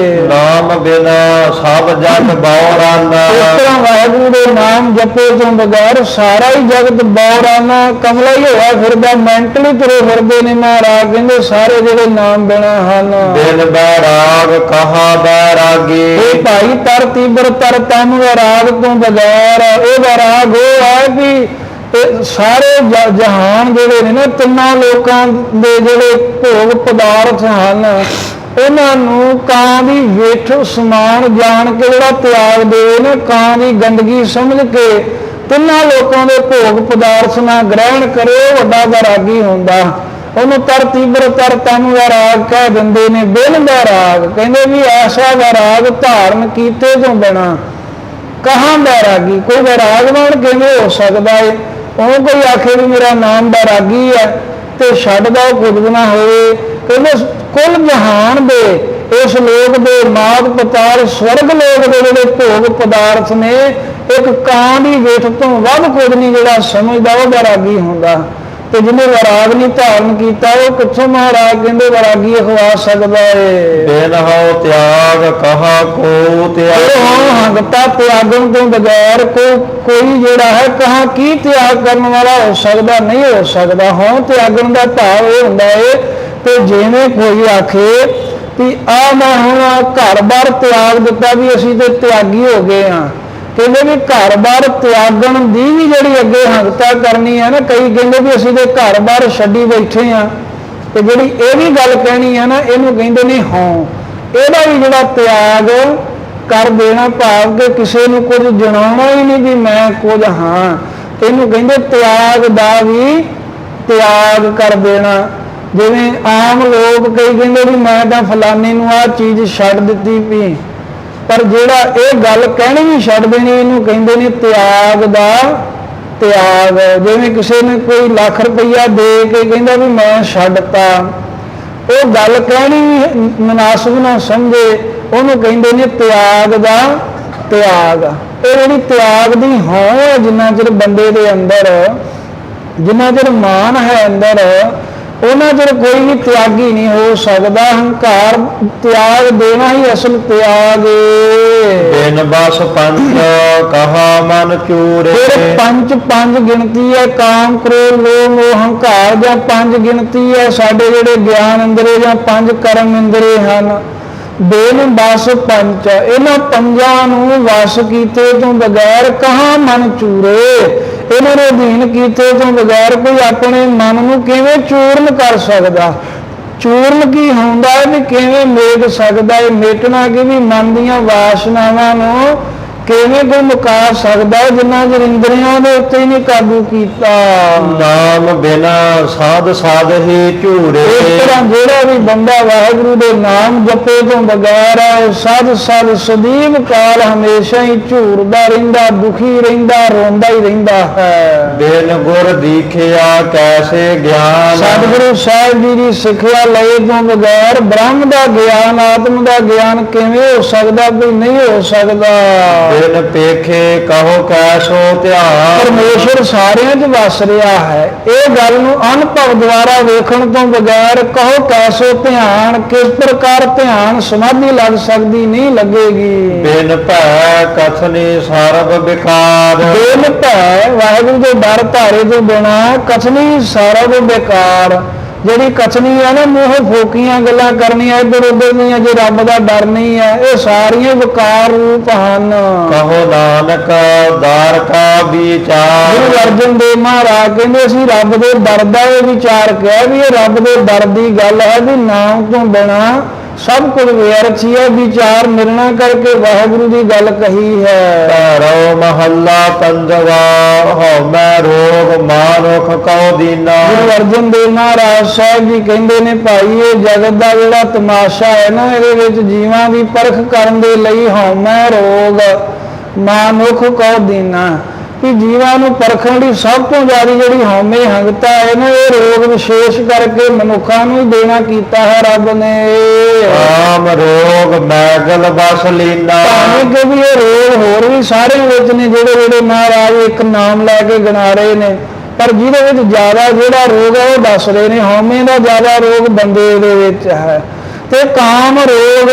ਨਾਮ ਬਿਨਾ ਸਭ ਜਗ ਬੌਰਾਨਾ, ਇਸ ਤਰ੍ਹਾਂ ਵਾਹਿਗੁਰੂ ਦੇ ਨਾਮ ਜਪੇ ਤੋਂ ਬਗੈਰ ਸਾਰਾ ਹੀ ਜਗਤ ਬੌਰਾਨਾ ਕਮਲਾ ਹੀ ਹੋਇਆ ਫਿਰਦਾ, ਮੈਂਟਲੀ ਤੁਰੇ ਫਿਰਦੇ ਨੇ। ਮਹਾਰਾਜ ਕਹਿੰਦੇ ਸਾਰੇ ਜਿਹੜੇ ਨਾਮ ਬਿਨਾ ਹਨ। ਬਿਨ ਬੈਰਾਗ ਕਹਾ ਬੈਰਾਗੀ, ਇਹ ਭਾਈ ਤਰ ਤੀਬਰ ਤਰ ਤਨ ਵੈਰਾਗ ਤੋਂ ਬਗੈਰ, ਇਹ ਵੈਰਾਗ ਉਹ ਹੈ ਵੀ ਇਹ ਸਾਰੇ ਜਹਾਨ ਜਿਹੜੇ ਨੇ ਨਾ, ਤਿੰਨਾਂ ਲੋਕਾਂ ਦੇ ਜਿਹੜੇ ਭੋਗ ਪਦਾਰਥ ਹਨ, ਉਹਨਾਂ ਨੂੰ ਕਾਂ ਦੀ ਵਿੱਠ ਸਮਾਨ ਜਾਣ ਕੇ ਜਿਹੜਾ ਤਿਆਗ ਦੇ ਨਾ, ਕਾਂ ਦੀ ਗੰਦਗੀ ਸਮਝ ਕੇ ਤਿੰਨਾਂ ਲੋਕਾਂ ਦੇ ਭੋਗ ਪਦਾਰਥ ਨਾ ਗ੍ਰਹਿਣ ਕਰੇ, ਵੱਡਾ ਵੈਰਾਗੀ ਹੁੰਦਾ। ਉਹਨੂੰ ਤਰ ਤੀਬਰ ਤਰ ਤਨ ਵੈਰਾਗ ਕਹਿ ਦਿੰਦੇ ਨੇ। ਬਿਨ ਵੈਰਾਗ ਕਹਿੰਦੇ ਵੀ ਐਸਾ ਵੈਰਾਗ ਧਾਰਨ ਕੀਤੇ ਤੋਂ ਬਿਨਾਂ ਕਹਾਂ ਬੈਰਾਗੀ, ਕੋਈ ਵੈਰਾਗਵਾਨ ਕਿਵੇਂ ਹੋ ਸਕਦਾ ਹੈ? ਉਹ ਕੋਈ ਆਖੇ ਵੀ ਮੇਰਾ ਨਾਮ ਬੈਰਾਗੀ ਹੈ ਤੇ ਛੱਡਦਾ ਉਹ ਕੁਝ ਨਾ ਹੋਵੇ। ਕਹਿੰਦੇ ਕੁੱਲ ਜਹਾਨ ਦੇ ਇਸ ਲੋਕ ਦੇ ਮਾਤ ਪਤਾਲ ਸਵਰਗ ਲੋਕ ਦੇ ਜਿਹੜੇ ਭੋਗ ਪਦਾਰਥ ਨੇ, ਇੱਕ ਕਾਂ ਦੀ ਵਿੱਠ ਤੋਂ ਵੱਧ ਕੁਝ ਨਹੀਂ ਜਿਹੜਾ ਸਮਝਦਾ, ਉਹ ਵੈਰਾਗੀ ਹੁੰਦਾ। ਤੇ ਜਿਹਨੇ ਵੈਰਾਗ ਨਹੀਂ ਧਾਰਨ ਕੀਤਾ, ਉਹ ਕਿੱਥੋਂ ਮਹਾਰਾਜ ਕਹਿੰਦੇ ਵੈਰਾਗੀ ਅਖਵਾ ਸਕਦਾ ਹੈ? ਬਿਨ ਹਉ ਤਿਆਗ ਕਹਾ ਕੋ ਤਿਆਗ, ਹੰਗਤਾ ਤਿਆਗਣ ਤੋਂ ਬਗੈਰ ਕੋਈ ਜਿਹੜਾ ਹੈ ਕਹਾਂ ਕੀ ਤਿਆਗ ਕਰਨ ਵਾਲਾ ਹੋ ਸਕਦਾ, ਨਹੀਂ ਹੋ ਸਕਦਾ। ਹਾਂ ਤਿਆਗਣ ਦਾ ਭਾਵ ਇਹ ਹੁੰਦਾ ਹੈ ਤੇ ਜਿਵੇਂ ਕੋਈ ਆਖੇ ਵੀ ਆ ਮੈਂ ਹੁਣ ਘਰ-ਬਾਰ ਤਿਆਗ ਦਿੱਤਾ ਵੀ ਅਸੀਂ ਤੇ ਤਿਆਗੀ ਹੋ ਗਏ ਹਾਂ। ਕਹਿੰਦੇ ਵੀ ਘਰ-ਬਾਰ ਤਿਆਗਣ ਦੀ ਵੀ ਜਿਹੜੀ ਅੱਗੇ ਹੰਗਤਾ ਕਰਨੀ ਹੈ ਨਾ, ਕਈ ਕਹਿੰਦੇ ਵੀ ਅਸੀਂ ਤੇ ਘਰ-ਬਾਰ ਛੱਡੀ ਬੈਠੇ ਹਾਂ, ਤੇ ਜਿਹੜੀ ਇਹ ਵੀ ਗੱਲ ਕਹਿਣੀ ਹੈ ਨਾ, ਇਹਨੂੰ ਕਹਿੰਦੇ ਨੇ ਹਾਂ। ਇਹਦਾ ਵੀ ਜਿਹੜਾ ਤਿਆਗ ਕਰ ਦੇਣਾ, ਭਾਵ ਕਿ ਕਿਸੇ ਨੂੰ ਕੁਝ ਜਣਾਉਣਾ ਹੀ ਨਹੀਂ ਵੀ ਮੈਂ ਕੁਝ ਹਾਂ, ਇਹਨੂੰ ਕਹਿੰਦੇ ਤਿਆਗ ਦਾ ਵੀ ਤਿਆਗ ਕਰ ਦੇਣਾ। ਜਿਵੇਂ ਆਮ ਲੋਕ ਕਈ ਕਹਿੰਦੇ ਵੀ ਮੈਂ ਤਾਂ ਫਲਾਣੇ ਨੂੰ ਆਹ ਚੀਜ਼ ਛੱਡ ਦਿੱਤੀ ਵੀ, ਪਰ ਜਿਹੜਾ ਇਹ ਗੱਲ ਕਹਿਣੀ ਵੀ ਛੱਡ ਦੇਣੀ, ਇਹਨੂੰ ਕਹਿੰਦੇ ਨੇ ਤਿਆਗ ਦਾ ਤਿਆਗ। ਜਿਵੇਂ ਕਿਸੇ ਨੇ ਕੋਈ ਲੱਖ ਰੁਪਈਆ ਦੇ ਕੇ ਕਹਿੰਦਾ ਵੀ ਮੈਂ ਛੱਡਤਾ, ਉਹ ਗੱਲ ਕਹਿਣੀ ਵੀ ਮੁਨਾਸਬ ਨਾ ਸਮਝੇ, ਉਹਨੂੰ ਕਹਿੰਦੇ ਨੇ ਤਿਆਗ ਦਾ ਤਿਆਗ। ਇਹ ਜਿਹੜੀ ਤਿਆਗ ਦੀ ਹੋਂਦ ਹੈ, ਜਿੰਨਾ ਚਿਰ ਬੰਦੇ ਦੇ ਅੰਦਰ, ਜਿੰਨਾ ਚਿਰ ਮਾਨ ਹੈ ਅੰਦਰ, ਉਹਨਾਂ ਚਿਰ ਕੋਈ ਵੀ ਤਿਆਗੀ ਨਹੀਂ ਹੋ ਸਕਦਾ। ਹੰਕਾਰ ਤਿਆਗ ਦੇਣਾ ਹੀ ਅਸਲ ਤਿਆਗ। ਬਿਨ ਬਸ ਪੰਚ ਕਹਾ ਮਨ ਚੂਰੇ, ਪੰਜ ਗਿਣਤੀ ਹੈ, ਕਾਮ ਕ੍ਰੋਧ ਲੋਭ ਮੋਹ ਹੰਕਾਰ, ਜਾਂ ਪੰਜ ਗਿਣਤੀ ਹੈ ਸਾਡੇ ਜਿਹੜੇ ਗਿਆਨ ਇੰਦਰੇ ਜਾਂ ਪੰਜ ਕਰਮ ਇੰਦਰੇ ਹਨ। ਬਿਨ ਬਸ ਪੰਚ, ਇਹਨਾਂ ਪੰਜਾਂ ਨੂੰ ਵਸ ਕੀਤੇ ਤੋਂ ਬਗੈਰ ਕਹਾਂ ਮਨ ਚੂਰੇ, ਇਹਨਾਂ ਨੂੰ ਅਧੀਨ ਕੀਤੇ ਤੋਂ ਬਗੈਰ ਕੋਈ ਆਪਣੇ ਮਨ ਨੂੰ ਕਿਵੇਂ ਚੂਰਨ ਕਰ ਸਕਦਾ? ਚੂਰਨ ਕੀ ਹੁੰਦਾ ਹੈ ਵੀ ਕਿਵੇਂ ਮੇਟ ਸਕਦਾ ਹੈ? ਮੇਟਣਾ ਕਿ ਵੀ ਮਨ ਦੀਆਂ ਵਾਸ਼ਨਾਵਾਂ ਨੂੰ ਕਿਵੇਂ ਕੋਈ ਮੁਕਾ ਸਕਦਾ ਜਿਨ੍ਹਾਂ ਚਿਰ ਇੰਦਰੀਆਂ ਦੇ ਉੱਤੇ ਹੀ ਨਹੀਂ ਕਾਬੂ ਕੀਤਾ। ਨਾਮ ਬਿਨਾ ਸਾਧ ਸਾਧ ਹੀ ਝੂਰੇ। ਇਸ ਤਰ੍ਹਾਂ ਜਿਹੜਾ ਵੀ ਬੰਦਾ ਵਾਹਿਗੁਰੂ ਦੇ ਨਾਮ ਜਪੇ ਤੋਂ ਬਗੈਰ ਸਦ ਸਦ ਸਦੀਵ ਕਾਲ ਹਮੇਸ਼ਾ ਹੀ ਝੂਰਦਾ ਰਹਿੰਦਾ, ਦੁਖੀ ਰਹਿੰਦਾ, ਰੋਂਦਾ ਹੀ ਰਹਿੰਦਾ ਹੈ। ਬਿਨ ਗੁਰ ਦੀਖਿਆ ਕੈਸੇ ਗਿਆਨ। ਸਤਿਗੁਰੂ ਸਾਹਿਬ ਜੀ ਦੀ ਸਿੱਖਿਆ ਲਏ ਤੋਂ ਬਗੈਰ ਬ੍ਰਹਮ ਦਾ ਗਿਆਨ, ਆਤਮ ਦਾ ਗਿਆਨ ਕਿਵੇਂ ਹੋ ਸਕਦਾ? ਕੋਈ ਨਹੀਂ ਹੋ ਸਕਦਾ। ਬਿਨ ਪੇਖੇ ਕਹੋ ਕੈਸੋ ਧਿਆਨ। ਪਰਮੇਸ਼ਰ ਸਾਰਿਆਂ 'ਚ ਵਸ ਰਿਹਾ ਹੈ, ਇਹ ਗੱਲ ਨੂੰ ਅਨੁਭਵ ਦੁਆਰਾ ਵੇਖਣ ਤੋਂ ਬਗੈਰ ਕਹੋ ਕੈਸੋ ਧਿਆਨ, ਕਿਸ ਪ੍ਰਕਾਰ ਧਿਆਨ ਸਮਾਧੀ ਲੱਗ ਸਕਦੀ? ਨਹੀਂ ਲੱਗੇਗੀ। ਬਿਨ ਭੈ ਕਥਨੀ ਸਰਬ ਵਿਕਾਰ। ਬਿਨ ਭੈ ਵਾਹਿਗੁਰੂ ਦੇ ਡਰ ਧਾਰੇ ਤੋਂ ਬਿਨਾ ਕਥਨੀ ਸਰਬ ਬੇਕਾਰ। ਜਿਹੜੀ ਕਥਨੀ ਹੈ ਨਾ, ਮੂੰਹ ਫੋਕੀਆਂ ਗੱਲਾਂ ਕਰਨੀਆਂ ਇੱਧਰ ਉੱਧਰ ਦੀਆਂ, ਜੇ ਰੱਬ ਦਾ ਡਰ ਨਹੀਂ ਹੈ, ਇਹ ਸਾਰੀਆਂ ਵਿਕਾਰ ਰੂਪ ਹਨ। ਕਹੋ ਨਾਨਕ ਦਾਰ ਕਾ ਵਿਚਾਰ। ਗੁਰੂ ਅਰਜਨ ਦੇਵ ਮਹਾਰਾਜ ਕਹਿੰਦੇ ਅਸੀਂ ਰੱਬ ਦੇ ਡਰ ਦਾ ਇਹ ਵਿਚਾਰ ਕਿਹਾ ਵੀ ਇਹ ਰੱਬ ਦੇ ਡਰ ਦੀ ਗੱਲ ਹੈ ਵੀ ਨਾਮ ਤੋਂ ਬਿਨਾ ਸਭ ਕੁਝ ਵਿਅਰਥ ਹੀ ਹੈ। ਵਿਚਾਰ ਨਿਰਣਾ ਕਰਕੇ ਵਾਹਿਗੁਰੂ ਦੀ ਗੱਲ ਕਹੀ ਹੈ। ਘਰੋ ਮਹੱਲਾ ਪੰਜਵਾ। ਹਉਮੈ ਰੋਗ ਮਾਨੁਖ ਕਉ ਦੀਨਾ। ਗੁਰੂ ਅਰਜਨ ਦੇਵ ਮਹਾਰਾਜ ਸਾਹਿਬ ਜੀ ਕਹਿੰਦੇ ਨੇ ਭਾਈ ਇਹ ਜਗਤ ਦਾ ਜਿਹੜਾ ਤਮਾਸ਼ਾ ਹੈ ਨਾ, ਇਹਦੇ ਵਿੱਚ ਜੀਵਾਂ ਦੀ ਪਰਖ ਕਰਨ ਦੇ ਲਈ ਹਉਮੈ ਰੋਗ ਮਾਨੁਖ ਕਉ ਦੀਨਾ, ਕਿ ਜੀਵਾਂ ਨੂੰ ਪਰਖਣ ਦੀ ਸਭ ਤੋਂ ਜ਼ਿਆਦਾ ਜਿਹੜੀ ਹਉਮੈ ਹੰਗਤਾ ਹੈ ਨਾ, ਇਹ ਰੋਗ ਵਿਸ਼ੇਸ਼ ਕਰਕੇ ਮਨੁੱਖਾਂ ਨੂੰ ਹੀ ਦੇਣਾ ਕੀਤਾ ਹੈ ਰੱਬ ਨੇ। ਆਮ ਰੋਗ ਮੈਗਲ ਬਸ ਲੀਨਾ। ਭਾਵੇਂ ਕਿ ਵੀ ਇਹ ਰੋਗ ਹੋਰ ਵੀ ਸਾਰੇ ਵਿੱਚ ਨੇ ਜਿਹੜੇ ਜਿਹੜੇ ਮਹਾਰਾਜ ਇੱਕ ਨਾਮ ਲੈ ਕੇ ਗਿਣਾ ਰਹੇ ਨੇ, ਪਰ ਜਿਹਦੇ ਵਿੱਚ ਜ਼ਿਆਦਾ ਜਿਹੜਾ ਰੋਗ ਹੈ ਉਹ ਦੱਸ ਰਹੇ ਨੇ। ਹਉਮੈ ਦਾ ਜ਼ਿਆਦਾ ਰੋਗ ਬੰਦੇ ਦੇ ਵਿੱਚ ਹੈ। ਤੇ ਕਾਮ ਰੋਗ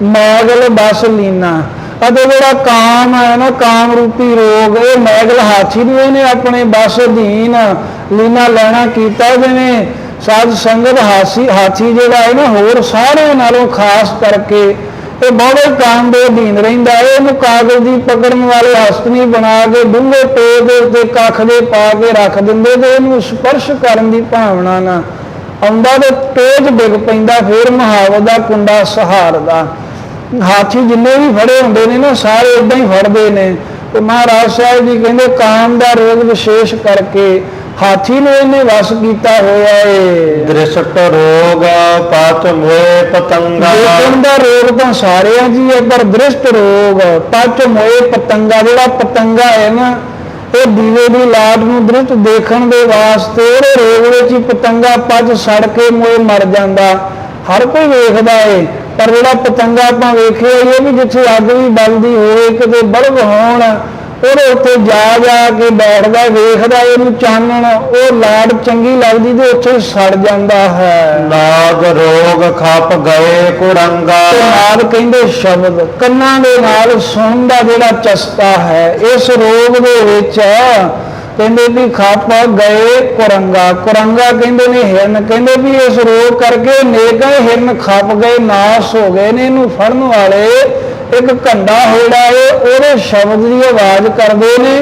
ਮੈਗਲ ਬਸ ਲੀਨਾ, ਅਤੇ ਜਿਹੜਾ ਕਾਮ ਹੈ ਨਾ, ਕਾਮ ਰੂਪੀ ਰੋਗ, ਇਹ ਮੈਗਲ ਹਾਥੀ ਨੂੰ ਇਹਨੇ ਆਪਣੇ ਬਸ ਅਧੀਨ ਲੀਨਾ ਲੈਣਾ ਕੀਤਾ। ਜਿਵੇਂ ਸਾਧ ਸੰਗਤ ਹਾਥੀ ਜਿਹੜਾ ਹੈ ਨਾ, ਹੋਰ ਸਾਰੇ ਨਾਲੋਂ ਖਾਸ ਕਰਕੇ ਇਹ ਬਹੁਤੇ ਕਾਮ ਦੇ ਅਧੀਨ ਰਹਿੰਦਾ ਹੈ। ਇਹਨੂੰ ਕਾਗਜ਼ ਦੀ ਪਕੜਨ ਵਾਲੇ ਹਸਤਨੀ ਬਣਾ ਕੇ ਡੂੰਘੇ ਟੋਏ ਦੇ ਉੱਤੇ ਕੱਖ ਦੇ ਪਾ ਕੇ ਰੱਖ ਦਿੰਦੇ, ਤੇ ਇਹਨੂੰ ਸਪਰਸ਼ ਕਰਨ ਦੀ ਭਾਵਨਾ ਨਾ ਆਉਂਦਾ ਤੇ ਟੋਏ 'ਚ ਡਿੱਗ ਪੈਂਦਾ, ਫਿਰ ਮੁਹਾਵਤ ਦਾ ਕੁੰਡਾ ਸਹਾਰਦਾ। ਹਾਥੀ ਜਿੰਨੇ ਵੀ ਫੜੇ ਹੁੰਦੇ ਨੇ ਨਾ, ਸਾਰੇ ਇਦਾਂ ਹੀ ਫੜਦੇ ਨੇ। ਤੇ ਮਹਾਰਾਜ ਸਾਹਿਬ ਜੀ ਕਹਿੰਦੇ ਕਾਮ ਦਾ ਰੋਗ ਵਿਸ਼ੇਸ਼ ਕਰਕੇ ਹਾਥੀ ਨੂੰ ਇਹਨੇ ਵਸ ਕੀਤਾ ਹੋਇਆ ਏ। ਦ੍ਰਿਸ਼ਟ ਰੋਗ ਪਚ ਮੋਏ ਪਤੰਗਾ। ਦੇਖਣ ਦਾ ਰੋਗ ਤਾਂ ਸਾਰਿਆਂ 'ਚ ਹੀ ਹੈ, ਪਰ ਦ੍ਰਿਸ਼ਟ ਰੋਗ ਪਚ ਮੋਏ ਪਤੰਗਾ, ਜਿਹੜਾ ਪਤੰਗਾ ਹੈ ਨਾ, ਇਹ ਦੀਵੇ ਦੀ ਲਾਟ ਨੂੰ ਦ੍ਰਿਸ਼ਟ ਦੇਖਣ ਦੇ ਵਾਸਤੇ ਉਹਦੇ ਰੋਗ ਵਿੱਚ ਹੀ ਪਤੰਗਾ ਪਚ ਸੜ ਕੇ ਮੋਏ ਮਰ ਜਾਂਦਾ। ਹਰ ਕੋਈ ਵੇਖਦਾ ਏ, ਪਰ ਜਿਹੜਾ ਪਤੰਗਾ ਆਪਾਂ ਵੇਖਿਆ ਇਹ ਵੀ ਜਿੱਥੇ ਅੱਗ ਵੀ ਬਲਦੀ ਹੋਵੇ, ਕਿਤੇ ਬਲਬ ਹੋਣ, ਉਹਦੇ ਉੱਤੇ ਜਾ ਜਾ ਕੇ ਬੈਠਦਾ, ਵੇਖਦਾ ਇਹਨੂੰ ਚਾਨਣ, ਉਹ ਲਾਟ ਚੰਗੀ ਲੱਗਦੀ ਤੇ ਉੱਥੇ ਸੜ ਜਾਂਦਾ ਹੈ। ਨਾਗ ਰੋਗ ਖਪ ਗਏ ਕੁਰੰਗਾ। ਨਾਗ ਕਹਿੰਦੇ ਸ਼ਬਦ ਕੰਨਾਂ ਦੇ ਨਾਲ ਸੁਣਨ ਦਾ ਜਿਹੜਾ ਚਸਕਾ ਹੈ, ਇਸ ਰੋਗ ਦੇ ਵਿੱਚ ਕਹਿੰਦੇ ਵੀ ਖਪ ਗਏ ਕੁਰੰਗਾ। ਕੁਰੰਗਾ ਕਹਿੰਦੇ ਨੇ ਹਿਰਨ, ਕਹਿੰਦੇ ਵੀ ਇਸ ਰੋਗ ਕਰਕੇ ਨੇਕਾਂ ਹਿਰਨ ਖਪ ਗਏ, ਨਾਸ ਹੋ ਗਏ ਨੇ। ਇਹਨੂੰ ਫੜਨ ਵਾਲੇ ਇੱਕ ਘੰਡਾ ਹੋੜਾ ਹੈ, ਉਹਦੇ ਸ਼ਬਦ ਦੀ ਆਵਾਜ਼ ਕਰਦੇ ਨੇ।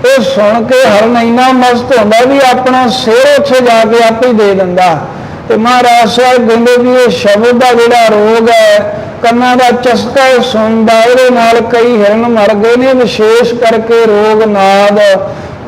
ਇਹ ਸੁਣ ਕੇ ਹਰਨ ਇੰਨਾ ਮਸਤ ਹੁੰਦਾ ਵੀ ਆਪਣਾ ਸਿਰ ਉੱਥੇ ਜਾ ਕੇ ਆਪੇ ਦੇ ਦਿੰਦਾ। ਤੇ ਮਹਾਰਾਜ ਸਾਹਿਬ ਕਹਿੰਦੇ ਵੀ ਇਹ ਸ਼ਬਦ ਦਾ ਜਿਹੜਾ ਰੋਗ ਹੈ, ਕੰਨਾਂ ਦਾ ਚਸਕਾ ਸੁਣਦਾ, ਇਹਦੇ ਨਾਲ ਕਈ ਹਿਰਨ ਮਰ ਗਏ ਨੇ। ਵਿਸ਼ੇਸ਼ ਕਰਕੇ ਰੋਗ ਨਾਦ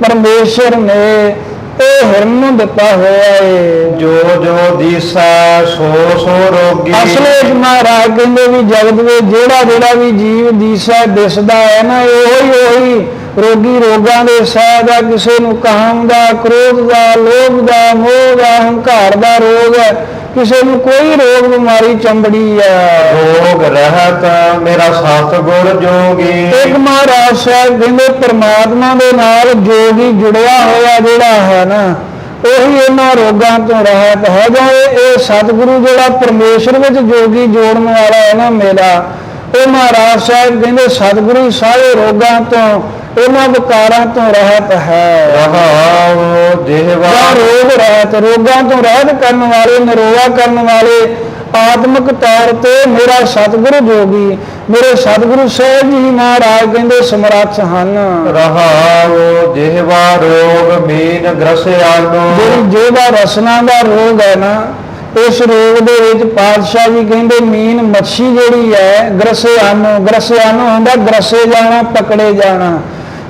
ਪਰਮੇਸ਼ਰ ਨੇ ਇਹ ਹਿਰਨ ਨੂੰ ਦਿੱਤਾ ਹੋਇਆ ਹੈ। ਜੋ ਜੋ ਦੀਸਾ ਸੋ ਸੋ ਰੋਗੀ। ਅਸਲ ਵਿੱਚ ਮਹਾਰਾਜ ਕਹਿੰਦੇ ਵੀ ਜਗਤ ਵਿੱਚ ਜਿਹੜਾ ਜਿਹੜਾ ਵੀ ਜੀਵ ਦੀਸਾ ਦਿਸਦਾ ਹੈ ਨਾ, ਉਹੀ ਰੋਗੀ ਰੋਗਾਂ ਦੇ ਸਹਿਜ ਦਾ। ਕਿਸੇ ਨੂੰ ਕਾਮ ਦਾ, ਕ੍ਰੋਧ ਦਾ, ਲੋਭ ਦਾ, ਮੋਹ ਦਾ, ਹੰਕਾਰ ਦਾ ਰੋਗ ਹੈ। ਕਿਸੇ ਨੂੰ ਕੋਈ ਰੋਗ ਬਿਮਾਰੀ ਚੰਬੜੀ ਹੈ। ਰੋਗ ਰਹਿਤ ਮੇਰਾ ਸਤਿਗੁਰ ਜੋਗੀ। ਇੱਕ ਮਹਾਰਾਜ ਸਾਹਿਬ ਕਹਿੰਦੇ ਪਰਮਾਤਮਾ ਦੇ ਨਾਲ ਜੋਗੀ ਜੁੜਿਆ ਹੋਇਆ ਜਿਹੜਾ ਹੈ ਨਾ, ਉਹੀ ਇਹਨਾਂ ਰੋਗਾਂ ਤੋਂ ਰਹਿਤ ਹੈ। ਜਾਂ ਇਹ ਸਤਿਗੁਰੂ ਜਿਹੜਾ ਪਰਮੇਸ਼ਰ ਵਿੱਚ ਜੋਗੀ ਜੋੜਨ ਵਾਲਾ ਹੈ ਨਾ ਮੇਰਾ, ਉਹ ਮਹਾਰਾਜ ਸਾਹਿਬ ਕਹਿੰਦੇ ਸਤਿਗੁਰੂ ਸਾਰੇ ਰੋਗਾਂ ਤੋਂ, ਇਹਨਾਂ ਵਿਕਾਰਾਂ ਤੋਂ ਰਹਿਤ ਹੈ। ਰਹਾਉ ਦੇਵਾ ਰੋਗ ਰਹਿਤ, ਰੋਗਾਂ ਤੋਂ ਰਹਿਤ ਕਰਨ ਵਾਲੇ, ਨਿਰੋਆ ਕਰਨ ਵਾਲੇ ਆਤਮਿਕ ਤੌਰ ਤੇ ਮੇਰਾ ਸਤਿਗੁਰੂ ਜੋਗੀ, ਮੇਰੇ ਸਤਿਗੁਰੂ ਸਾਹਿਬ ਜੀ ਮਹਾਰਾਜ ਕਹਿੰਦੇ ਸਮਰੱਥ ਹਨ। ਰਹਾਉ ਦੇਵਾ ਰੋਗ ਮੀਨ ਗ੍ਰਸਿਆਨੋ। ਜਿਹੜੀ ਜਿਹਦਾ ਰਸਨਾ ਦਾ ਰੋਗ ਹੈ ਨਾ, इस रोग दे विच पातशाह जी कहंदे मीन मच्छी जिहड़ी है ग्रसियानो हुंदा ग्रसे जाना पकड़े जाना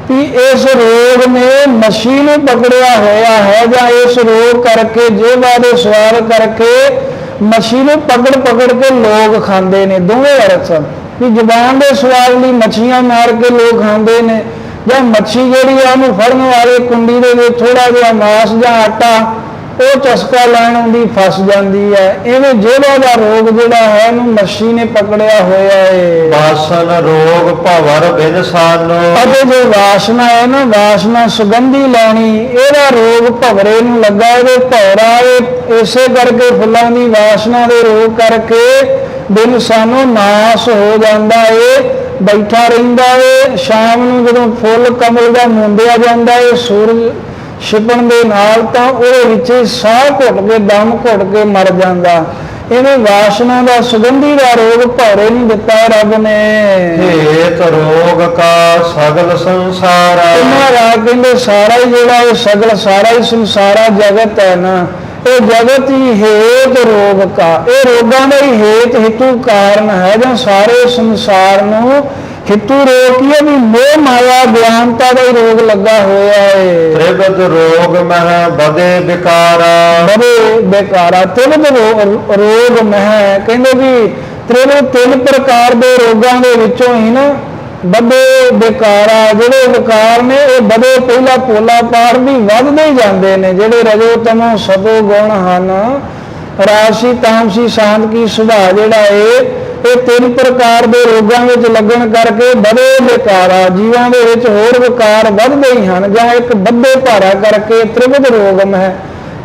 भी इस रोग ने मच्छी नूं पकड़िया होया है जां इस रोग करके जेबा दे सवार करके मच्छी नूं पकड़ पकड़ के लोग खांदे ने दोवें अर्थ भी जबान दे सवार लई मच्छियां मार के लोग खांदे ने जां मच्छी जिहड़ी आ उहनूं फड़न वाले कुंडी दे विच थोड़ा जिहा मांस जां आटा वो चस्का लैण आउंदी फस जाती है इवें जेड़ा दा रोग जिहड़ा है उहनूं मच्छी ने पकड़िया होया है वासन रोग भवर बिन सानो अते जो वासना है ना वासना सुगंधी लैनी इहदा रोग भवरे नूं लगा इहदे भौरा इसे करके फुल्लां दी वासना दे रोग करके बिन सानो नाश हो जाता है बैठा रहिंदा है शाम नूं जदों फुੱਲ कमल दा मुंडिया जांदा है सूरज छिपण दे नाल तां ਉਹਦੇ ਵਿੱਚ ਸਾਹ ਘੁੱਟ ਕੇ ਦਮ ਘੁੱਟ ਕੇ ਮਰ ਜਾਂਦਾ ਇਹਨੇ ਵਾਸਨਾ ਦਾ ਸੁਗੰਧੀ ਦਾ ਰੋਗ ਭੌਰੇ ਨੂੰ ਦਿੱਤਾ ਰੱਬ ਨੇ ਹੇਤ ਰੋਗ ਕਾ ਸਗਲ ਸੰਸਾਰਾ ਮਹਾਰਾਜ ਕਹਿੰਦੇ ਸਾਰਾ ਹੀ ਜਿਹੜਾ ਇਹ ਸਗਲ ਸਾਰਾ ਹੀ ਸੰਸਾਰਾ ਜਗਤ ਹੈ ਨਾ ਇਹ ਜਗਤ ਹੀ ਹੇਤ ਰੋਗ ਕਾ ਇਹ ਰੋਗਾਂ ਦਾ ਹੀ ਹੇਤ ਹਿਤੂ ਕਾਰਨ ਹੈ ਜਾਂ ਸਾਰੇ ਸੰਸਾਰ ਨੂੰ हितू रोग की भी मोह माया ज्ञानता का रोग लगा होया है त्रिविध रोग मह बदे बेकारा त्रिविध रोग मह कहते भी त्रिविध 3 प्रकार के रोगों के विचों ही ना बदे बेकारा जिहड़े विकार ने ये बदे पहला पोला पार भी वधदे ही जाते हैं जिहड़े रजो तमो सतो गुण हन राजसी तामसी शांत की सुभाव जिहड़ा है ये 3 प्रकार के रोगों में लगन करके बड़े बेकारा जीवां दे विच होर विकार वधदे ही हैं जां एक बद्धे भारा करके त्रिविध रोगम है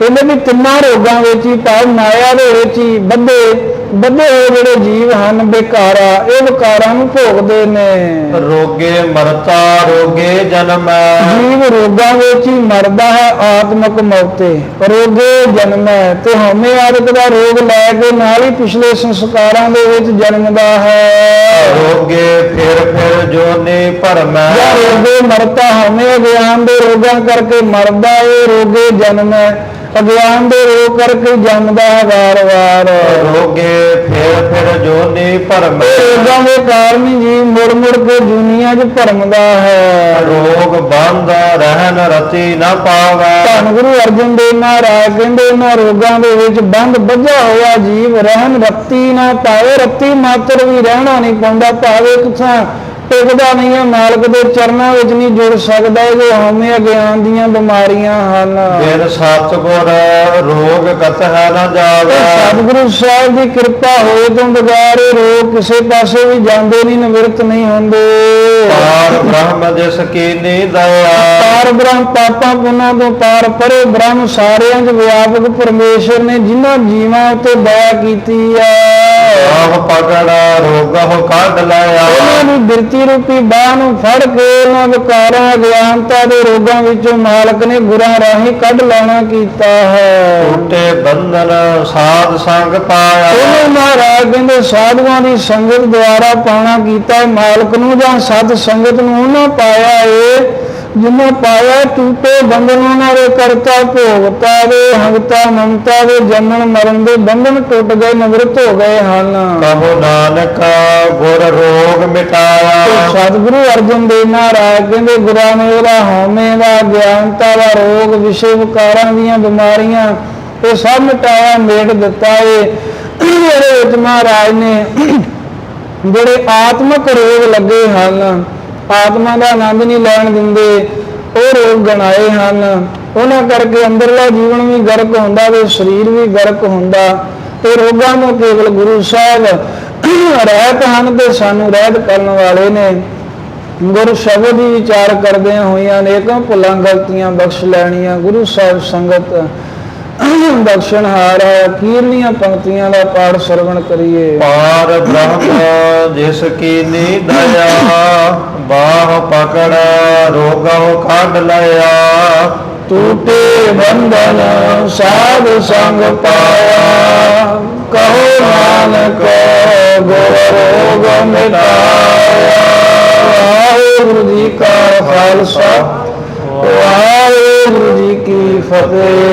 इन्हें भी 3 रोगों में ही भाव माया दे विच ही बद्धे होए जिहड़े जीव हैं बेकारा ये विकारां नूं भोगदे ने रोगे मरता रोगे जन्म जीव रोगों में ही मरदा है आत्मक मौते रोगे जन्म है तो हमें आदत का रोग लैके नाल ही पिछले संस्कारां दे विच जन्मदा है रोगे फिर जोने भरम रोगे मरता हमें अज्ञान दे रोगां करके मरदा है रोगे जन्म है अज्ञान दे रोग करके जमदा है वार वार रोगे फिर जोने भरम रोगां दे कारण जी मुड़ मुड़ के दुनिया च भरमदा है रोग बंद रहन रति न पावे धन गुरु अर्जन देव महाराज कहंदे इन्हां रोगां दे विच बंद बझा होया जीव रहन रत्ती ना पावे रत्ती मात्र भी रहना नहीं पाउंदा भावे किथां टिकदा नहीं है मालक दे चरनां विच नहीं जुड़ सकदा जो हमें अज्ञान दीयां बीमारियां हन बिन सतगुर रोग कत है न जावे सतगुरु साहब की कृपा होए तो बगैर रोग किसी पासे भी जांदे नहीं निवृत्त नहीं होंदे पार ब्रह्म जिस कीनी दया पार ब्रह्म पापां पुन्हां तो पार परे ब्रह्म सारियां च व्यापक परमेश्वर ने जिन्हां जीवां उत्ते दया कीती है आह पकड़ा रोगा हो काढ लाया उन्हां दी बिरती रूपी बाह नूं फड़ के उन्हां विकारां अज्ञानता दे रोगां विचों मालक ने गुरां राही कढ लाना कीता है टूटे बंधन साध संग पाया उन्हें महाराज कहंदे साधुआं दी संगत द्वारा पाना कीता मालक नूं जां सत संगत नूं उन्हां पाया है जिन्हें पाया टूटे बंधन उन्होंने करता भोगता वे हंगता ममता वे जन्म मरण दे बंधन टूट गए निवृत्त हो गए हैं कहो नानक गुर रोग मिटाया तो सतगुरु अर्जन देव महाराज कहंदे गुरां ने ओहदा हौमे दा ज्ञानता दा रोग विषय विकारां दीयां बीमारियां ये सब मिटाया मेट दिता है इहदे विच महाराज ने जिहड़े आत्मक रोग लगे हैं आत्मा का आनंद नहीं लैन दिंदे वो रोग गणाए हैं उन्हां करके अंदरला जीवन भी गर्क होंदा ते शरीर भी गर्क होंदा ते रोगां नूं केवल गुरु साहब रहत हैं ते सानू रहत करन वाले ने गुरु शब्द ही विचार करदियां होइयां अनेकां भुलां गलतियां बख्श लैणियां गुरु साहब संगत दक्षिणहार अखीरलियां पंक्तियां का पाठ श्रवण करिए पार ब्रह्म जिस कीनी दया बाह पकड़ रोगा हो काढ लाया टूटे बंधन साध संग पाया कहो नानक गुर रोग मिटाया वाहिगुरु जी का खालसा वाहिगुरु जी की फतेह।